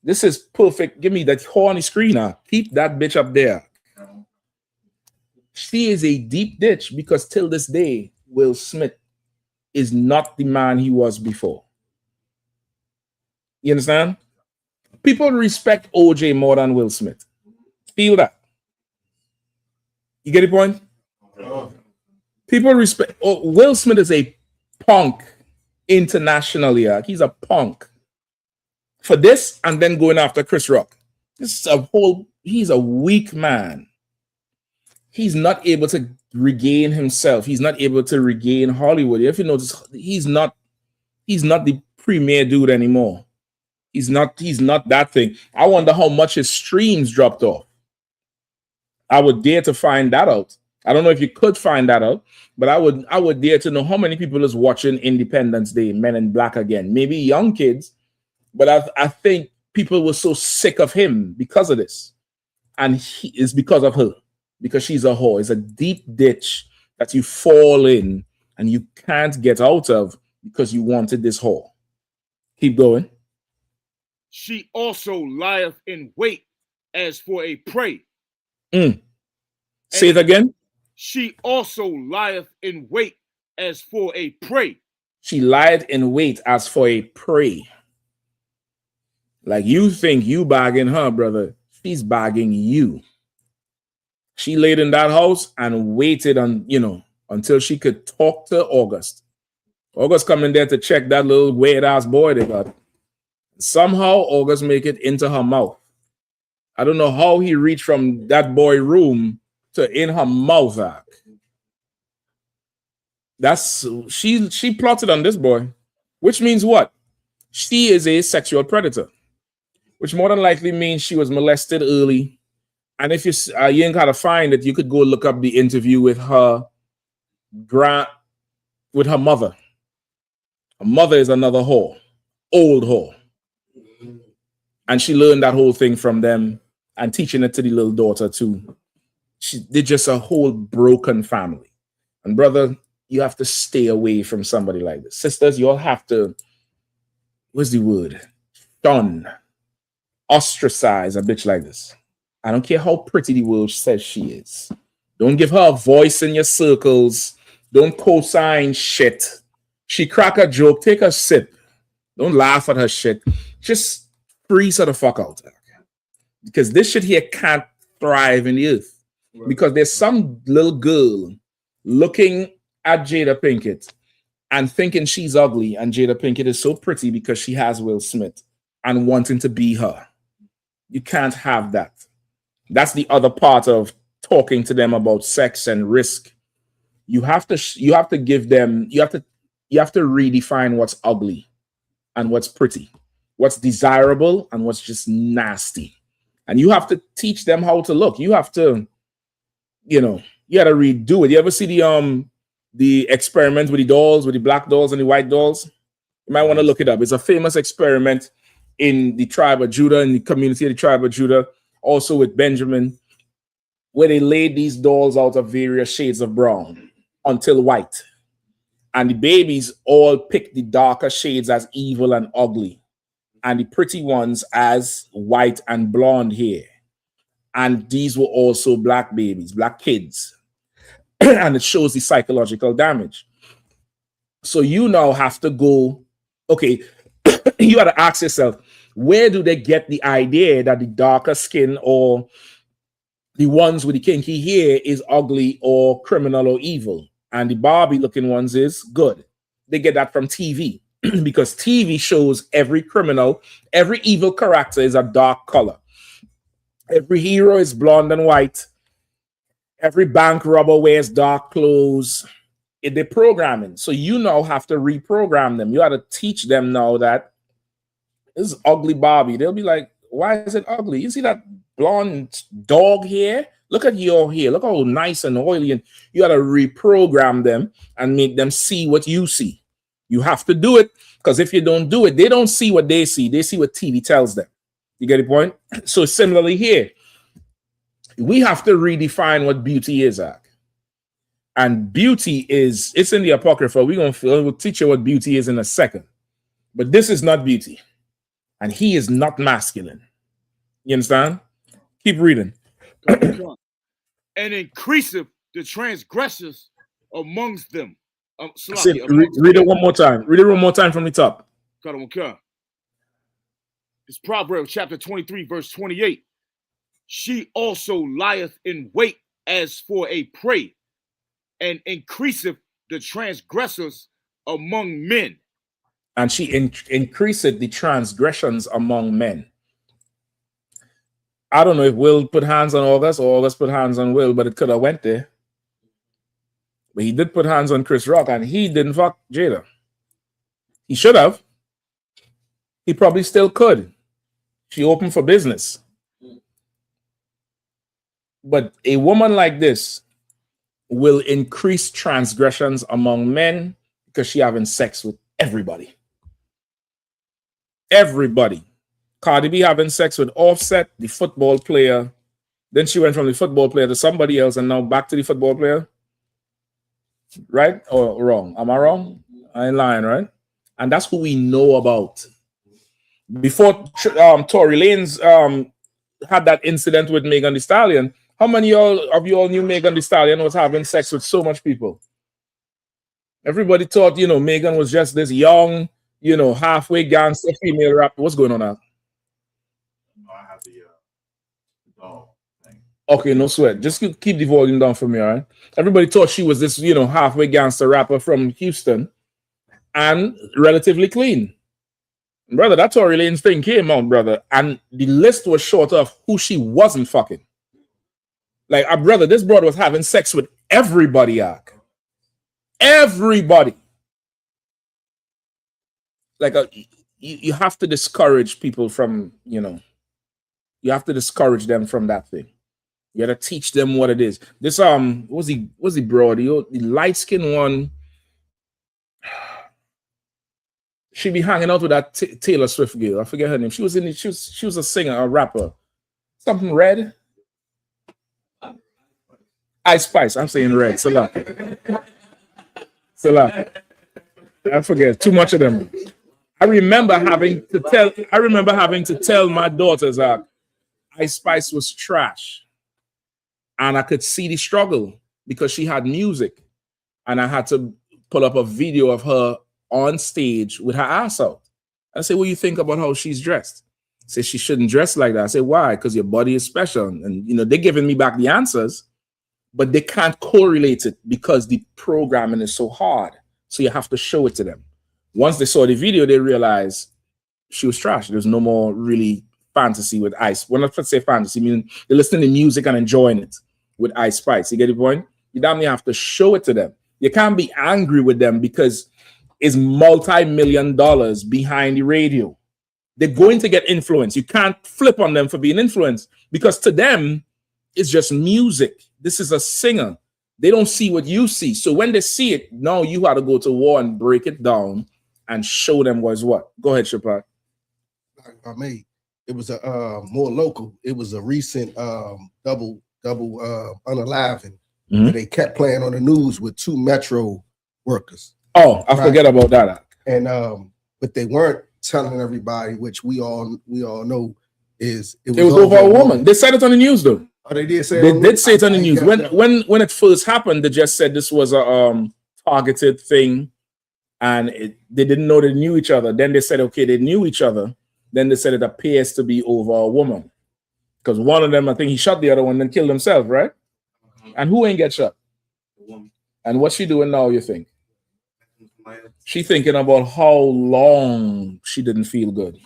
This is perfect. Give me that hole on the screen now. Keep that bitch up there. She is a deep ditch because till this day, Will Smith is not the man he was before. You understand? People respect OJ more than Will Smith. Feel that. You get the point? People respect. Will Smith is a punk internationally. He's a punk. For this and then going after Chris Rock. He's a weak man. He's not able to regain himself. He's not able to regain Hollywood. If you notice, he's not the premier dude anymore. He's not that thing. I wonder how much his streams dropped off. I would dare to find that out. I don't know if you could find that out, but I would dare to know how many people is watching Independence Day, Men in Black again. Maybe young kids, but I think people were so sick of him because of this. And it's because of her, because she's a whore. It's a deep ditch that you fall in and you can't get out of because you wanted this whore. Keep going. She also lieth in wait as for a prey. Say it again. She also lieth in wait as for a prey. She lied in wait as for a prey. Like you think you bagging her, brother. She's bagging you. She laid in that house and waited until she could talk to August. August coming there to check that little weird ass boy they got. Somehow August make it into her mouth. I don't know how he reached from that boy room to in her mouth. That's she plotted on this boy, which means what? She is a sexual predator, which more than likely means she was molested early. And if you ain't gotta find it, you could go look up the interview with her mother. Her mother is another whore, old whore. And she learned that whole thing from them and teaching it to the little daughter too. They're just a whole broken family. And brother, you have to stay away from somebody like this. Sisters, you all have to, what's the word? Shun, ostracize a bitch like this. I don't care how pretty the world says she is. Don't give her a voice in your circles. Don't co-sign shit. She crack a joke, take a sip. Don't laugh at her shit. Just freeze her the fuck out. because this shit here can't thrive in the earth. Because there's some little girl looking at Jada Pinkett and thinking she's ugly, and Jada Pinkett is so pretty because she has Will Smith and wanting to be her. You can't have that. That's the other part of talking to them about sex and risk. You have to give them, you have to redefine what's ugly and what's pretty, what's desirable and what's just nasty. And you have to teach them how to look. You have to, you got to redo it. You ever see the experiment with the dolls, with the black dolls and the white dolls? You might want to look it up. It's a famous experiment in the tribe of Judah, in the community of the tribe of Judah, also with Benjamin, where they laid these dolls out of various shades of brown until white. And the babies all picked the darker shades as evil and ugly, and the pretty ones as white and blonde hair. And these were also black babies, black kids. And it shows the psychological damage. So you now have to go, okay, you got to ask yourself, where do they get the idea that the darker skin or the ones with the kinky hair is ugly or criminal or evil, and the Barbie looking ones is good? They get that from TV because TV shows every criminal, every evil character is a dark color. Every hero is blonde and white. Every bank robber wears dark clothes. They're programming. So you now have to reprogram them. You have to teach them now that this is ugly Barbie. They'll be like, why is it ugly? You see that blonde dog hair? Look at your hair. Look how nice and oily. And you got to reprogram them and make them see what you see. You have to do it, because if you don't do it, they don't see what they see. They see what TV tells them. You get the point? So similarly here, we have to redefine what beauty is, Ak. And beauty is, it's in the Apocrypha. We'll teach you what beauty is in a second. But this is not beauty. And he is not masculine. You understand? Keep reading. And increaseth the transgressors amongst them. Read it one more time. Read it one more time from the top. It's Proverbs chapter 23, verse 28. She also lieth in wait as for a prey, and increaseth the transgressors among men. And she increaseth the transgressions among men. I don't know if Will put hands on August or August put hands on Will, but it could have went there. But he did put hands on Chris Rock, and he didn't fuck Jada. He should have. He probably still could. She opened for business. But a woman like this will increase transgressions among men because she having sex with everybody. Everybody. Cardi B having sex with Offset, the football player. Then she went from the football player to somebody else and now back to the football player. Right or wrong? Am I wrong? I ain't lying, right? And that's who we know about. Before Tory Lanez had that incident with Megan Thee Stallion, how many of you all knew Megan Thee Stallion was having sex with so much people? Everybody thought, Megan was just this young, halfway gangster female rapper. What's going on now? I have the doll thing. Okay, no sweat. Just keep the volume down for me, all right? Everybody thought she was this, halfway gangster rapper from Houston and relatively clean. Brother, that Tory Lanez thing came out, brother, and the list was short of who she wasn't fucking. Like, brother, this brother was having sex with everybody, Ak. Everybody. Like, you have to discourage people from, you have to discourage them from that thing. You got to teach them what it is. This, was he bro? The light-skinned one, she be hanging out with that Taylor Swift girl. I forget her name. She was a singer, a rapper. Something red. I.S.U.P.K. I'm saying red. Salah. I forget. Too much of them. I remember having to tell my daughters that I.S.U.P.K. was trash. And I could see the struggle because she had music. And I had to pull up a video of her on stage with her ass out. I say, what do you think about how she's dressed? Say she shouldn't dress like that. I say, why? Because your body is special. And you know, they're giving me back the answers, but they can't correlate it because the programming is so hard. So you have to show it to them. Once they saw the video, they realized she was trash. There's no more really fantasy with Ice. When I say fantasy, I mean they're listening to music and enjoying it with I.S.U.P.K. You get the point? You damn near have to show it to them. You can't be angry with them because it's multi-million dollars behind the radio. They're going to get influence. You can't flip on them for being influenced because to them, it's just music. This is a singer. They don't see what you see. So when they see it, now you got to go to war and break it down and show them what's what. Go ahead, Shapak. I mean, it was a more local. It was a recent double unaliving that they kept playing on the news with 2 Metro workers. Oh, I forget about that. And but they weren't telling everybody, which we all know is it was over a woman. They said it on the news though. Oh, they did say they did say it on the news. When it first happened, they just said this was a targeted thing, and they didn't know they knew each other. Then they said, okay, they knew each other. Then they said it appears to be over a woman. Because one of them, I think he shot the other one, then killed himself, right? And who ain't get shot? And what's she doing now, you think? She thinking about how long she didn't feel good.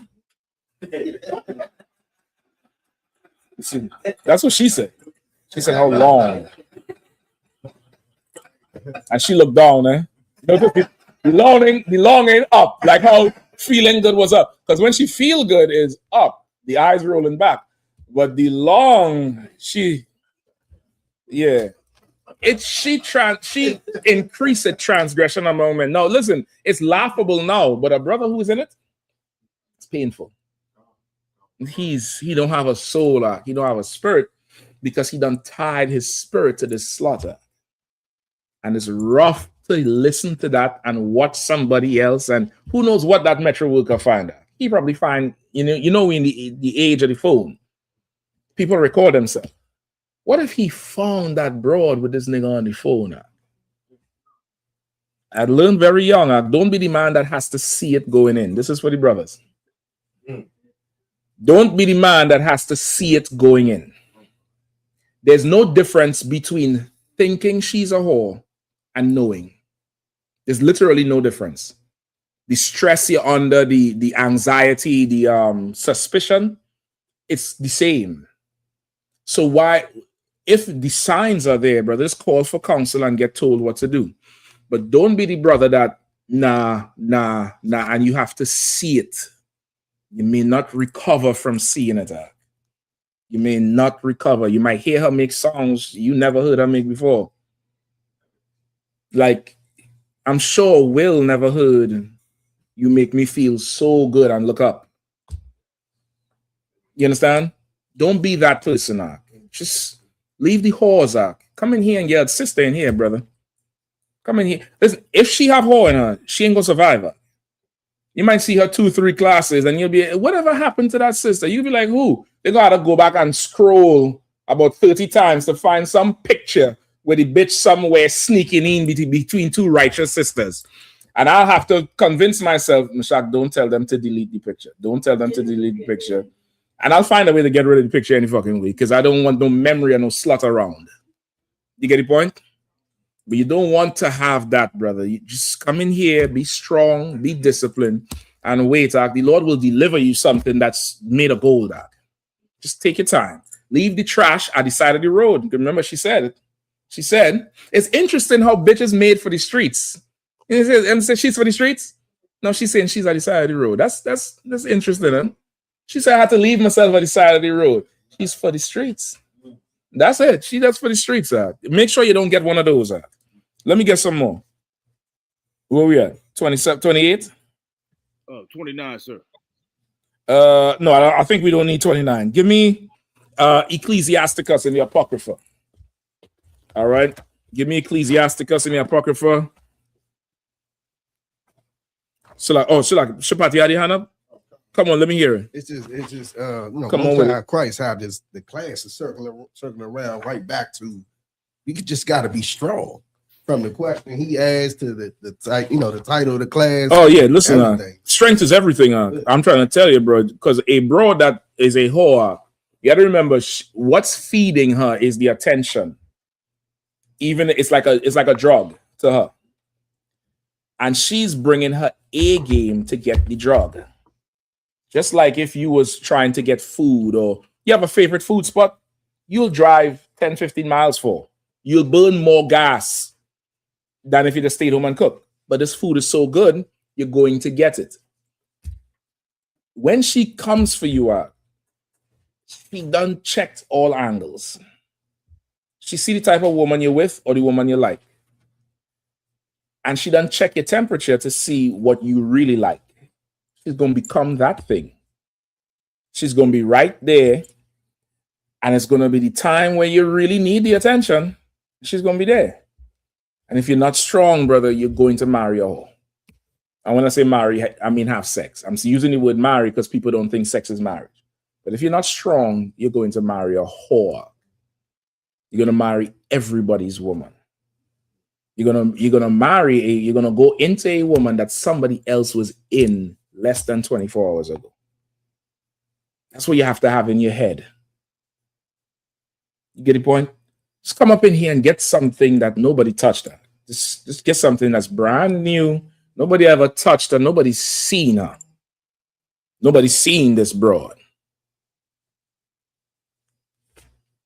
See, that's what she said. She said, how long? And she looked down, eh? The longing up, like how feeling good was up. Because when she feel good is up, the eyes rolling back. But the long, she increased the transgression of moment. Now, listen, it's laughable now, but a brother who's in it, it's painful. He don't have a soul, he don't have a spirit, because he done tied his spirit to the slaughter. And it's rough to listen to that and watch somebody else, and who knows what that Metro worker find out. He probably find, in the age of the phone, people record themselves. What if he found that broad with this nigga on the phone? I'd learned very young, don't be the man that has to see it going in. This is for the brothers. Don't be the man that has to see it going in. There's no difference between thinking she's a whore and knowing. There's literally no difference. The stress you're under, the anxiety, the suspicion, it's the same. So why, if the signs are there, brothers, call for counsel and get told what to do. But don't be the brother that, nah, and you have to see it. You may not recover from seeing it. You may not recover. You might hear her make songs you never heard her make before. Like, I'm sure Will never heard "You Make Me Feel So Good" and Look Up. You understand? Don't be that person. Just leave the whores. Come in here and get a sister in here, brother. Come in here. Listen, if she have whore in her, she ain't gonna survive her. You might see her 2-3 classes and you'll be, whatever happened to that sister? You'll be like, who? They gotta go back and scroll about 30 times to find some picture where the bitch somewhere sneaking in between 2 righteous sisters. And I'll have to convince myself, Meshach, don't tell them to delete the picture. Don't tell them to delete the picture. And I'll find a way to get rid of the picture any fucking way, because I don't want no memory or no slut around. You get the point? But you don't want to have that, brother. You just come in here, be strong, be disciplined, and wait. The Lord will deliver you something that's made of gold. Just take your time. Leave the trash at the side of the road. Remember, she said it. She said, it's interesting how bitches made for the streets. And said she's for the streets? No, she's saying she's at the side of the road. That's interesting, huh? She said I had to leave myself at the side of the road. She's for the streets. That's it. That's for the streets. Make sure you don't get one of those. Let me get some more. Where we at? 27, 28? 29, sir. No, I think we don't need 29. Give me Ecclesiasticus in the Apocrypha. All right. Give me Ecclesiasticus in the Apocrypha. Shapati Yahanna? Come on, let me hear it. It's just come on, how Christ have the class is circling around right back to, you just got to be strong. from the question he asked to the you know, the title of the class. Oh yeah, listen, strength is everything. I'm trying to tell you, bro, because a bro that is a whore, you got to remember what's feeding her is the attention. Even it's like a drug to her, and she's bringing her A game to get the drug. Just like if you was trying to get food, or you have a favorite food spot, you'll drive 10, 15 miles for. You'll burn more gas than if you just stayed home and cook. But this food is so good, you're going to get it. When she comes for you, she done checked all angles. She see the type of woman you're with or the woman you like. And she done check your temperature to see what you really like. She's going to become that thing. She's going to be right there. And it's going to be the time where you really need the attention. She's going to be there. And if you're not strong, brother, you're going to marry a whore. And when I say marry, I mean have sex. I'm using the word marry because people don't think sex is marriage. But if you're not strong, you're going to marry a whore. You're going to marry everybody's woman. You're gonna go into a woman that somebody else was in less than 24 hours ago. That's what you have to have in your head. You get the point? Just come up in here and get something that nobody touched her. Just get something that's brand new. Nobody ever touched her. Nobody's seen her. Nobody's seen this broad.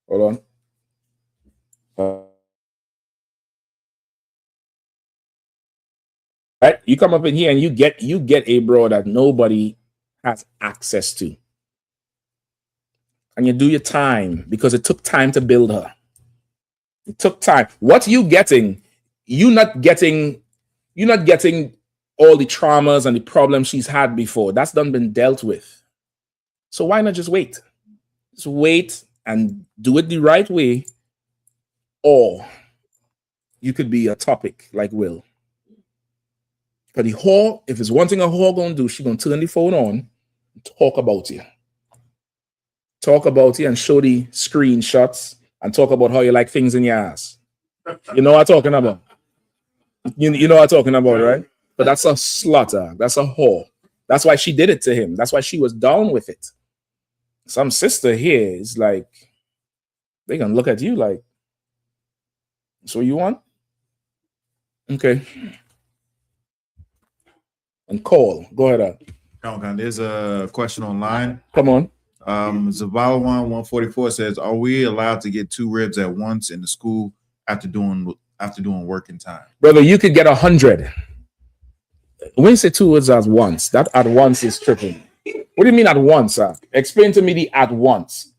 Hold on. Right? You come up in here and you get a bro that nobody has access to. And you do your time because it took time to build her. It took time. What you getting, you're not getting all the traumas and the problems she's had before. That's done been dealt with. So why not just wait? Just wait and do it the right way. Or you could be a topic like Will. But the whore, if it's one thing a whore gonna do, she's gonna turn the phone on and talk about you. Talk about you and show the screenshots and talk about how you like things in your ass. You know what I'm talking about? You know what I'm talking about, right? But that's a slaughter. That's a whore. That's why she did it to him. That's why she was down with it. Some sister here is like, they gonna look at you like, so you want? Okay. And call. Go ahead. There's a question online. Come on. Zavala 144 says, "Are we allowed to get 2 ribs at once in the school after doing working time?" Brother, you could get 100. When you say 2 words at once, that at once is tripping. What do you mean at once, sir? Explain to me the at once.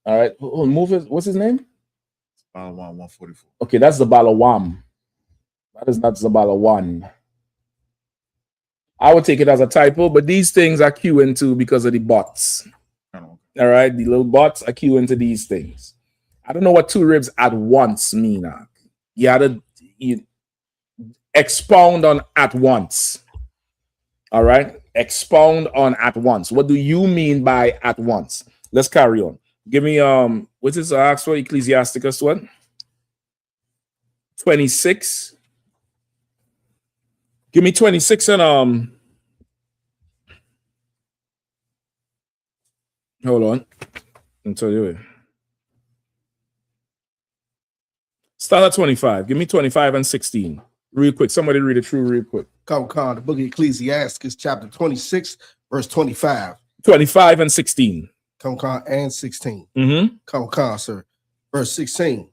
All right. Move it. What's his name? Zavala 144. Okay, that's the Balawam. That is not Zabala 1. I would take it as a typo, but these things are queuing too because of the bots. All right, the little bots are queuing to these things. I don't know what 2 ribs at once mean. You had to expound on at once. All right, expound on at once. What do you mean by at once? Let's carry on. Give me what's this? Ask for Ecclesiasticus what? 26. Give me 26 and hold on. I'll tell you. Start at 25. Give me 25 and 16. Real quick. Somebody read it through real quick. Come on, the book of Ecclesiasticus, chapter 26, verse 25. 25 and 16. Come on, and 16. Mm-hmm. Come on, sir. Verse 16.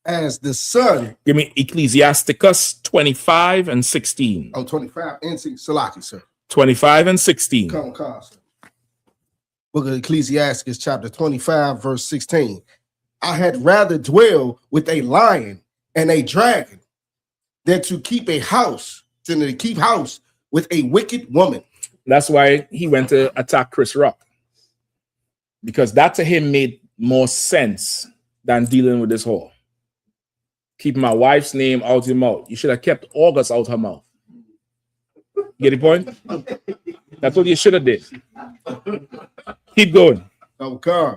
As the sun. Give me Ecclesiasticus 25 and 16. Oh, 25 and 16. Salaki, sir. 25 and 16. Come on, sir. Book of Ecclesiasticus, chapter 25, verse 16. I had rather dwell with a lion and a dragon than to keep house with a wicked woman. That's why he went to attack Chris Rock. Because that to him made more sense than dealing with this whore. Keep my wife's name out your mouth. You should have kept August out her mouth. Get the point? That's what you should have did. Keep going. Okay.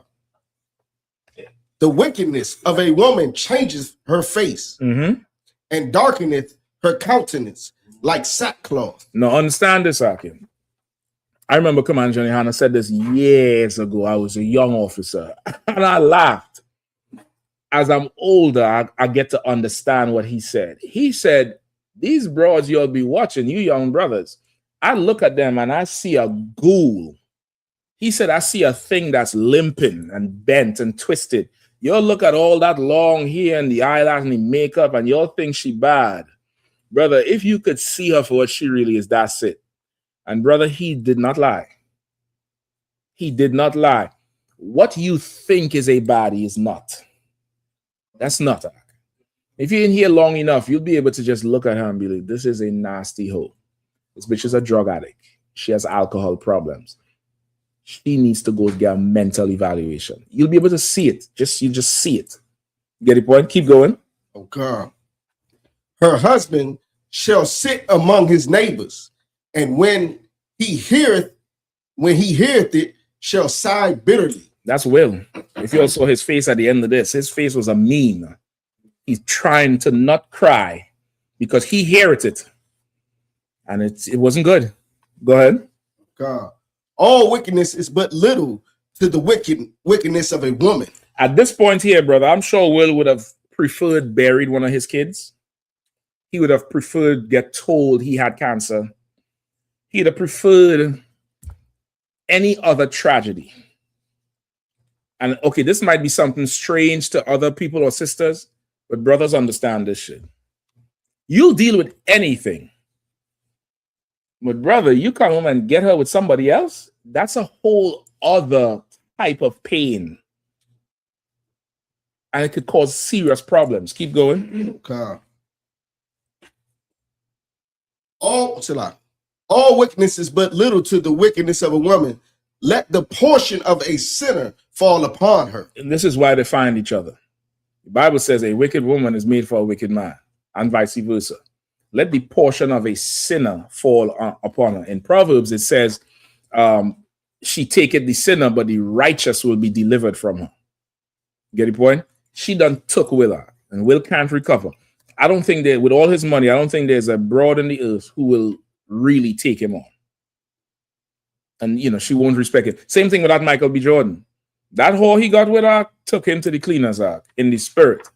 The wickedness of a woman changes her face and darkeneth her countenance like sackcloth. Now understand this, Akim. I remember Commander Yahanna said this years ago. I was a young officer and I laughed. As I'm older, I get to understand what he said. He said, these broads you'll be watching, you young brothers, I look at them and I see a ghoul. He said, I see a thing that's limping and bent and twisted. You'll look at all that long hair and the eyelash and the makeup and you'll think she bad. Brother, if you could see her for what she really is, that's it. And brother, he did not lie. He did not lie. What you think is a body is not. That's not. If you're in here long enough, you'll be able to just look at her and be like, this is a nasty hoe. This bitch is a drug addict. She has alcohol problems. She needs to go get a mental evaluation. You'll be able to see it. You just see it. Get the point? Keep going. Oh God. Her husband shall sit among his neighbors, and when he heareth it, shall sigh bitterly. That's Will. If you all saw his face at the end of this, his face was a meme. He's trying to not cry because he heard it. And it wasn't good. Go ahead. God. All wickedness is but little to the wickedness of a woman. At this point here, brother, I'm sure Will would have preferred buried one of his kids. He would have preferred get told he had cancer. He'd have preferred any other tragedy. And okay, this might be something strange to other people or sisters, but brothers understand this shit. You'll deal with anything. But brother, you come home and get her with somebody else, that's a whole other type of pain. And it could cause serious problems. Keep going. God. All wickedness is but little to the wickedness of a woman. Let the portion of a sinner fall upon her. And this is why they find each other. The Bible says a wicked woman is made for a wicked man, and vice versa. Let the portion of a sinner fall upon her. In Proverbs, it says, she taketh the sinner, but the righteous will be delivered from her. Get the point? She done took Will out, and Will can't recover. I don't think that with all his money, I don't think there's a broad in the earth who will really take him on. And, you know, she won't respect it. Same thing with that Michael B. Jordan. That whore he got with her took him to the cleaners out in the spirit.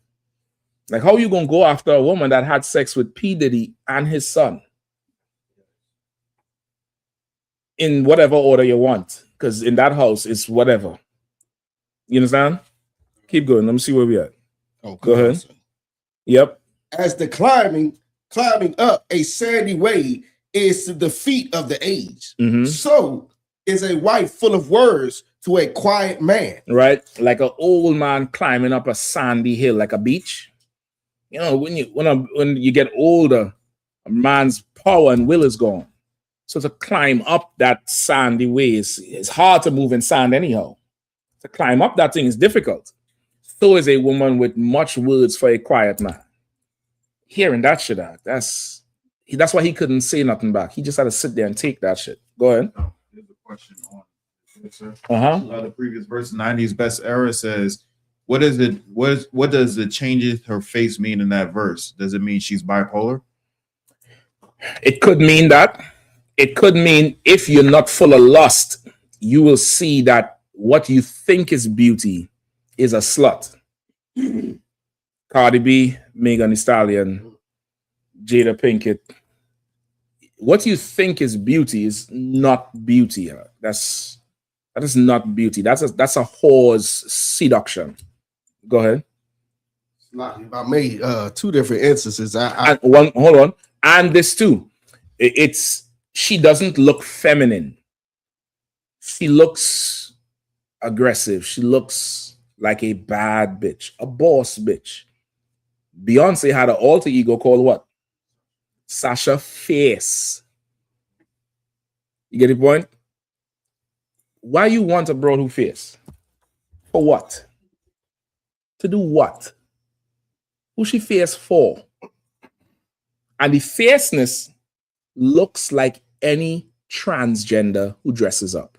Like, how you going to go after a woman that had sex with P. Diddy and his son? In whatever order you want. Because in that house, it's whatever. You understand? Keep going. Let me see where we at. Oh, go ahead. Yep. As the climbing up a sandy way is to the feet of the age, so is a wife full of words to a quiet man. Right? Like an old man climbing up a sandy hill, like a beach. You know, when you get older, a man's power and will is gone. So to climb up that sandy way is hard to move in sand anyhow. To climb up that thing is difficult. So is a woman with much words for a quiet man. Hearing that shit out, that's why he couldn't say nothing back. He just had to sit there and take that shit. Go ahead. There's a question on the previous verse, 90s best era says, what does the changes her face mean in that verse? Does it mean she's bipolar? It could mean that. It could mean if you're not full of lust, you will see that what you think is beauty is a slut. Cardi B, Megan Thee Stallion, Jada Pinkett. What you think is beauty is not beauty. That is not beauty. That's a whore's seduction. Go ahead. I made two different instances. Hold on. And this too. She doesn't look feminine. She looks aggressive. She looks like a bad bitch, a boss bitch. Beyonce had an alter ego called what? Sasha Fierce. You get the point? Why you want a broad who fierce? For what? To do what? Who she fierce for? And the fierceness looks like any transgender who dresses up.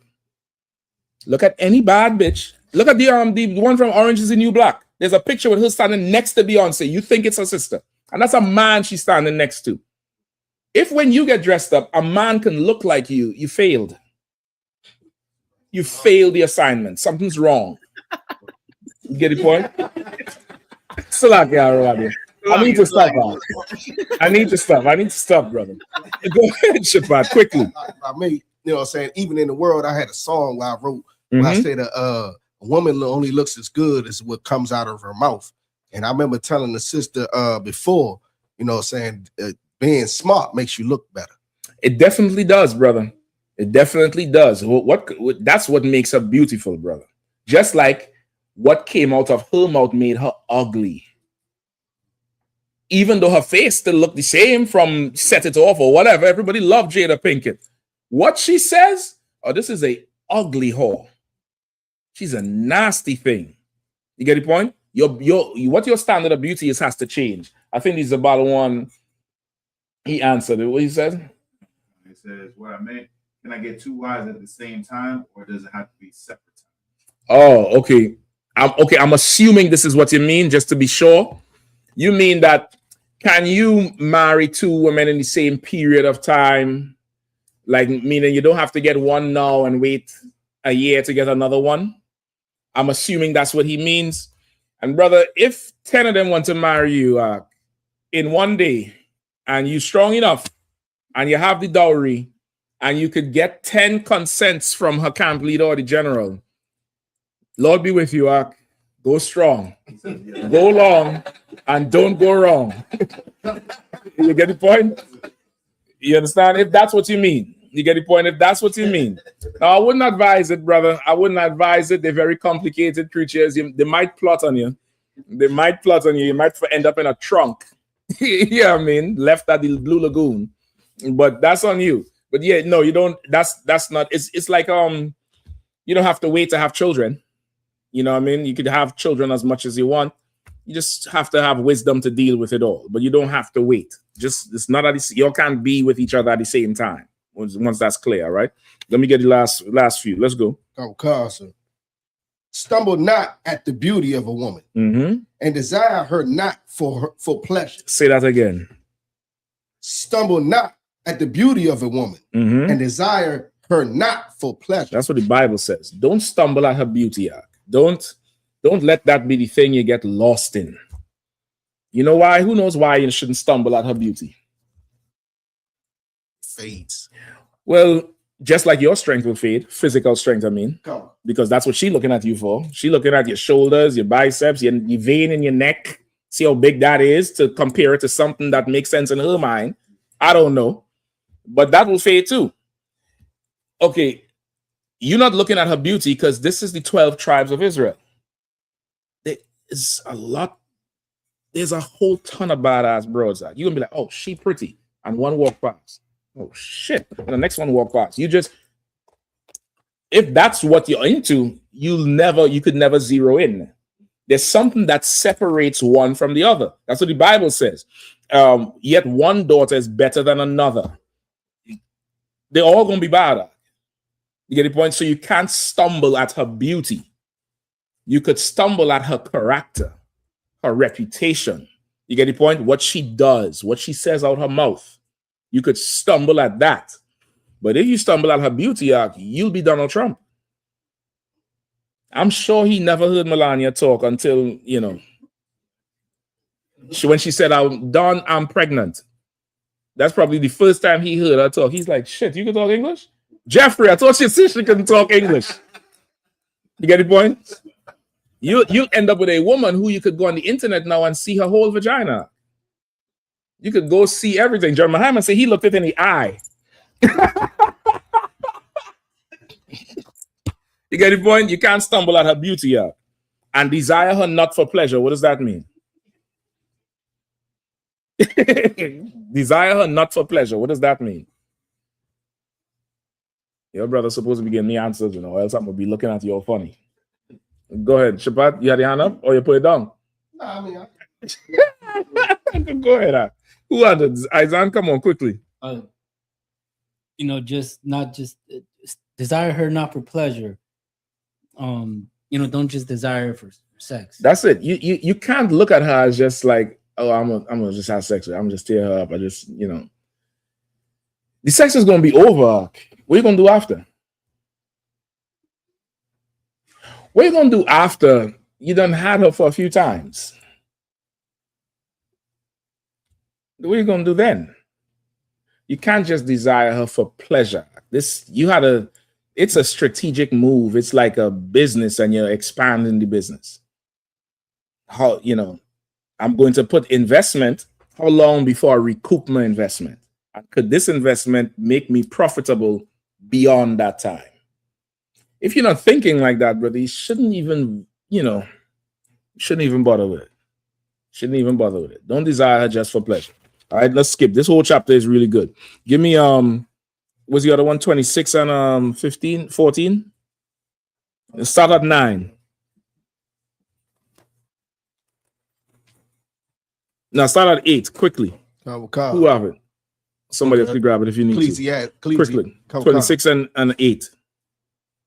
Look at any bad bitch Look at the one from Orange is the New Black. There's a picture with her standing next to Beyonce. You think it's her sister. And that's a man she's standing next to. If when you get dressed up, a man can look like you failed. You failed the assignment. Something's wrong. You get the point? I need to stop. I need to stop, brother. Go ahead, Shabbat, quickly. I mean, you know what I'm saying? Even in the world, I had a song where I wrote where I said a woman only looks as good as what comes out of her mouth. And I remember telling the sister before, you know what I'm saying, being smart makes you look better. It definitely does, brother. It definitely does. That's what makes her beautiful, brother. Just like what came out of her mouth made her ugly. Even though her face still looked the same from Set It Off or whatever, everybody loved Jada Pinkett. What she says, oh, this is a ugly whore. She's a nasty thing. You get the point? What your standard of beauty is has to change. I think this is about the one he answered it. What he said? It says, what I meant, can I get two wives at the same time, or does it have to be separate time? Oh, okay. I'm assuming this is what you mean, just to be sure. You mean that can you marry two women in the same period of time? Like, meaning you don't have to get one now and wait a year to get another one? I'm assuming that's what he means. And brother, if 10 of them want to marry you in one day, and you strong enough, and you have the dowry, and you could get 10 consents from her camp leader or the general, Lord be with you, go strong, go long, and don't go wrong. You get the point? You understand? If that's what you mean. You get the point? If that's what you mean. Now, I wouldn't advise it, brother. I wouldn't advise it. They're very complicated creatures. They might plot on you. They might plot on you. You might end up in a trunk. Yeah, I mean, left at the Blue Lagoon. But that's on you. But yeah, no, you don't. That's not. It's like you don't have to wait to have children. You know what I mean? You could have children as much as you want. You just have to have wisdom to deal with it all. But you don't have to wait. It's not that you can't be with each other at the same time. Once that's clear, right? Let me get the last few. Let's go. Oh, Carson. Stumble not at the beauty of a woman, and desire her not for pleasure. Say that again. Stumble not at the beauty of a woman, and desire her not for pleasure. That's what the Bible says. Don't stumble at her beauty. Don't let that be the thing you get lost in. You know why? Who knows why you shouldn't stumble at her beauty? Fades. Well, just like your strength will fade, physical strength, I mean, because that's what she's looking at you for. She's looking at your shoulders, your biceps, your vein in your neck. See how big that is to compare it to something that makes sense in her mind. I don't know, but that will fade too. Okay, you're not looking at her beauty because this is the 12 tribes of Israel. There is a lot. There's a whole ton of badass broads. You're going to be like, oh, she pretty. And one walk past. Oh, shit. And the next one walk past. If that's what you're into, you could never zero in. There's something that separates one from the other. That's what the Bible says. Yet one daughter is better than another. They're all going to be bad. You get the point? So you can't stumble at her beauty. You could stumble at her character, her reputation. You get the point? What she does, what she says out her mouth. You could stumble at that. But if you stumble at her beauty, you'll be Donald Trump. I'm sure he never heard Melania talk until, when she said, I'm pregnant. That's probably the first time he heard her talk. He's like, shit, you can talk English? Jeffrey, I thought she said she couldn't talk English. You get the point? You end up with a woman who you could go on the internet now and see her whole vagina. You could go see everything. John Muhammad said he looked it in the eye. You get the point? You can't stumble at her beauty and desire her not for pleasure. What does that mean? Desire her not for pleasure. What does that mean? Your brother's supposed to be giving me answers, or else I'm going to be looking at you all funny. Go ahead. Shabbat, you had your hand up or you put it down? No, I mean, go ahead. Who are the Izan? Come on, quickly. Just not just desire her not for pleasure. don't just desire her for sex. That's it. You can't look at her as just like, oh, I'm gonna just have sex with her. I'm gonna just tear her up. I just, the sex is gonna be over. What are you gonna do after? What are you gonna do after you done had her for a few times? What are you gonna do then? You can't just desire her for pleasure. It's a strategic move. It's like a business and you're expanding the business. I'm going to put investment. How long before I recoup my investment? Could this investment make me profitable beyond that time? If you're not thinking like that, brother, you shouldn't even bother with it. Shouldn't even bother with it. Don't desire her just for pleasure. All right, let's skip. This whole chapter is really good. Give me what's the other one? 26 and 15, 14. Let's start at 9. Now start at 8 quickly. Who have it? Somebody else can grab it if you need to. Quickly. 26 and 8.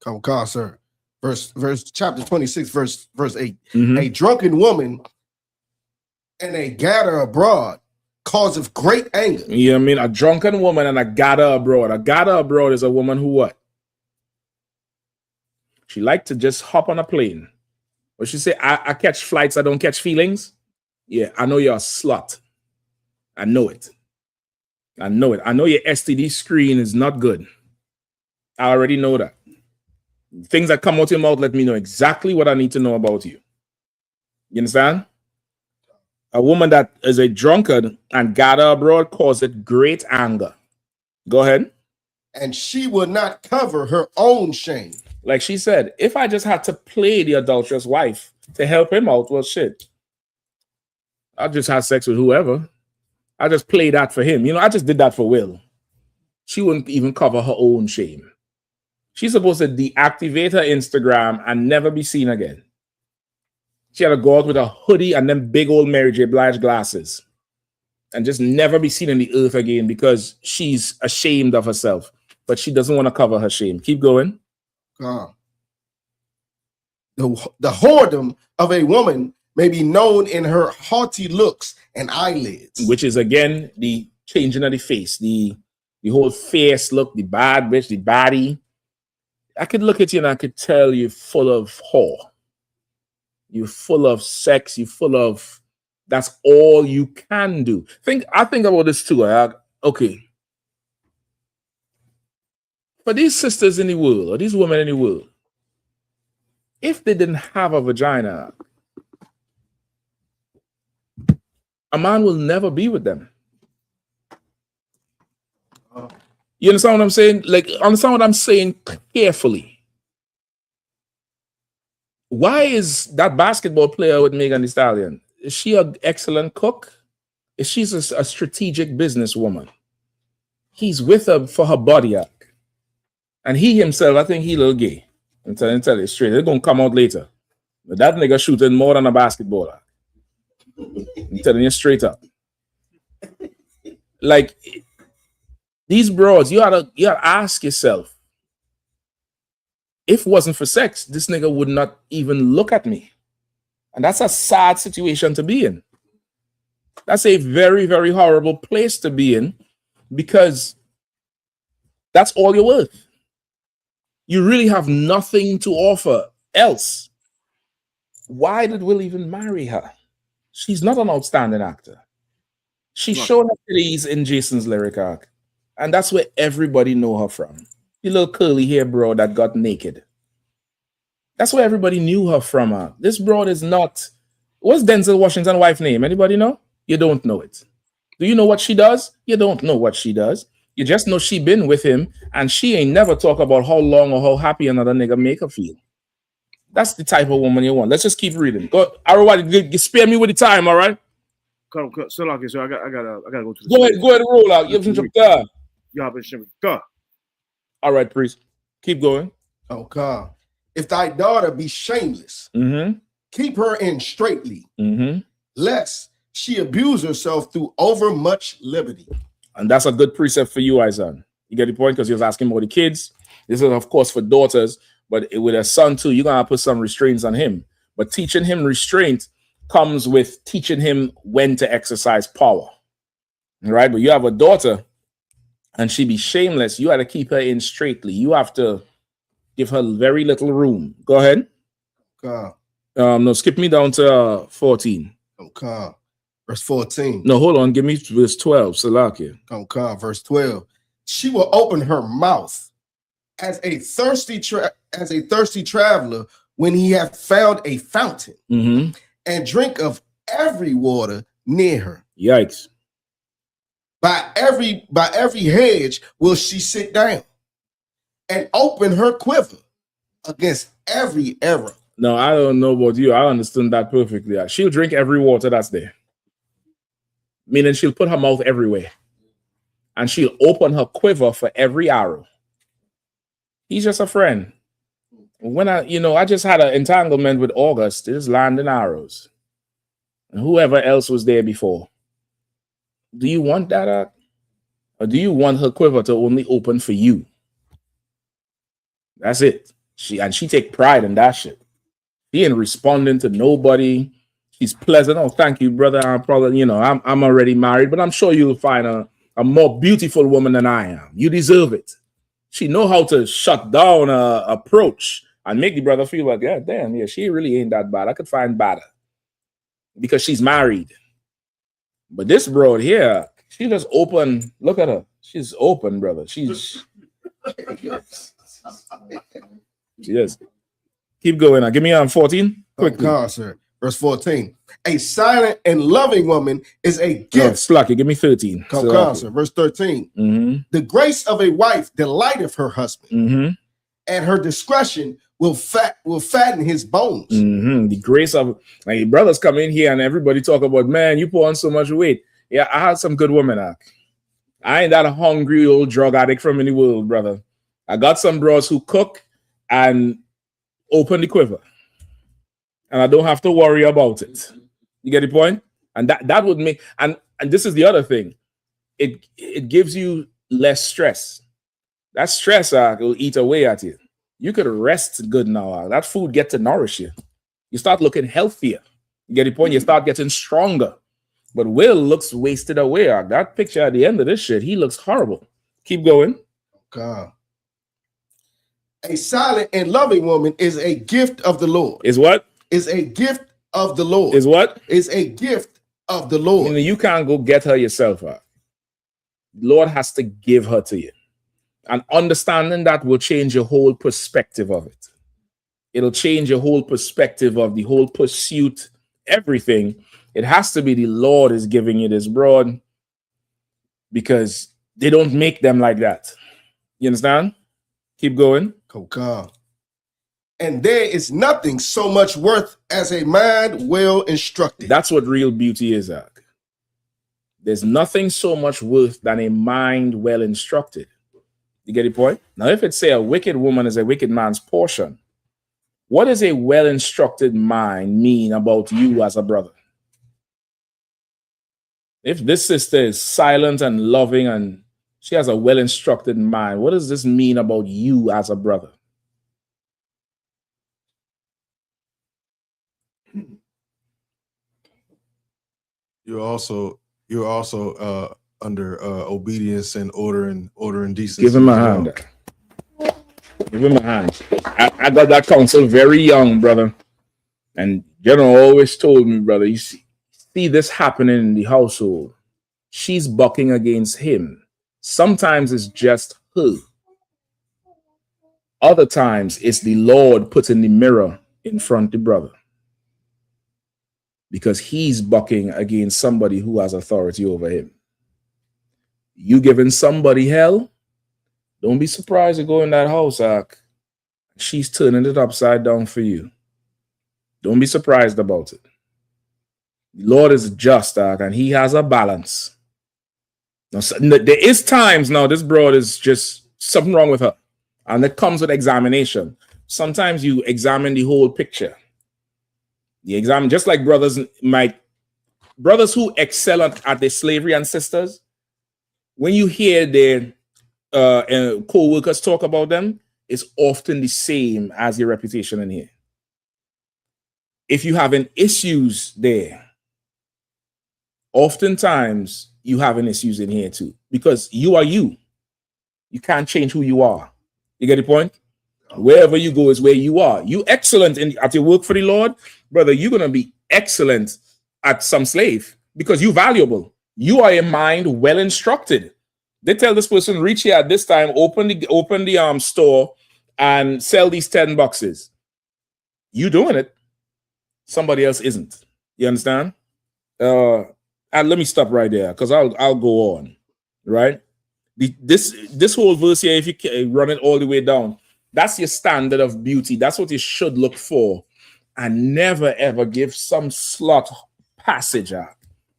Come on, sir. Verse chapter 26, verse 8. A drunken woman and a gatherer abroad causeth great anger. Yeah, I mean, a drunken woman and a gatherer abroad. A gatherer abroad is a woman who what? She liked to just hop on a plane. Or she say, I catch flights, I don't catch feelings. Yeah, I know you're a slut. I know it. I know it. I know your STD screen is not good. I already know that. Things that come out your mouth let me know exactly what I need to know about you. You understand? A woman that is a drunkard and gather abroad causeth great anger. Go ahead. And she will not cover her own shame. Like she said, if I just had to play the adulterous wife to help him out, well, shit. I'll just have sex with whoever. I just play that for him. I just did that for Will. She wouldn't even cover her own shame. She's supposed to deactivate her Instagram and never be seen again. She had to go out with a hoodie and them big old Mary J. Blige glasses and just never be seen on the earth again because she's ashamed of herself, but she doesn't want to cover her shame. Keep going. The whoredom of a woman may be known in her haughty looks and eyelids. Which is, again, the changing of the face, the whole face look, the bad bitch, the baddie. I could look at you and I could tell you're full of whore. You're full of sex. You're full of, that's all you can do. I think about this too. Okay. For these sisters in the world, or these women in the world, if they didn't have a vagina, a man will never be with them. You understand what I'm saying? Like, understand what I'm saying carefully. Why is that basketball player with Megan Thee Stallion? Is she an excellent cook? Is she a strategic businesswoman? He's with her for her body act. And he himself, I think he a little gay. I'm telling you straight. It's going to come out later. But that nigga shooting more than a basketballer. I'm telling you straight up. Like, these bros, you gotta ask yourself, if it wasn't for sex, this nigga would not even look at me. And that's a sad situation to be in. That's a very, very horrible place to be in because that's all you're worth. You really have nothing to offer else. Why did Will even marry her? She's not an outstanding actor. She showed her titties in Jason's lyric arc. And that's where everybody know her from. The little curly hair bro that got naked. That's where everybody knew her from. This broad is not... What's Denzel Washington's wife's name? Anybody know? You don't know it. Do you know what she does? You don't know what she does. You just know she been with him and she ain't never talk about how long or how happy another nigga make her feel. That's the type of woman you want. Let's just keep reading. Go, Arrow, spare me with the time, all right? So I gotta go to the Go ahead, roll out. All right, priest. Keep going. Okay. If thy daughter be shameless, keep her in straitly, lest she abuse herself through overmuch liberty. And that's a good precept for you, Isaiah. You get the point because he was asking about the kids. This is, of course, for daughters. But with a son too, you're gonna put some restraints on him. But teaching him restraint comes with teaching him when to exercise power. Right? But you have a daughter and she be shameless. You got to keep her in straightly. You have to give her very little room. Go ahead. No, skip me down to 14. Verse 14. No, hold on. Give me verse 12. Salakia. Verse 12. She will open her mouth as a thirsty traveler when he hath found a fountain, and drink of every water near her. Yikes. By every hedge will she sit down, and open her quiver against every arrow. No, I don't know about you. I understand that perfectly. She'll drink every water that's there. Meaning she'll put her mouth everywhere. And she'll open her quiver for every arrow. He's just a friend. When I just had an entanglement with August, it's landing arrows. And whoever else was there before. Do you want that? Or do you want her quiver to only open for you? That's it. She take pride in that shit. She ain't responding to nobody. She's pleasant. Oh, thank you, brother. I'm probably, I'm already married, but I'm sure you'll find a more beautiful woman than I am. You deserve it. She know how to shut down a approach and make the brother feel like, yeah, damn, yeah, she really ain't that bad. I could find better because she's married. But this broad here, she just open. Look at her. She's open, brother. She's. Yes. Keep going now. Give me 14. Quickly. Sir. Verse 14. A silent and loving woman is a gift. No, Slacky, give me 13. Sir. Verse 13. The grace of a wife delighteth her husband, and her discretion will fatten his bones. The grace of brothers come in here and everybody talk about, man, you put on so much weight. Yeah, I had some good women. I ain't that a hungry old drug addict from any world, brother. I got some bros who cook and open the quiver. And I don't have to worry about it. You get the point? And that would make, and this is the other thing. It gives you less stress. That stress will eat away at you. You could rest good now. That food gets to nourish you. You start looking healthier. You get the point? You start getting stronger. But Will looks wasted away. That picture at the end of this shit, he looks horrible. Keep going. God. A silent and loving woman is a gift of the Lord. Is what? Is a gift of the Lord. Is what? Is a gift of the Lord. You can't go get her yourself. The Lord has to give her to you. And understanding that will change your whole perspective of it. It'll change your whole perspective of the whole pursuit, everything. It has to be the Lord is giving you this broad, because they don't make them like that. You understand? Keep going. God. And there is nothing so much worth as a mind well instructed. That's what real beauty is, Ak. There's nothing so much worth than a mind well instructed. You get the point? Now, if it say a wicked woman is a wicked man's portion, what does a well instructed mind mean about you as a brother? If this sister is silent and loving and she has a well instructed mind, what does this mean about you as a brother? You're also under obedience and order and decency. Give him a hand. Give him a hand. I got that counsel very young, brother. And General always told me, brother, you see this happening in the household. She's bucking against him. Sometimes it's just her. Other times it's the Lord putting the mirror in front of the brother. Because he's bucking against somebody who has authority over him. You giving somebody hell, don't be surprised to go in that house, she's turning it upside down for you. Don't be surprised about it. The Lord is just, and he has a balance. Now, there is times now this broad is just something wrong with her. And it comes with examination. Sometimes you examine the whole picture. The exam, just like brothers who excel at their slavery ancestors, when you hear their co-workers talk about them, is often the same as your reputation in here. If you having issues there, oftentimes you having issues in here too, because you are you. You can't change who you are. You get the point? Wherever you go is where you are. You excellent at your work for the Lord, brother. You're gonna be excellent at some slave because you valuable. You are a mind well instructed. They tell this person, reach here at this time, open the store and sell these 10 boxes. You doing it. Somebody else isn't. You understand? And let me stop right there because I'll go on. Right? This whole verse here, if you run it all the way down, that's your standard of beauty. That's what you should look for. And never ever give some slut passage out.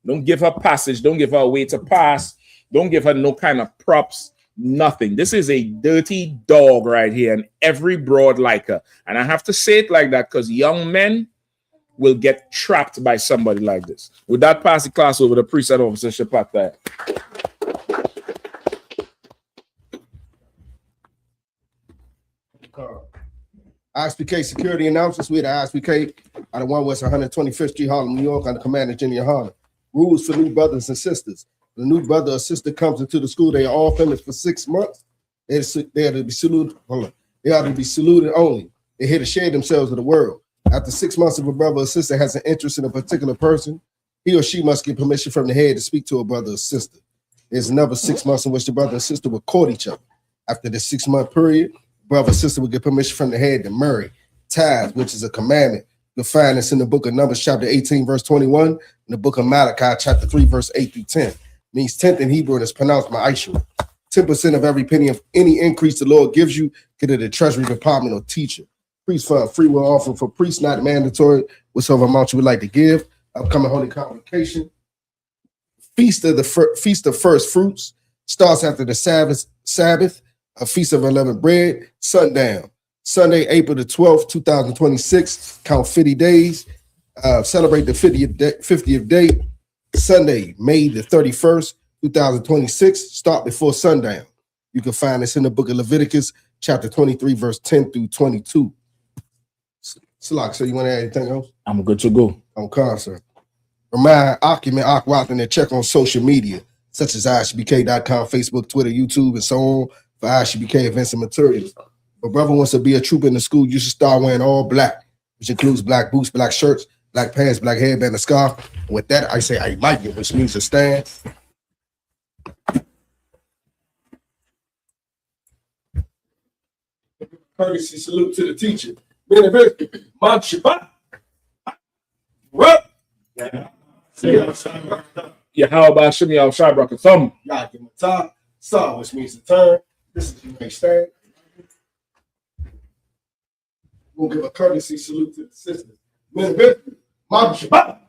Don't give her passage. Don't give her a way to pass. Don't give her no kind of props. Nothing. This is a dirty dog right here, and every broad like her. And I have to say it like that because young men will get trapped by somebody like this. With that, pass the class over to Precinct Officer Shapata. I.S.U.P.K security announcements. We at I.S.U.P.K out of 1 West 125th Street, Harlem, New York, under Commander General Yahanna. Rules for new brothers and sisters. The new brother or sister comes into the school, they are all famous for 6 months. They are to be saluted. Hold on. They are to be saluted only. They're here to share themselves with the world. After 6 months, if a brother or sister has an interest in a particular person, he or she must get permission from the head to speak to a brother or sister. There's another 6 months in which the brother and sister will court each other. After the 6 month period, brother or sister will get permission from the head to marry. Tithes, which is a commandment. You'll find this in the book of Numbers, chapter 18, verse 21, in the book of Malachi, chapter 3, verse 8 through 10. Means 10th in Hebrew and it's pronounced ma'aishu. 10% of every penny of any increase the Lord gives you, get it to the Treasury Department or teacher. Priest fund, free will offering for priests, not mandatory, whatsoever amount you would like to give. Upcoming Holy Convocation. Feast of First Fruits starts after the Sabbath, a Feast of Unleavened Bread, sundown. Sunday, April the 12th, 2026, count 50 days. Celebrate the 50th day. Sunday, May the 31st, 2026, start before sundown. You can find this in the book of Leviticus, chapter 23, verse 10 through 22. Salak, so you want to add anything else? I'm good to go. Okay, sir. Remind Occupant Aquatin to check on social media, such as ISUPK.com, Facebook, Twitter, YouTube, and so on, for ISUPK events and materials. If a brother wants to be a trooper in the school, you should start wearing all black, which includes black boots, black shirts, black pants, black headband, and scarf. And with that, I say I like it, which means to stand. Courtesy salute to the teacher. Man, Shabbat. What? Yeah, how about Shimmy al Shabrak thumb? Y'all give him a top, saw, which means to turn. This is you may stand. We'll give a courtesy salute to the sisters. Man, Shabbat.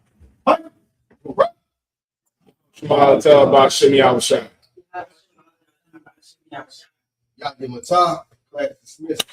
Y'all tell about Shimmy al Shabrak. Y'all give him a top. Class dismissed.